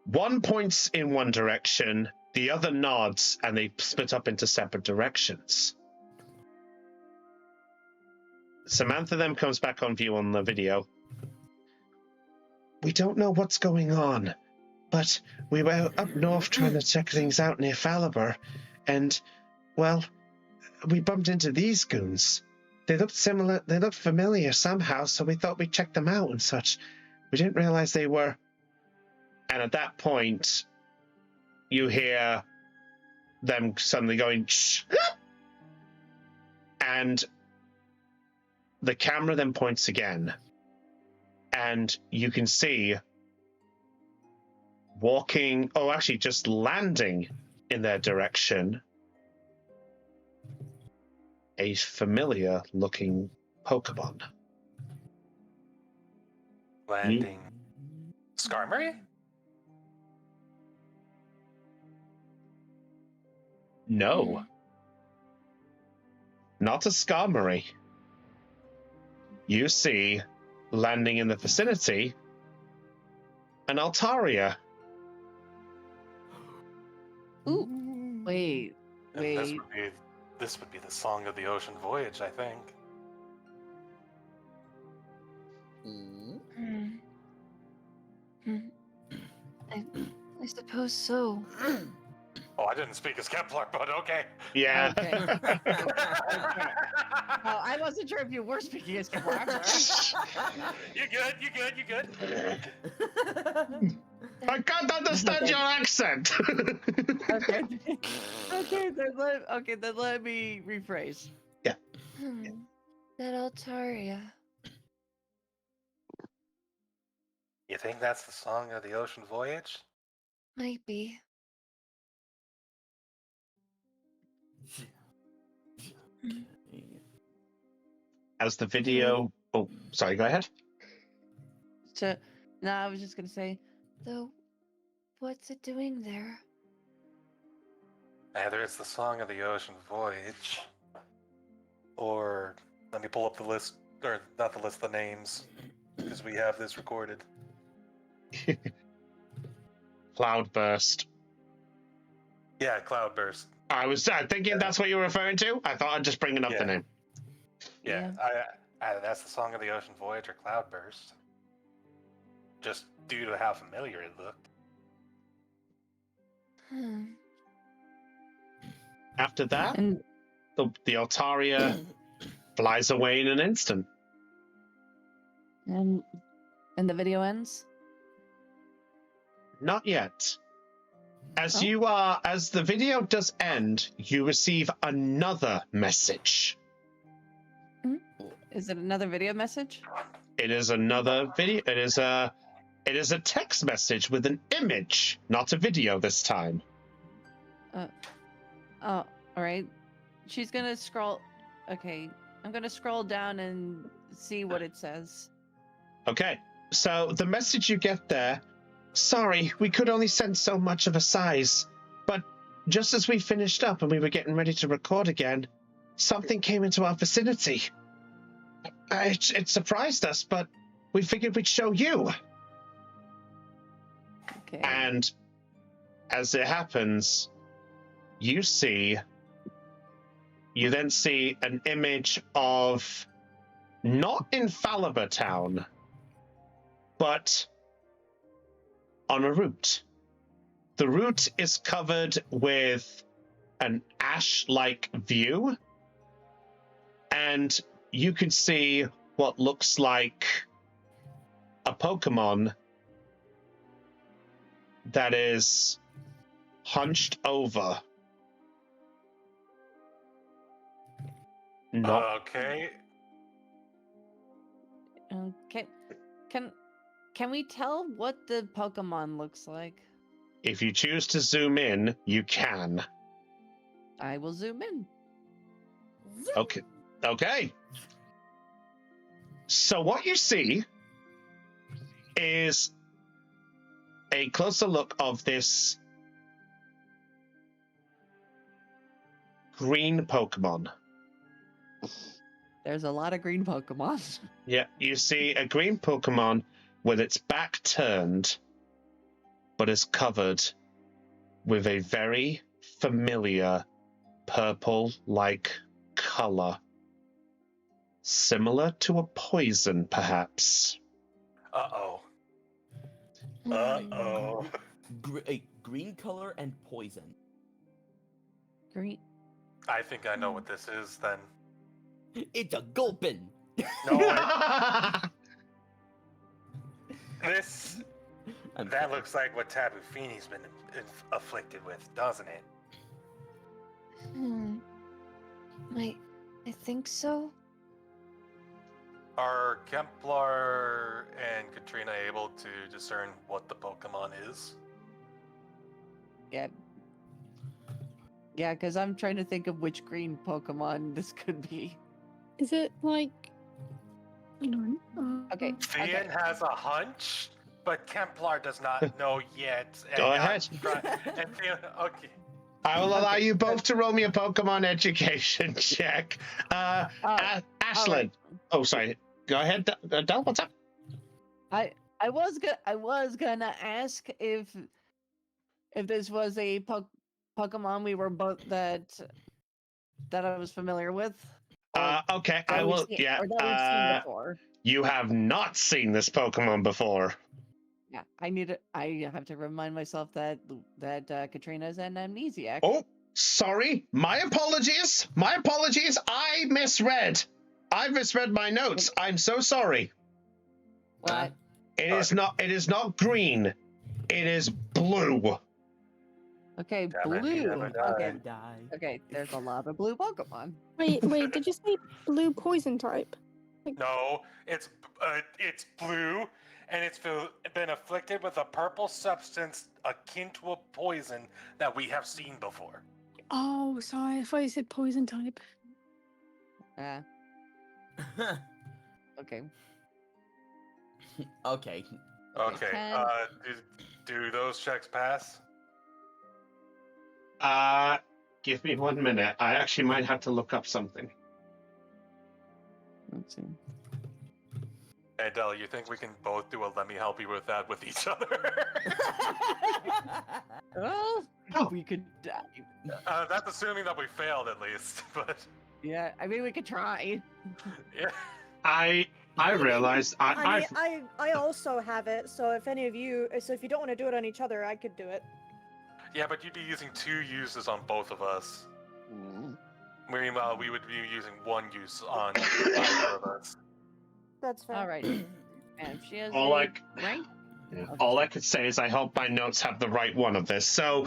One points in one direction, the other nods, and they split up into separate directions. Samantha then comes back on view on the video. We don't know what's going on, but we were up north trying to check things out near Falaber, and, well, we bumped into these goons. They looked familiar somehow, so we thought we'd check them out and such. We didn't realize they were... And at that point, you hear them suddenly going, shh! And the camera then points again, and you can see just landing in their direction, a familiar looking Pokemon. Landing. Skarmory? No. Not a Skarmory. You see, landing in the vicinity, an Altaria. Ooh. Wait. And this would be the song of the ocean voyage, I think. I suppose so. Oh, I didn't speak as Kemplar, but okay. Yeah. Okay. Oh, I wasn't sure if you were speaking as Kemplar. You good? I can't understand your accent. Okay. Then let me rephrase. That Altaria. You think that's the song of the ocean voyage? Might be. As the video... Oh, sorry, go ahead. No, I was just gonna say, Though, what's it doing there? Either it's the song of the ocean voyage, or let me pull up the list, or not the list, the names, because we have this recorded. Cloudburst. Yeah, Cloudburst. I was thinking that's what you were referring to. I thought I'd just bring up the name. Yeah, either that's the song of the ocean voyage or Cloudburst. Just due to how familiar it looked. After that, and the Altaria flies away in an instant. and the video ends. Not yet. As the video does end, you receive another message. Is it another video message? It is another video. It is a text message with an image, not a video this time. All right. She's gonna scroll. Okay, I'm gonna scroll down and see what it says. Okay, so the message you get there, sorry, we could only send so much of a size, but just as we finished up and we were getting ready to record again, something came into our vicinity. It surprised us, but we figured we'd show you. Okay. And as it happens, you then see an image of not Infallible Town, but on a route. The route is covered with an ash-like view, and you can see what looks like a Pokemon that is hunched over. Not Okay. Okay. Can we tell what the Pokemon looks like? if you choose to zoom in, you can. I will zoom in. Okay. Okay. So what you see is a closer look of this green Pokemon. There's a lot of green Pokemon. Yeah, you see a green Pokemon with its back turned, but is covered with a very familiar purple-like color. Similar to a poison, perhaps. Uh-oh. Uh-oh. Green color and poison. Green. I think I know what this is then. It's a Gulpin. No, that looks like what Tabu Feeney's been afflicted with, doesn't it? I think so. Are Kemplar and Katrina able to discern what the Pokemon is? Yeah. Yeah, because I'm trying to think of which green Pokemon this could be. Is it like? I don't know. Okay. Thean has a hunch, but Kemplar does not know yet. Go ahead. And Thean, okay. I will allow you both to roll me a Pokemon education check. Ashlyn. right. Oh, sorry. Go ahead, Del. What's up? I was gonna ask if this was a Pokemon we were both that I was familiar with. Okay, that I we've will. seen- Yeah. Or that we've seen before. You have not seen this Pokemon before. Yeah, I have to remind myself that Katrina is an amnesiac. Oh, sorry. My apologies. My apologies. I misread my notes. I'm so sorry. What? It is not green. It is blue. Okay, Damn it, he blue. never died. Okay, okay. There's a lot of blue Pokemon. Wait, did you say blue poison type? No, it's blue, and it's been afflicted with a purple substance akin to a poison that we have seen before. Oh, sorry. I thought you said poison type. Okay. Okay. Okay. Do those checks pass? Give me 1 minute. I actually might have to look up something. Let's see. Hey, Del, you think we can both do a let me help you with that with each other? Well, Oh. we could. That's assuming that we failed at least, but Yeah, I mean we could try. yeah. I realized I mean, I also have it, so if you don't want to do it on each other, I could do it. Yeah, but you'd be using 2 uses on both of us. Meanwhile, we would be using 1 use on either of us. That's fair. All right. And if she has All a I- rank. Yeah. All I could say is I hope my notes have the right one of this. So,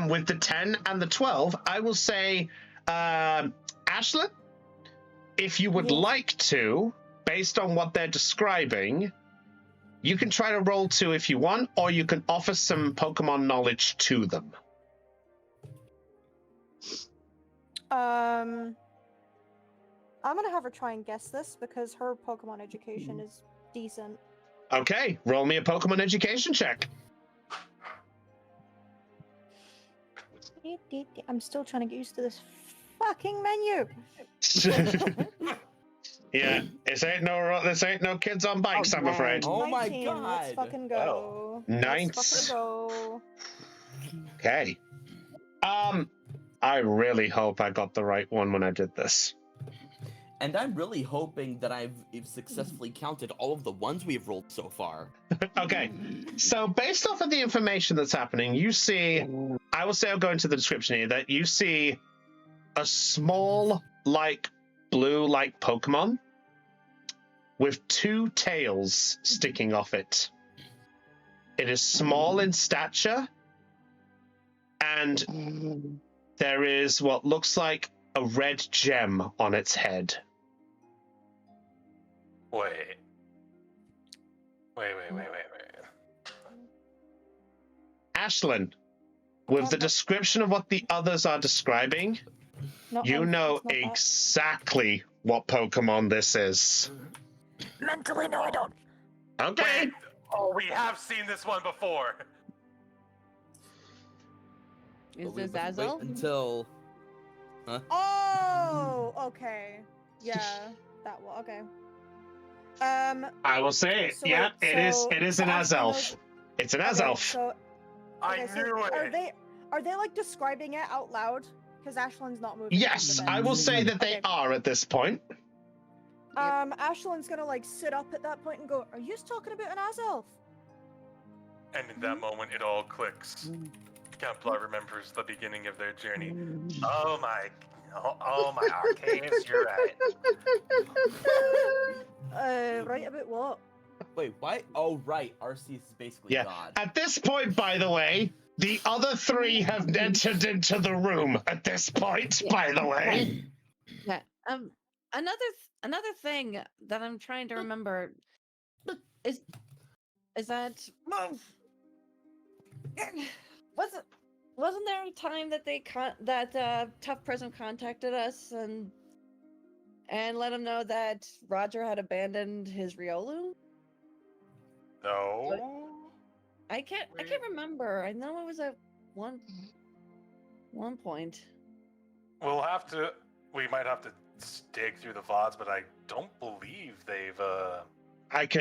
with the 10 and the 12, I will say, Ashlyn, if you would Yes. like to, based on what they're describing, you can try to roll 2 if you want, or you can offer some Pokemon knowledge to them. I'm gonna have her try and guess this because her Pokemon education is decent. Okay, roll me a Pokemon education check. I'm still trying to get used to this fucking menu. Yeah, this ain't no kids on bikes, I'm afraid. Oh my 19, let's God. fucking go. Ninth. Let's fucking go. Okay. I really hope I got the right one when I did this. And I'm really hoping that I've successfully counted all of the ones we've rolled so far. Okay, so based off of the information that's happening, you see, I will say I'll go into the description here, that you see a small, blue-like Pokemon with 2 tails sticking off it. It is small in stature, and there is what looks like a red gem on its head. Wait. Ashlyn, with the description of what the others are describing, No, you know it's not that. exactly what Pokemon this is. Mentally, no, I don't. Okay. Wait. Oh, we have seen this one before. Is But we this must Azel? wait until. Oh, okay. Yeah, that one. Okay. I will say it. So Yeah, wait, it is so an Ashlyn Azelf. knows- It's an Okay, Azelf. so I so knew it. Are they like describing it out loud? Because Ashlyn's not moving. from Yes, the bed. I will say that they Okay. are at this point. Ashlyn's gonna like sit up at that point and go, "Are you talking about an Azelf?" And in that moment, it all clicks. Templar remembers the beginning of their journey. Oh my Arceus, you're right. Right about what? Wait, why? Oh, right. Arceus is basically Yeah. God. At this point, by the way, the other 3 have entered into the room. At this point, by the way. Yeah. Another thing that I'm trying to remember is that wasn't there a time that Tough Prism contacted us and let him know that Roger had abandoned his Riolu? No. I can't remember. I know it was at one point. We might have to dig through the VODs, but I don't believe they've I'd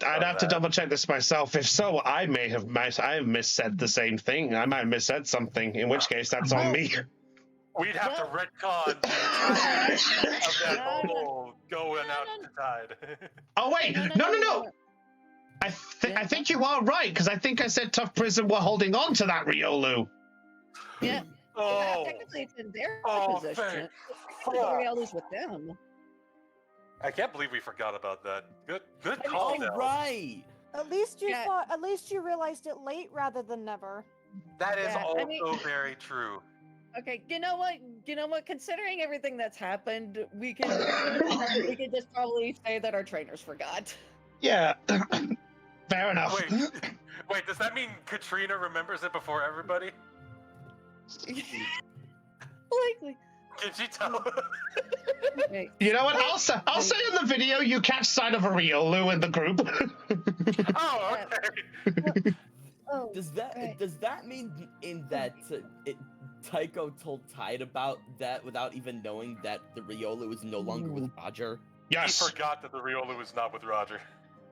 have to double check this myself. If so, I have missaid the same thing. I might have missaid something, in which case that's on me. We'd have to retcon the entirety of that whole going out to tide. Oh wait, no. I think you are right, because I think I said Tough Prism were holding on to that Riolu. Yeah. Oh. Technically, it's in their Oh, position. thank The Riolu's with them. I can't believe we forgot about that. Good call, Oh, Del. right. At least you Yeah. thought. At least you realized it late rather than never. That is Yeah, also I mean- very true. Okay, you know what? Considering everything that's happened, we can just probably say that our trainers forgot. Yeah, fair enough. Wait, does that mean Katrina remembers it before everybody? Likely. Can she tell? Wait. You know what? I'll say in the video you catch sight of a Riolu in the group. Oh, okay. Oh, Does that mean in that Tycho told Tide about that without even knowing that the Riolu is no longer with Roger? Yes. He forgot that the Riolu was not with Roger.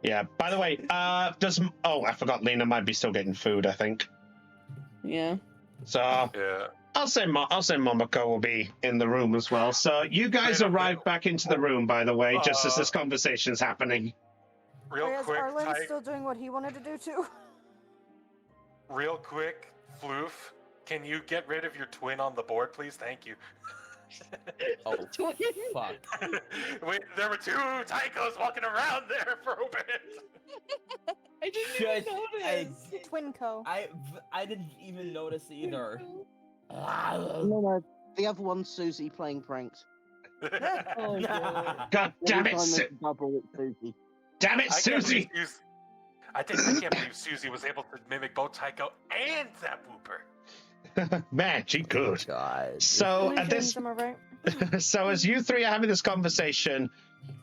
Yeah. By the way, I forgot Lena might be still getting food, I think. Yeah. So Yeah. I'll say Momoko will be in the room as well. So you guys arrive back into the room, by the way, just as this conversation's happening. Real Is quick, Arlen Ty- still doing what he wanted to do too? real quick, Floof, can you get rid of your twin on the board, please? Thank you. Oh, fuck. Wait, there were 2 Tychos walking around there for a bit. I didn't Shit, even notice. Twinco. I didn't even notice either. No, the other one's Susie playing pranks. Oh, God damn Every it, time there's double, it's Susie. damn it, Susie! I can't believe Susie was able to mimic both Tycho and Zapwooper. Man, she good. God. So at this, Am I right? so as you 3 are having this conversation,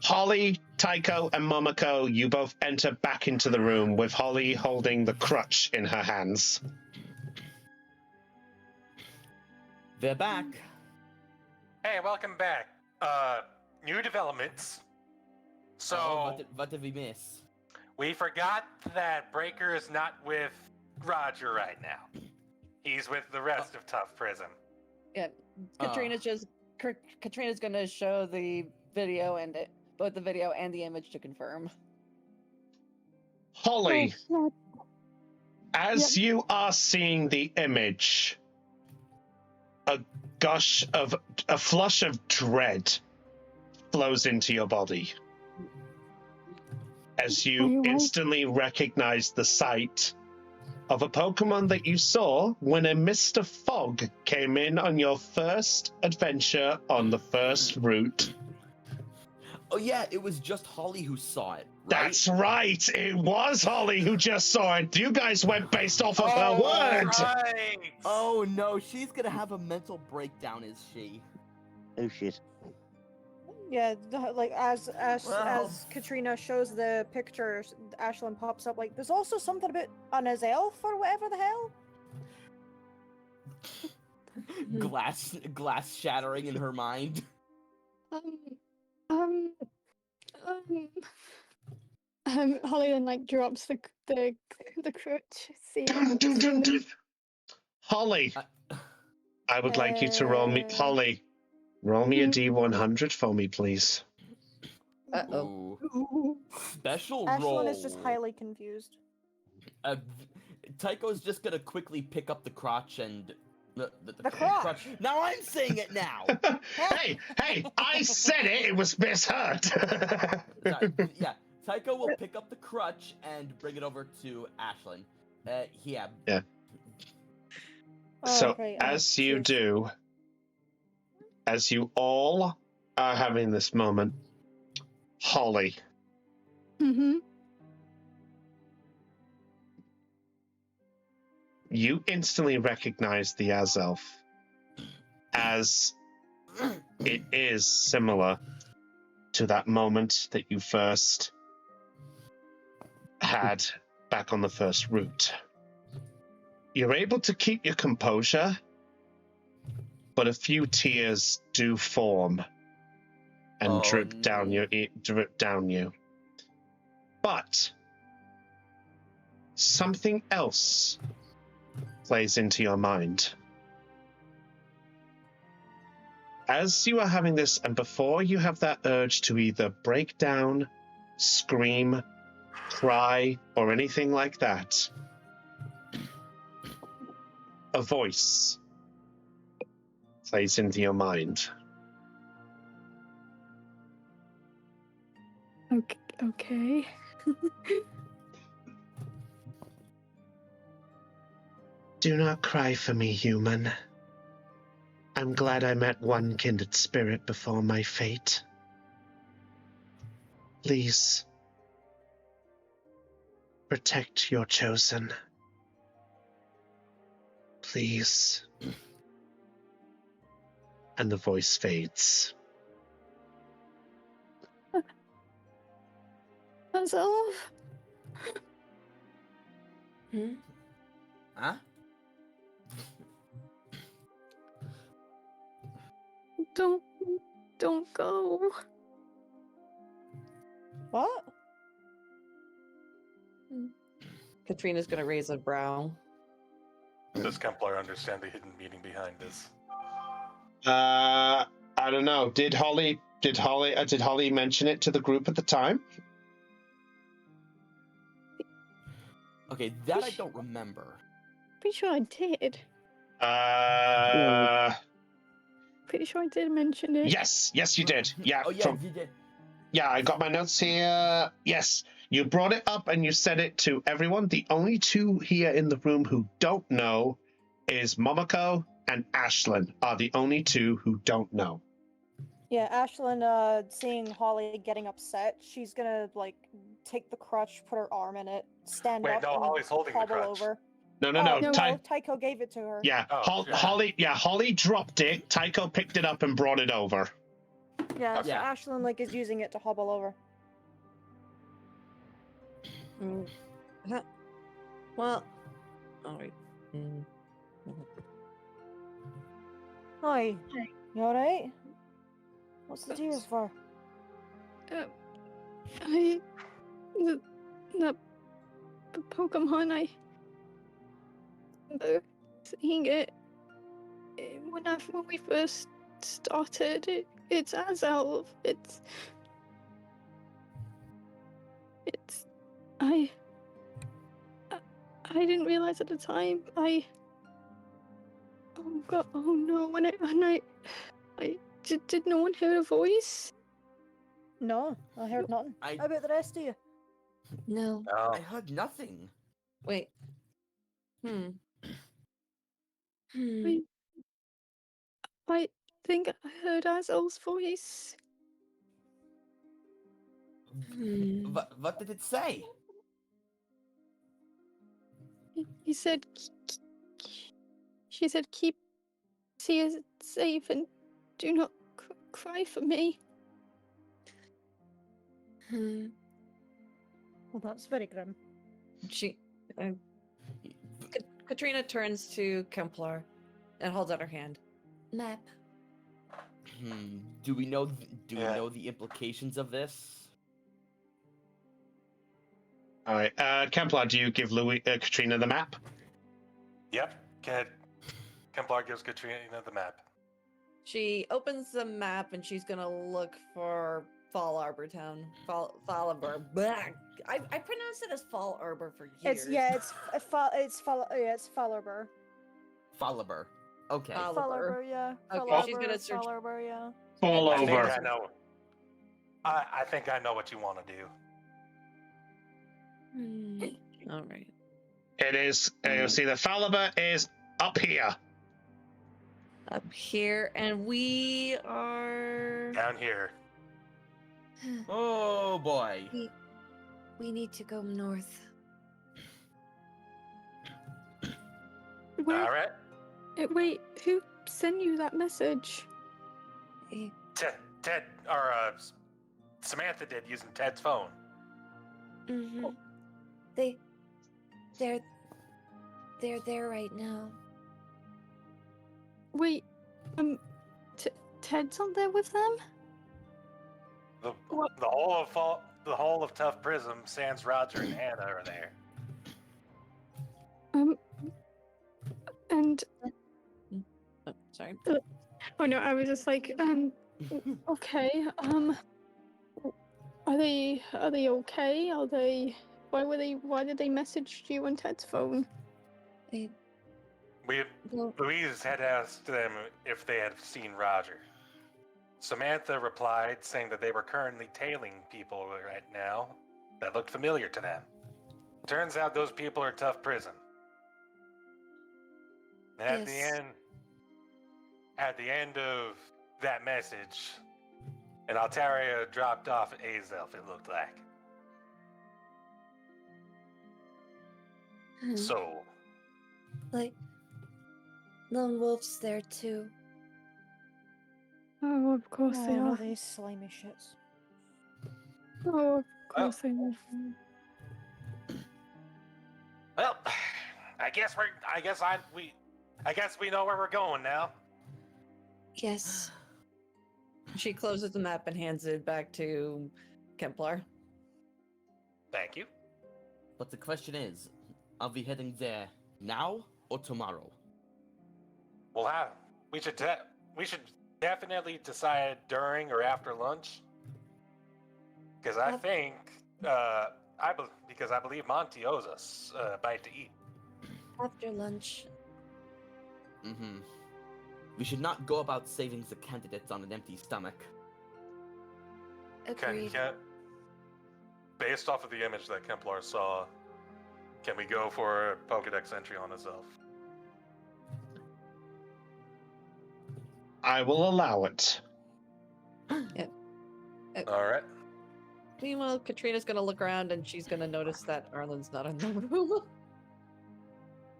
Holly, Tycho, and Momoko, you both enter back into the room with Holly holding the crutch in her hands. They're back. Hey, welcome back. New developments. So, Oh, what did we miss? we forgot that Breaker is not with Roger right now. He's with the rest of Tough Prison. Yeah, Katrina's gonna show the video and both the video and the image to confirm. Holly, Oh, as you are seeing the image, a flush of dread flows into your body as you instantly recognize the sight of a Pokemon that you saw when a mist of fog came in on your first adventure on the first route. Oh yeah, it was just Holly who saw it, right? That's right. It was Holly who just saw it. You guys went based off of her word. Right. Oh no, she's gonna have a mental breakdown, is she? Oh shit. Yeah, like as Katrina shows the pictures, Ashlyn pops up like, there's also something about an elf or whatever the hell. glass shattering in her mind. Holly then like drops the crutch. See. Holly, I would like you to roll me. Holly, roll me a D100 for me, please. Ooh. Special Ashlyn roll. is just highly confused. Tycho's just gonna quickly pick up the crotch and the crotch. Now I'm saying it now. hey, I said it. It was misheard. Sorry, yeah, Tycho will pick up the crutch and bring it over to Ashlyn. Yeah. So okay, as you cheers. do, as you all are having this moment, Holly, you instantly recognize the Azelf as it is similar to that moment that you first had back on the first route. You're able to keep your composure, but a few tears do form and drip down you. But something else plays into your mind. As you are having this, and before you have that urge to either break down, scream, cry, or anything like that, a voice plays into your mind. Okay. Do not cry for me, human. I'm glad I met one kindred spirit before my fate. Please, protect your chosen. Please. And the voice fades. That's all. Huh? Don't go. What? Katrina's gonna raise a brow. Does Kempler understand the hidden meaning behind this? I don't know. Did Holly mention it to the group at the time? Okay, that I don't remember. Pretty sure I did. Pretty sure I did mention it. Yes, you did. Yeah. Oh yeah, you did. Yeah, I got my notes here. Yes, you brought it up and you said it to everyone. The only two here in the room who don't know is Momoko and Ashlyn are the only two who don't know. Yeah, Ashlyn, seeing Holly getting upset, she's gonna like take the crutch, put her arm in it, stand up, no, and Holly's holding the hobble crutch. over. No. Tycho gave it to her. Yeah, Oh, Holly dropped it. Tycho picked it up and brought it over. Yeah, so Yeah. Ashlyn like is using it to hobble over. Well, all right. Hi, you alright? What's the tears for? The Pokemon, I remember seeing it when we first started. It's Azelf. It's I didn't realize at the time. Oh god, oh no, did no one hear a voice? No, I heard nothing. I- How about the rest of you? No. Oh, I heard nothing. Wait. I think I heard Azel's voice. What did it say? He said, she said, keep Tia safe and do not cry for me. Well, that's very grim. She, Katrina turns to Kemplar and holds out her hand. Map. Do we know? Do Yeah. we know the implications of this? All right, Kemplar, do you give Katrina the map? yep. Kemplar gives Katrina the map. She opens the map and she's gonna look for Fall Arbor Town. Fall Arbor. I pronounced it as Fall Arbor for years. It's Fallerber. Falliber. Okay. Fallerber, yeah. Okay, she's gonna search- Fallerber, yeah. Fall I think over. I know. I think I know what you want to do. All right. It is. You'll see the Falliber is up here. Up here, and we are. Down here. Oh boy. We need to go north. Wait, All right. wait, who sent you that message? Ted, or Samantha did using Ted's phone. Mm-hmm. They're there right now. Wait, Ted's on there with them? The What? whole of Tough Prism, Sans, Roger, and Hannah are there. And Oh, sorry. oh no, I was just like, okay, are they okay? Why did they message you on Ted's phone? Louise had asked them if they had seen Roger. Samantha replied saying that they were currently tailing people right now that looked familiar to them. Turns out those people are Tough Prison. And at the end of that message, an Altaria dropped off at Azelf, it looked like. So, Like, Lone Wolf's there too. Oh, of course they Oh, are. these slimy shits. Oh, of course they are. well, I guess we know where we're going now. Yes. She closes the map and hands it back to Kemplar. Thank you. But the question is, are we heading there now or tomorrow? We should definitely decide during or after lunch. Because I think, because I believe Monty owes us a bite to eat. After lunch. Mm-hmm. We should not go about saving the candidates on an empty stomach. Agreed. Based off of the image that Kemplar saw, can we go for a Pokedex entry on himself? I will allow it. Yep. All right. Meanwhile, Katrina's gonna look around and she's gonna notice that Arlen's not in the room.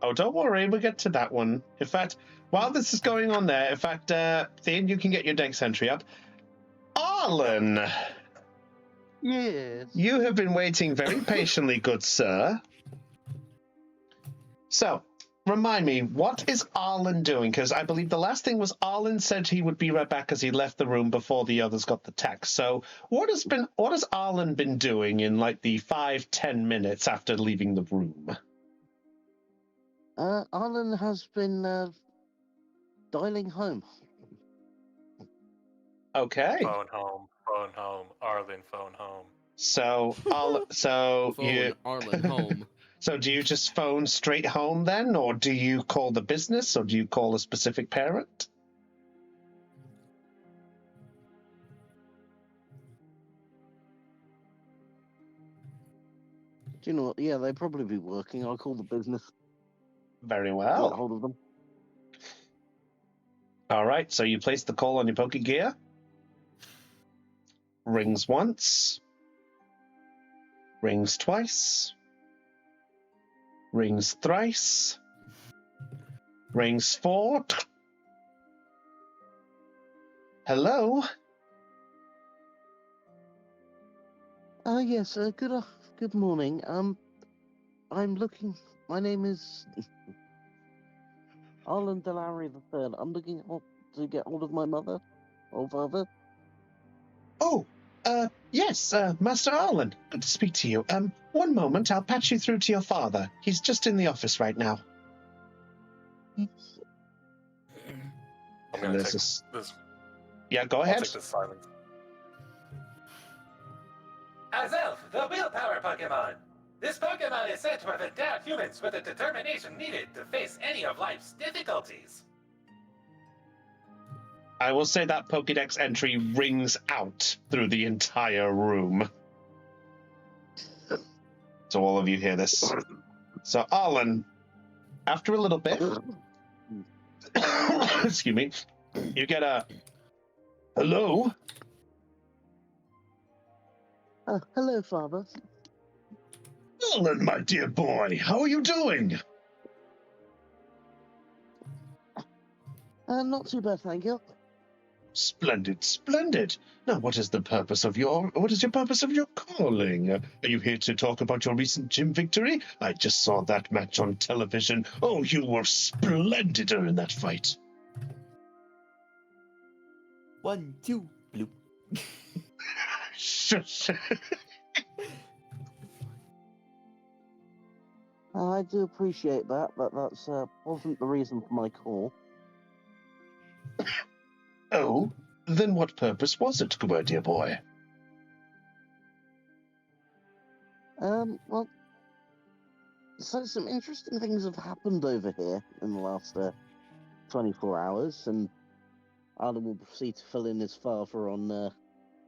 Oh, don't worry, we'll get to that one. In fact, while this is going on there, Thane, you can get your dex entry up. Arlen! Yes. You have been waiting very patiently, good sir. So, remind me, what is Arlen doing? Because I believe the last thing was Arlen said he would be right back as he left the room before the others got the text. So what has Arlen been doing in like the 5-10 minutes after leaving the room? Arlen has been dialing home. Okay. Phone home, Arlen, phone home. So Phone you Arlen home. So do you just phone straight home then, or do you call the business, or do you call a specific parent? Do you know what? Yeah, they'd probably be working. I'll call the business. Very Get well. hold of them. All right, so you place the call on your Poke Gear. Rings once. Rings twice. Rings thrice. Rings 4. Hello? Yes, good morning. I'm looking... My name is... Arlen Delary III. I'm looking to get hold of my mother or father. Oh, yes, Master Arlen. Good to speak to you. One moment, I'll patch you through to your father. He's just in the office right now. I'm going to This take is- this. Yeah, go I'll ahead. take this silence. Azelf, the willpower Pokemon. This Pokemon is said to have endowed humans with the determination needed to face any of life's difficulties. I will say that Pokédex entry rings out through the entire room. So all of you hear this. So Arlen, after a little bit, excuse me, you get a hello. Hello, father. Arlen, my dear boy, how are you doing? Not too bad, thank you. Splendid, splendid. Now, what is your purpose of your calling? Are you here to talk about your recent gym victory? I just saw that match on television. Oh, you were splendider in that fight. 1, 2, bloop. Shush. I do appreciate that, but that's wasn't the reason for my call. Oh, then what purpose was it, dear boy? Well, so some interesting things have happened over here in the last 24 hours, and Arlen will proceed to fill in his father on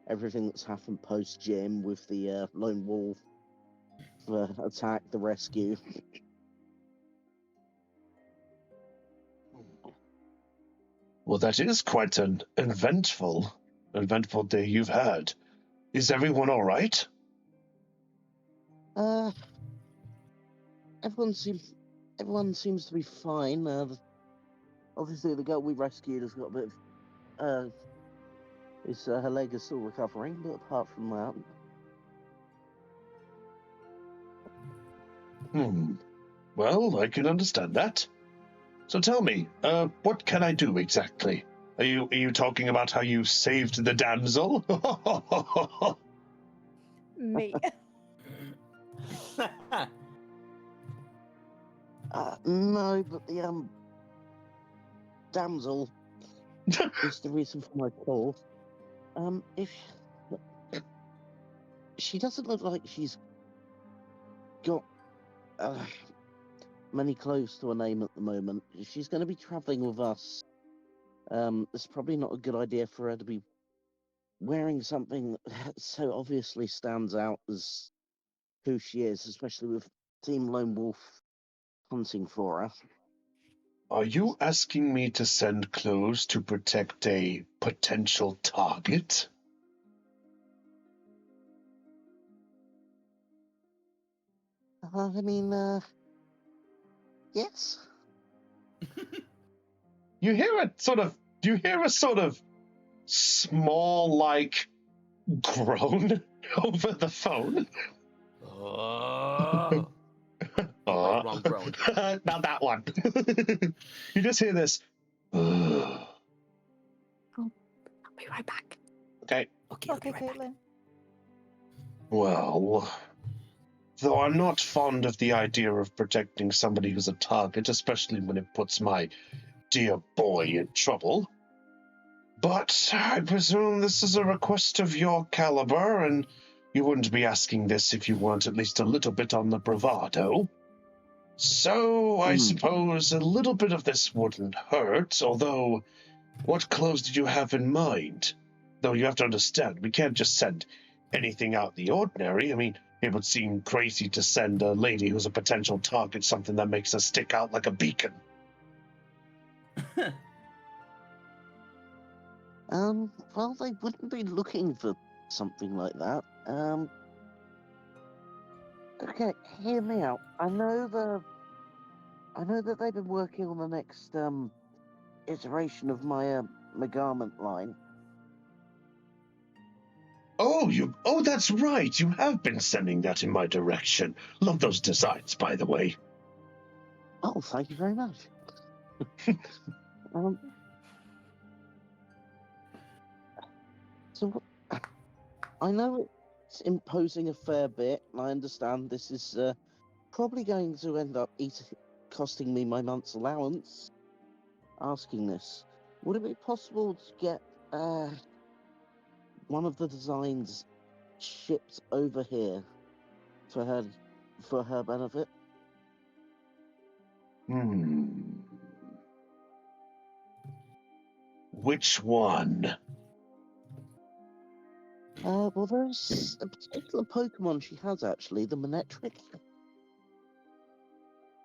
everything that's happened post-gym with the lone wolf attack, the rescue. Well, that is quite an eventful day you've had. Is everyone all right? Everyone seems to be fine. Obviously, the girl we rescued has got a bit of her leg is still recovering, but apart from that, Well, I can understand that. So tell me, what can I do exactly? Are you talking about how you saved the damsel? Me. no, but the damsel is the reason for my call. If she doesn't look like she's got many clothes to her name at the moment. If she's going to be traveling with us, it's probably not a good idea for her to be wearing something that so obviously stands out as who she is, especially with Team Lone Wolf hunting for her. Are you asking me to send clothes to protect a potential target? I mean, yes. Do you hear a sort of small, like, groan over the phone? Wrong groan. Not that one. You just hear this. I'll be right back. Okay. Okay, I'll be Okay, right back. Caitlin. Well, though I'm not fond of the idea of protecting somebody who's a target, especially when it puts my dear boy in trouble. But I presume this is a request of your caliber, and you wouldn't be asking this if you weren't at least a little bit on the bravado. So I suppose a little bit of this wouldn't hurt, although what clothes did you have in mind? Though you have to understand, we can't just send anything out the ordinary. I mean, it would seem crazy to send a lady who's a potential target something that makes her stick out like a beacon. Well, they wouldn't be looking for something like that. Okay, hear me out. I know that they've been working on the next, iteration of my, my garment line. Oh, that's right. You have been sending that in my direction. Love those designs, by the way. Oh, thank you very much. So, I know it's imposing a fair bit, and I understand this is probably going to end up costing me my month's allowance. Asking this, would it be possible to get one of the designs shipped over here for her benefit? Which one? Well, there's a particular Pokemon she has, actually, the Manectric.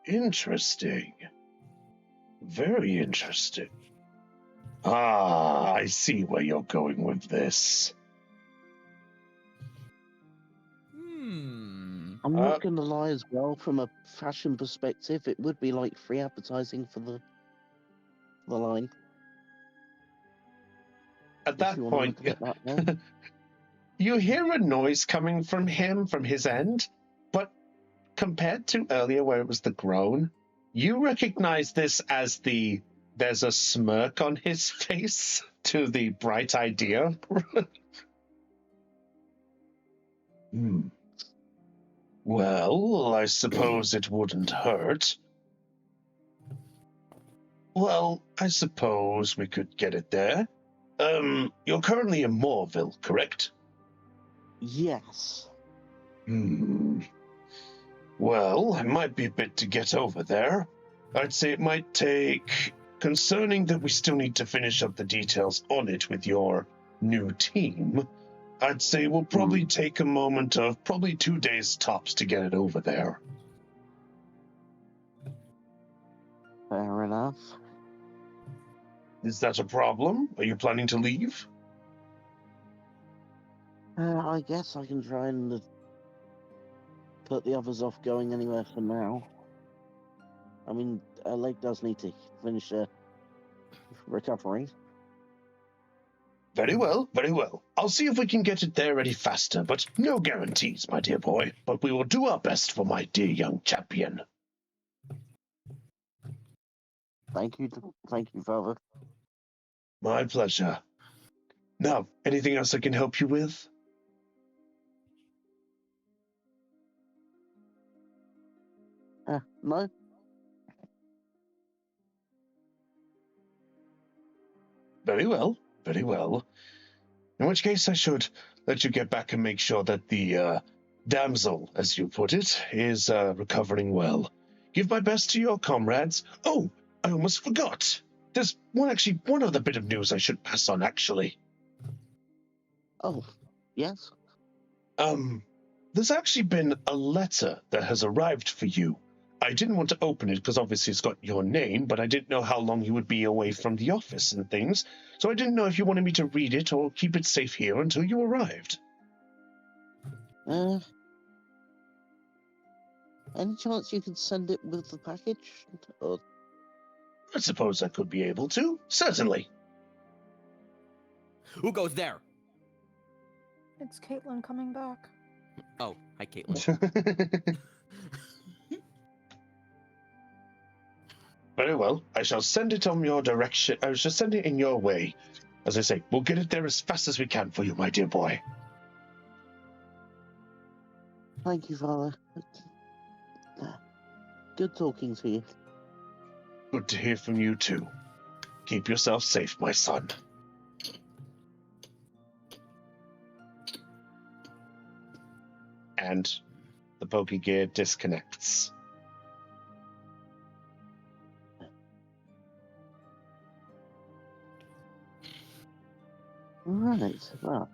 Interesting. Very interesting. Ah, I see where you're going with this. I'm not going to lie as well, from a fashion perspective, it would be like free advertising for the line. At that point, that you hear a noise coming from him, from his end, but compared to earlier where it was the groan, you recognize this as there's a smirk on his face to the bright idea. Well, I suppose it wouldn't hurt. Well, I suppose we could get it there. You're currently in Moorville, correct? Yes. Well, it might be a bit to get over there. I'd say it might take, concerning that we still need to finish up the details on it with your new team, I'd say we'll probably take a moment of probably 2 days tops to get it over there. Fair enough. Is that a problem? Are you planning to leave? I guess I can try and put the others off going anywhere for now. I mean, her leg does need to finish recovering. Very well, very well. I'll see if we can get it there any faster, but no guarantees, my dear boy. But we will do our best for my dear young champion. Thank you, Father. My pleasure. Now, anything else I can help you with? No. Very well, very well. In which case I should let you get back and make sure that the damsel, as you put it, is recovering well. Give my best to your comrades. Oh, I almost forgot. There's one other bit of news I should pass on, actually. Oh, yes? There's actually been a letter that has arrived for you. I didn't want to open it because obviously it's got your name, but I didn't know how long you would be away from the office and things, so I didn't know if you wanted me to read it or keep it safe here until you arrived. Any chance you could send it with the package? Or... I suppose I could be able to. Certainly. Who goes there? It's Caitlin coming back. Oh, hi, Caitlin. Very well. I shall send it on your direction. I shall send it in your way. As I say, we'll get it there as fast as we can for you, my dear boy. Thank you, Father. Good talking to you. Good to hear from you, too. Keep yourself safe, my son. And the Pokegear disconnects. Right, well,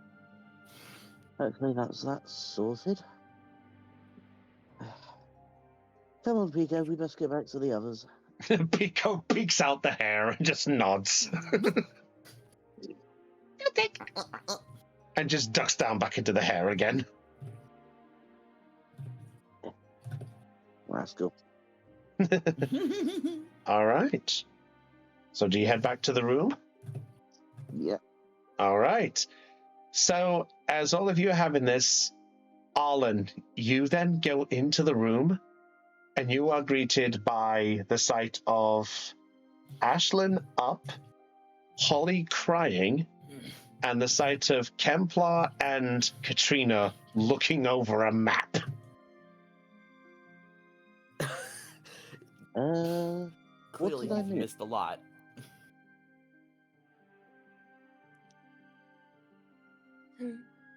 hopefully that's that sorted. Come on, Pico, we best get back to the others. Pico peeks out the hair and just nods. And just ducks down back into the hair again. Rascal. All right. So do you head back to the room? Yeah. All right. So as all of you are having this, Arlen, you then go into the room and you are greeted by the sight of Ashlyn up, Holly crying, and the sight of Kemplar and Katrina looking over a map. Clearly, did I you've miss? missed a lot.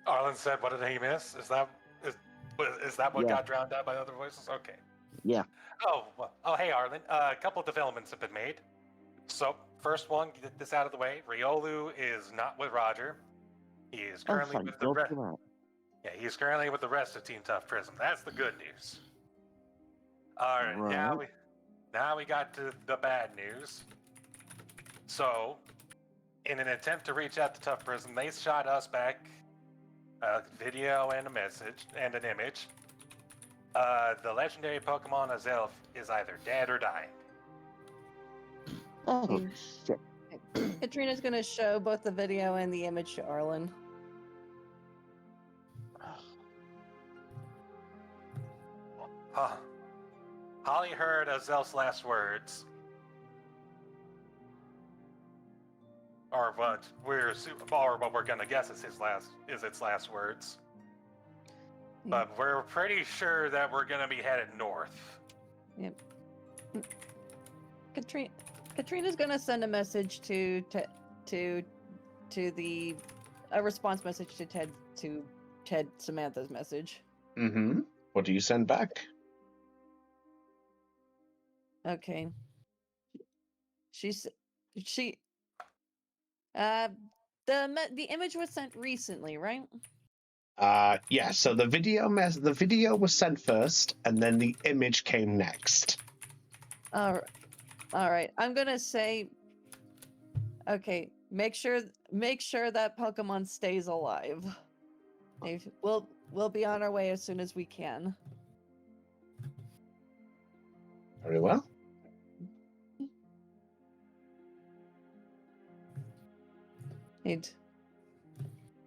Arlen said, "What did he miss? Is that what Yeah. got drowned out by other voices?" Okay. Yeah. Oh, hey, Arlen. A couple of developments have been made. So, first one, get this out of the way. Riolu is not with Roger. He is currently thank with the God rest. for that. Yeah, he's currently with the rest of Team Tough Prism. That's the good news. All right, Right. now we got to the bad news. So, in an attempt to reach out to Tough Prism, they shot us back a video and a message and an image. The legendary Pokemon Azelf is either dead or dying. Oh, shit. Katrina's gonna show both the video and the image to Arlen. Huh. Holly heard Azelf's last words. Or what we're gonna guess is its last words. But we're pretty sure that we're gonna be headed north. Yep. Katrina's gonna send a message to a response message to Ted Samantha's message. Mm-hmm. What do you send back? Okay. The image was sent recently, right? Yeah, so the video was sent first, and then the image came next. All right. I'm gonna say, okay, make sure that Pokemon stays alive. We'll be on our way as soon as we can. Very well.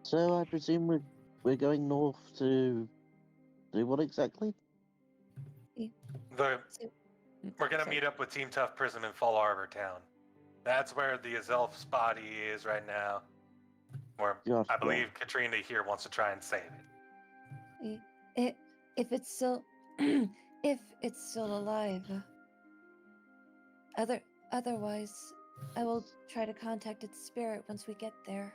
So I presume we're going north to do what exactly? We're gonna meet up with Team Tough Prism in Fall Harbor Town. That's where the Azelf's body is right now. Or I believe Katrina here wants to try and save it. If it's still if it's still alive. Otherwise, I will try to contact its spirit once we get there.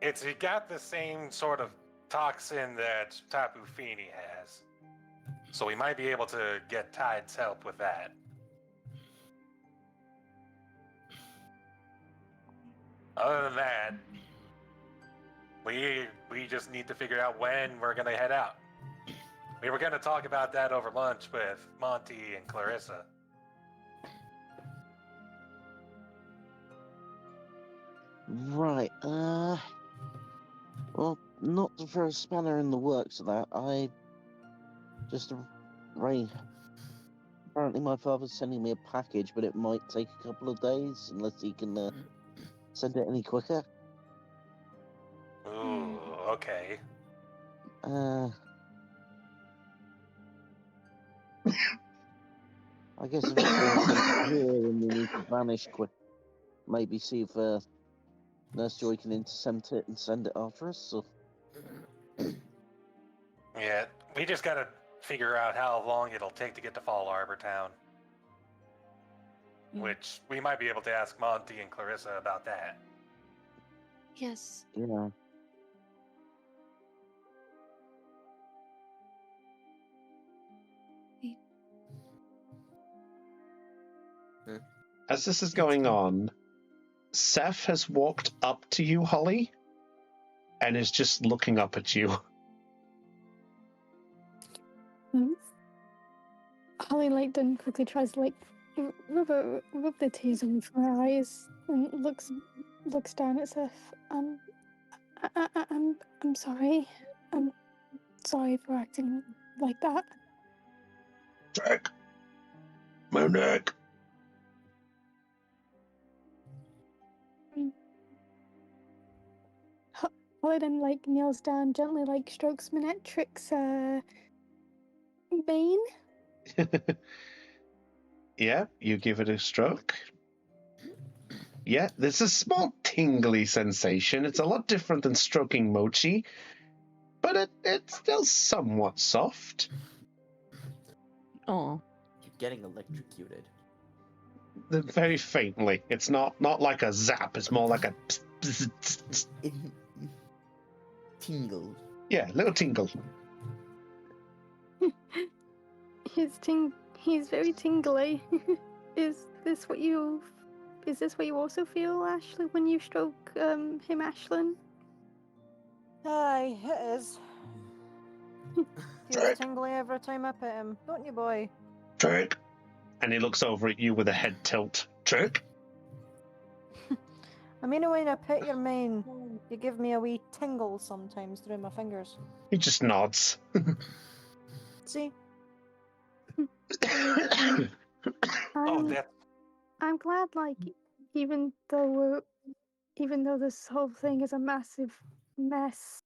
It's got the same sort of toxin that Tapu Fini has. So we might be able to get Tide's help with that. Other than that, we just need to figure out when we're gonna head out. We were gonna talk about that over lunch with Monty and Clarissa. Right, well, not to throw a spanner in the works of that, apparently my father's sending me a package, but it might take a couple of days, unless he can, send it any quicker. Ooh, okay. I guess if it's worse than here and we need to vanish quick, maybe see if Nurse Joy can intercept it and send it after us. So. Yeah, we just gotta figure out how long it'll take to get to Fall Arbor Town. Which we might be able to ask Monty and Clarissa about that. Yes. Yeah. As this is going on, Seth has walked up to you, Holly, and is just looking up at you. Holly Leighton quickly tries to rub the tears off her eyes and looks down at Seth. I'm sorry. I'm sorry for acting like that. Drag. My neck. Holly then kneels down, gently strokes Manetrix's bane. Yeah, you give it a stroke. Yeah, there's a small tingly sensation. It's a lot different than stroking Mochi, but it's still somewhat soft. Oh. You're getting electrocuted. Very faintly. It's not like a zap. It's more like a tingle. Yeah, little tingle. He's very tingly. Is this what you also feel, Ashley, when you stroke him, Ashlyn? Aye, it is. Feels tingly every time I pet him, don't you, boy? Trick. And he looks over at you with a head tilt. Trick. I mean, when I pet your mane, you give me a wee tingle sometimes through my fingers. He just nods. See? I'm glad, even though this whole thing is a massive mess,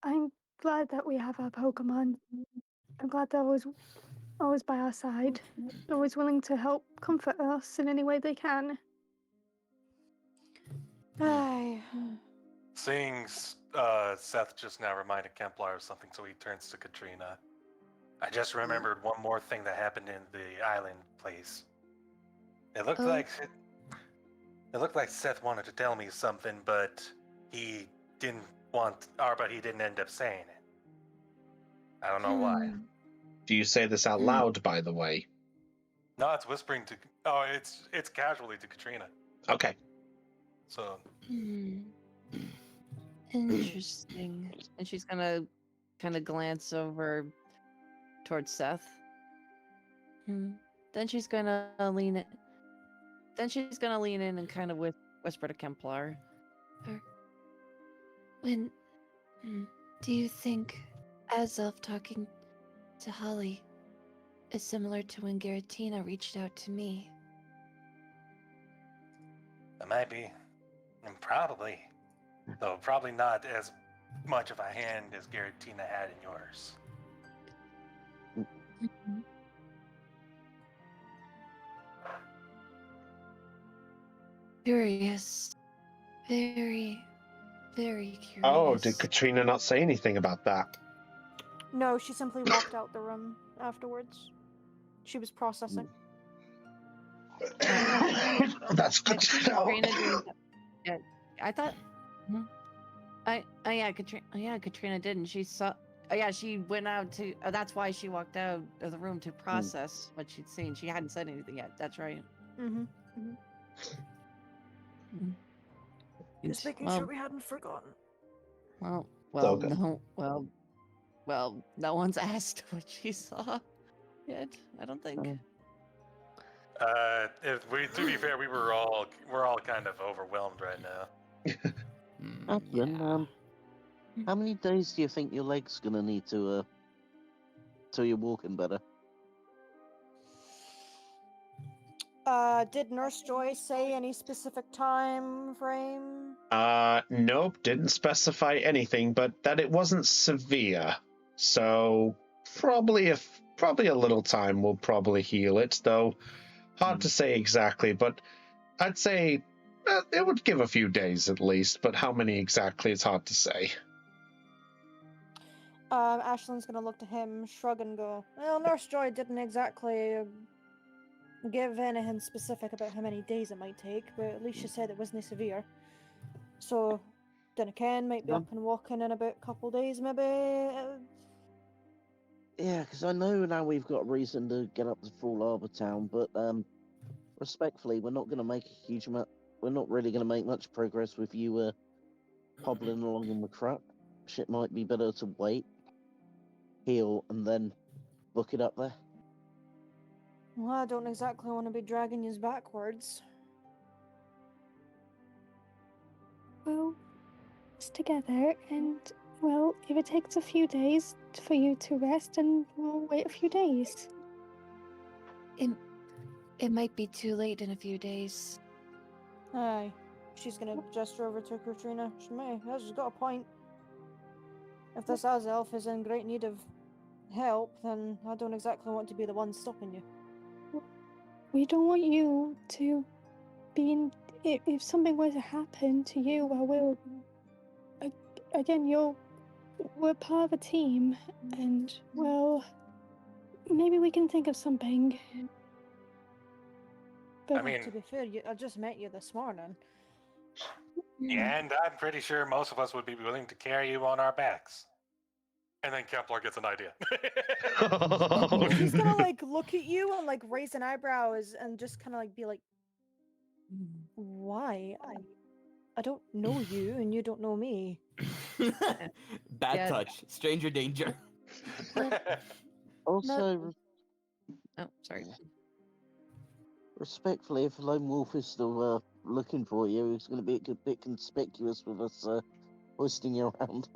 I'm glad that we have our Pokemon. I'm glad they're always by our side, always willing to help comfort us in any way they can. Aye. Seeing Seth just now reminded Kemplar of something, so he turns to Katrina. I just remembered one more thing that happened in the island place. It looked like Seth wanted to tell me something, but he didn't end up saying it. I don't know why. Do you say this out loud, by the way? No, it's whispering to. Oh, it's casually to Katrina. Okay. So. Interesting. And she's gonna kind of glance over towards Seth. Then she's gonna lean it. Then she's gonna lean in and kind of whisper to Kemplar. When do you think Azelf talking to Holly is similar to when Garatina reached out to me? It might be. And probably. Though probably not as much of a hand as Garatina had in yours. Curious. Very, very curious. Oh, did Katrina not say anything about that? No, she simply walked out the room afterwards. She was processing. That's good to know. Yeah, I thought. Katrina didn't. She saw. She went out to. That's why she walked out of the room to process what she'd seen. She hadn't said anything yet. That's right. Just making sure we hadn't forgotten. Well, Okay. no one's asked what she saw yet. I don't think. To be fair, we're all kind of overwhelmed right now. Ashlyn, how many days do you think your leg's gonna need to till you're walking better? Did Nurse Joy say any specific time frame? Nope, didn't specify anything, but that it wasn't severe. So probably Probably a little time will probably heal it, though hard to say exactly, but I'd say it would give a few days at least, but how many exactly, it's hard to say. Ashlyn's gonna look to him, shrug, and go, well, Nurse Joy didn't exactly give anything specific about how many days it might take, but at least she said it wasn't severe. So, then again, might be up and walking in about a couple days, maybe. Yeah, because I know now we've got reason to get up to Full Arbor Town, but respectfully, we're not going to make a huge amount. We're not really going to make much progress with you hobbling along in the crap. Shit might be better to wait, heal, and then book it up there. Well, I don't exactly want to be dragging you backwards. Well, it's together, and well, if it takes a few days for you to rest, and we'll wait a few days. It might be too late in a few days. Aye. She's gonna gesture over to Katrina. She may. Yeah, she's got a point. If this Azelf is in great need of help, then I don't exactly want to be the one stopping you. We don't want you to be in. If something were to happen to you, well, again, we're part of a team, and well, maybe we can think of something. I mean, to be fair, I just met you this morning. And I'm pretty sure most of us would be willing to carry you on our backs. And then Kempler gets an idea. She's gonna like look at you and like raise an eyebrow and just kind of like be like, "Why? I don't know you, and you don't know me." Bad touch. Stranger danger. Also, oh, sorry. Respectfully, if Lone Wolf is still looking for you, it's going to be a bit conspicuous with us hoisting you around.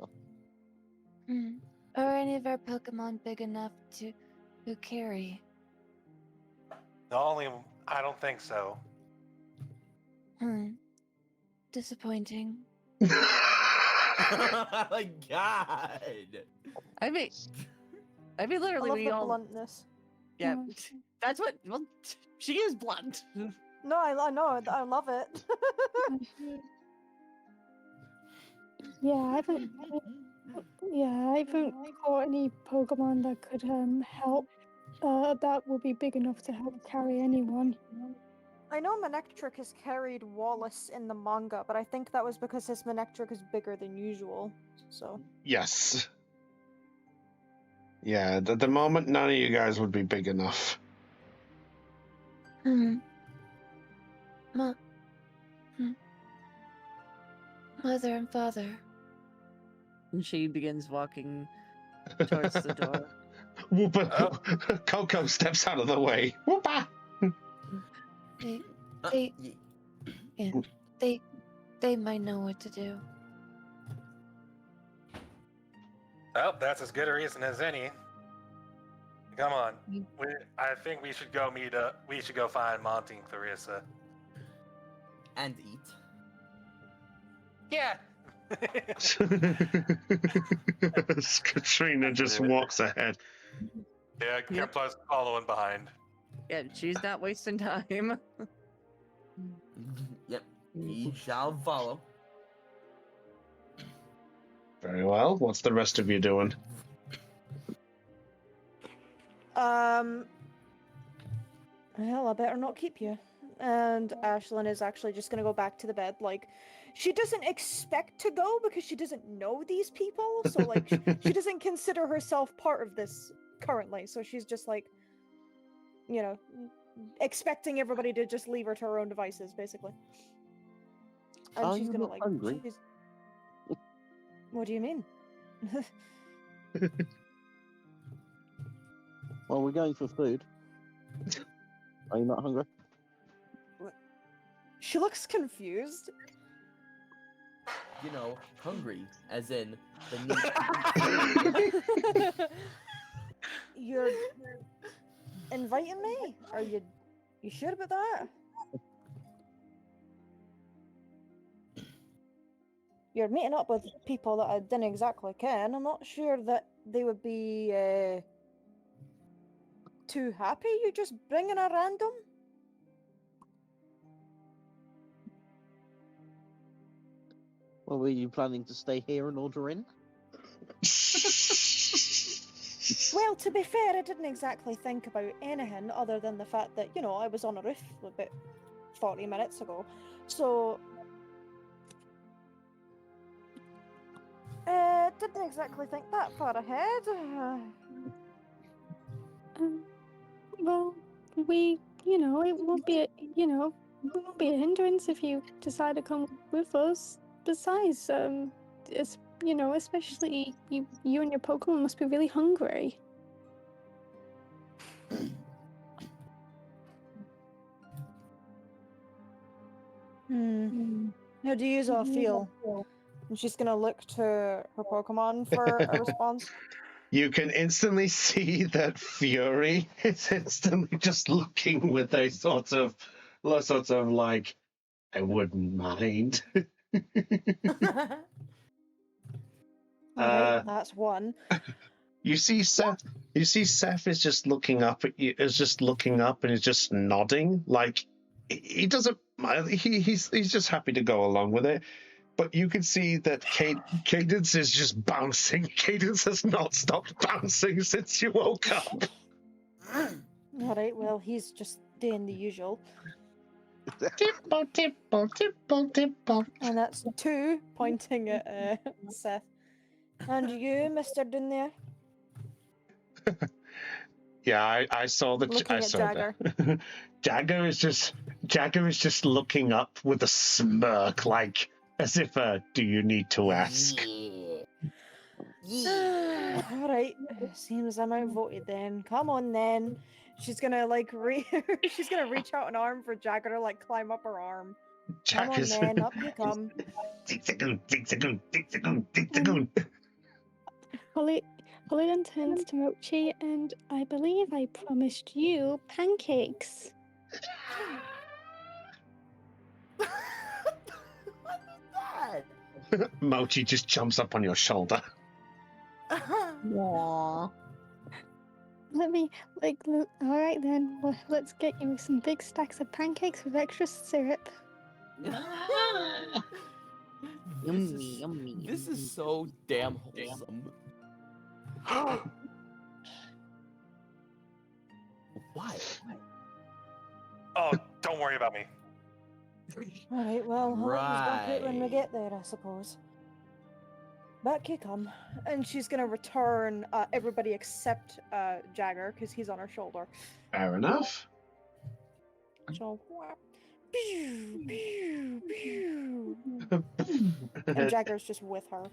Are any of our Pokemon big enough to carry? I don't think so. Disappointing. Oh my god. I mean, literally, I love we the all. bluntness. Yeah, that's what. Well, she is blunt. No, I know. I love it. Yeah, I haven't caught any Pokemon that could help. That will be big enough to help carry anyone. I know Manectric has carried Wallace in the manga, but I think that was because his Manectric is bigger than usual. So. Yes. Yeah, at the moment, none of you guys would be big enough. Mother and father. And she begins walking towards the door. Whoopa! Coco steps out of the way. Whoopa! They might know what to do. Well, that's as good a reason as any. Come on. I think we should go meet up. We should go find Monty and Clarissa. And eat. Yeah. Katrina just walks ahead. Yeah, Kempler's following behind. Yeah, she's not wasting time. Yep. He shall follow. Very well. What's the rest of you doing? Well, I better not keep you. And Ashlyn is actually just gonna go back to the bed. Like, she doesn't expect to go because she doesn't know these people. So, like, she doesn't consider herself part of this currently. So she's just like, you know, expecting everybody to just leave her to her own devices, basically. And Are she's you gonna not like. hungry? What do you mean? Well, we're going for food. Are you not hungry? She looks confused. You know, hungry, as in the need. You're inviting me? Are you sure about that? You're meeting up with people that I didn't exactly ken. I'm not sure that they would be too happy? You just bringing a random? Well, were you planning to stay here and order in? Well, to be fair, I didn't exactly think about anything other than the fact that, you know, I was on a roof about 40 minutes ago. So, didn't exactly think that far ahead. Well, it won't be, it won't be a hindrance if you decide to come with us. Besides, it's, especially you and your Pokemon must be really hungry. How do you all feel? And she's gonna look to her Pokemon for a response. You can instantly see that Fury is instantly just looking with a sort of like, I wouldn't mind. Right, that's one. You see Seth is just looking up at you, is just looking up and is just nodding. Like he doesn't, he's just happy to go along with it. But you can see that Cadence is just bouncing. Cadence has not stopped bouncing since you woke up. Alright, well, he's just doing the usual. Tipple, tipple, tipple, tipple. And that's 2 pointing at Seth. And you, Mr. Doon there? Yeah, I saw the. Looking at Jagger. Jagger is just looking up with a smirk, like as if, do you need to ask? Yeah. Alright, seems I'm outvoted then. Come on then. She's gonna she's gonna reach out an arm for Jagger to like climb up her arm. Jagger's... Come on then, up you come. Holly then turns to Mochi, and I believe I promised you pancakes. What is that? Mochi just jumps up on your shoulder. Aww. Look, alright then, well, let's get you some big stacks of pancakes with extra syrup. Yummy. This is so damn wholesome. Why? Oh, don't worry about me. Alright, well, I'll let you when we Right. get there, I suppose. Back you come. And she's gonna return everybody except Jagger, because he's on her shoulder. Fair enough. So, pew, pew, pew. And Jagger's just with her.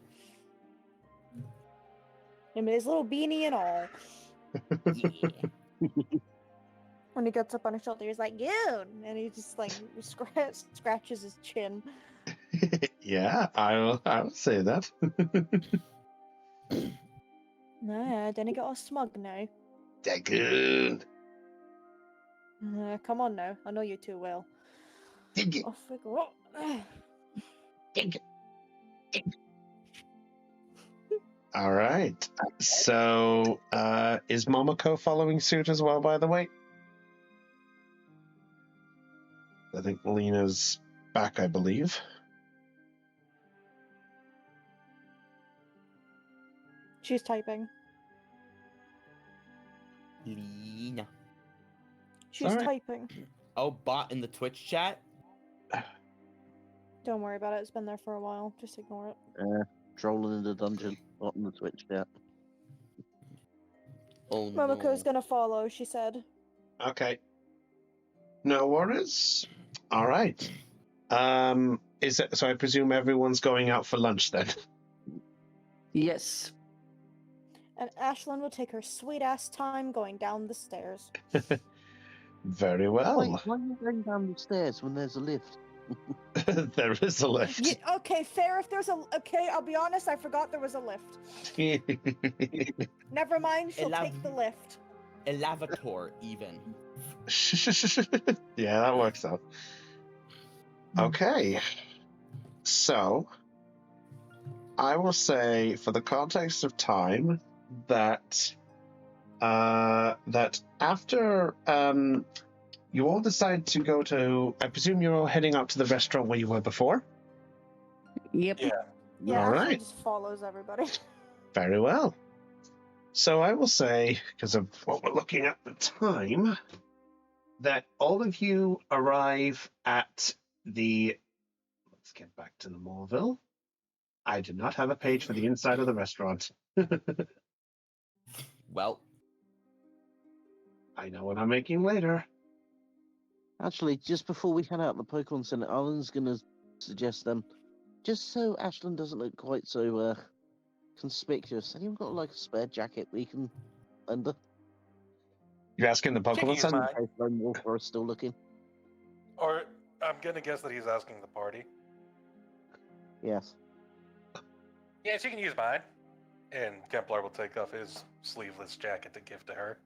Him and his little beanie and all. When he gets up on his shoulder, he's like, "Good," and he just like scratches his chin. Yeah, I will say that. Nah, didn't get all smug now. Dagoon. Come on now, I know you too well. Dig it. Off we go. Dig it. All right. So, is Momoko following suit as well, by the way? I think Lena's back, I believe. She's typing. Lena. She's Alright. typing. Oh, bot in the Twitch chat? Don't worry about it. It's been there for a while. Just ignore it. Trolling in the dungeon, not in the Twitch chat. Oh Momoko's no. gonna follow, she said. Okay. No worries. All right. Is it so? I presume everyone's going out for lunch then. Yes. And Ashlyn will take her sweet ass time going down the stairs. Very well. Wait, why are you going down the stairs when there's a lift? There is a lift. Okay, fair if there's a... Okay, I'll be honest, I forgot there was a lift. Never mind, she'll take the lift. Elavator, even. Yeah, that works out. Okay. So, I will say, for the context of time, that that after you all decide to go to, I presume you're all heading out to the restaurant where you were before? Yep. Yeah. Yeah, All Ashlyn right. just follows everybody. Very well. So I will say, because of what we're looking at the time, that all of you arrive at the... Let's get back to the Morville. I do not have a page for the inside of the restaurant. Well, I know what I'm making later. Actually, just before we head out the Pokemon Center, Alan's gonna suggest just so Ashlyn doesn't look quite so conspicuous. Anyone got like a spare jacket we can under? You're asking the Kicking Pokemon his Center? mind. In case Lone Wolfer is still looking. Or I'm gonna guess that he's asking the party. Yes. Yeah, she can use mine. And Kemplar will take off his sleeveless jacket to give to her.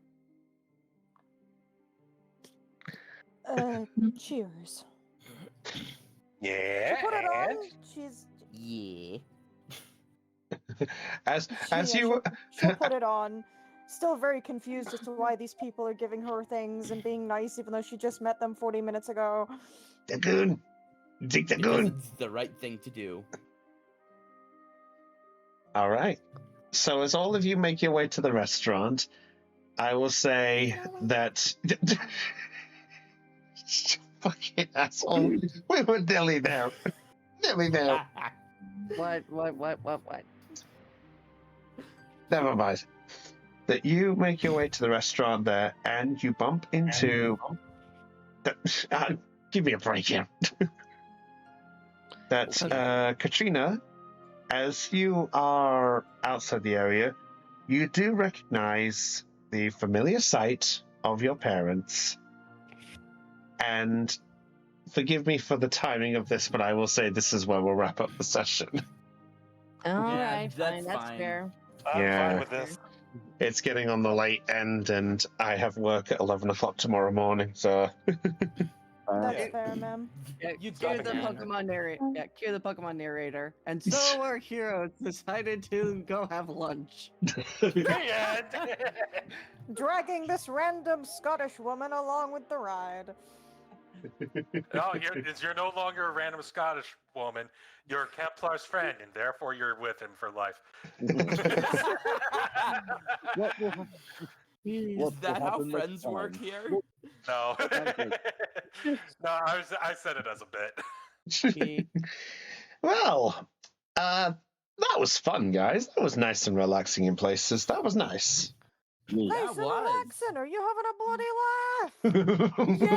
Cheers. Yeah, She put it on. and She's yeah. As yeah, you... she'll put it on. Still very confused as to why these people are giving her things and being nice, even though she just met them 40 minutes ago. The goon. Take the Because goon. it's the right thing to do. All right. So as all of you make your way to the restaurant, I will say that... Fucking asshole. We were nearly there. Nearly there. What? Never mind. That you make your way to the restaurant there, and you bump into... give me a break here. That Katrina, as you are outside the area, you do recognize the familiar sight of your parents. And forgive me for the timing of this, but I will say this is where we'll wrap up the session. All Yeah, right, that's fine. That's fine. fair. I'm Yeah. fine with this. It's getting on the late end, and I have work at 11 o'clock tomorrow morning, so... That's fair, ma'am. Yeah, You cue got the it, man. Pokemon narrator. Yeah, cue the Pokemon narrator. And so our heroes decided to go have lunch. The end. Dragging this random Scottish woman along with the ride. No, you're no longer a random Scottish woman. You're Kemplar's friend, and therefore you're with him for life. What will happen? Is What will that how happen next friends work time? here? No. No, I said it as a bit. Well, that was fun, guys. That was nice and relaxing in places. That was nice. Me. Nice Yeah, and was. relaxing. Are you having a bloody laugh?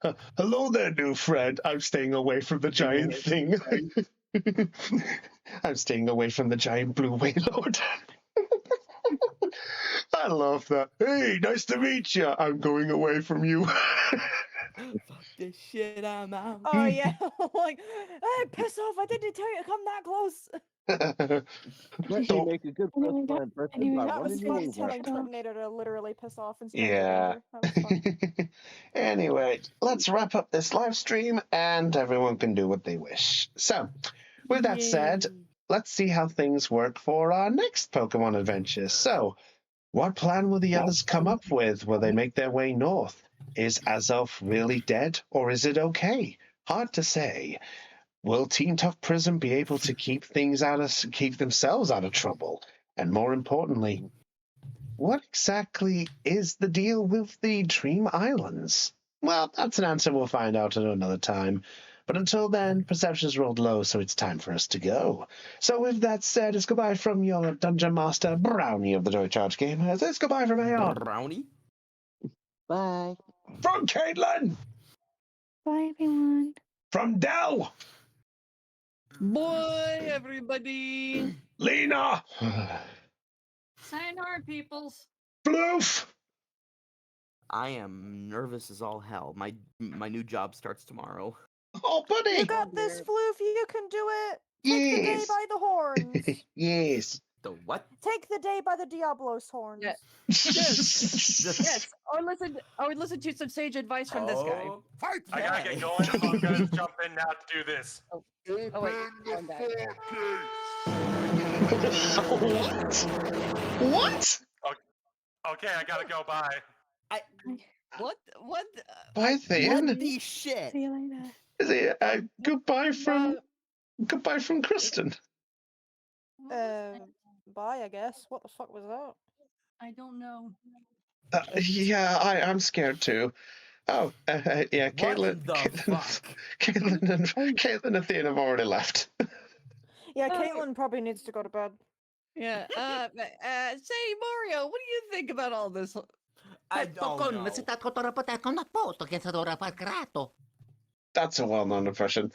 Yes. Hello there, new friend. I'm staying away from the giant thing. I'm staying away from the giant blue waylord. I love that. Hey, nice to meet you. I'm going away from you. Fuck this shit, I'm out. Oh yeah. Like, hey, piss off! I didn't tell you to come that close. Let me make a good first impression by That was running you fun over. telling Terminator to literally piss off and stranger Yeah. danger. That was fun. Anyway, let's wrap up this live stream and everyone can do what they wish. So, with that said, let's see how things work for our next Pokemon adventure. So, what plan will the others come up with? Will they make their way north? Is Azelf really dead, or is it okay? Hard to say. Will Team Tough Prism be able to keep themselves out of trouble? And more importantly, what exactly is the deal with the Dream Islands? Well, that's an answer we'll find out at another time. But until then, perception's rolled low, so it's time for us to go. So with that said, it's goodbye from your Dungeon Master, Brownie of the Joy Charge Gamers. It's goodbye from AR. Brownie? Bye. From Caitlin. Bye, everyone. From Dell. Boy, everybody! Lena. Sayonara, peoples. Bloof. I am nervous as all hell. My new job starts tomorrow. Oh, buddy. You got this, Floof. You can do it. Take the day Yes. by the horns. Yes. The what? Take the day by the Diablos horns. Yeah. Yes, or listen to some sage advice from this guy. Oh, I gotta get going, so I'm gonna jump in now to do this. Oh wait, I'm back. What? What? Okay, I gotta go. Bye. What? Bye, Thean. What the shit? See you later. Is it goodbye from Kristen? Bye, I guess. What the fuck was that? I don't know. Yeah, I'm scared too. Oh, yeah, Caitlin, What the fuck? Caitlin and Thean have already left. Yeah, Caitlin probably needs to go to bed. Yeah. Say, Mario, what do you think about all this? I don't know. That's a well-known impression.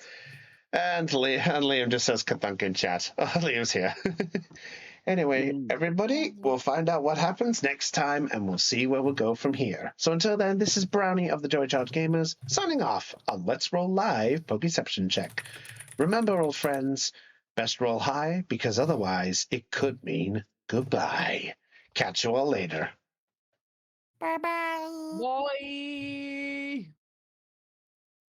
And Liam just says Kathunk in chat. Oh, Liam's here. Anyway, everybody, we'll find out what happens next time, and we'll see where we'll go from here. So until then, this is Brownie of the Joy Charge Gamers, signing off on Let's Roll Live Poke-Ception Check. Remember, old friends, best roll high, because otherwise it could mean goodbye. Catch you all later. Bye-bye. Bye.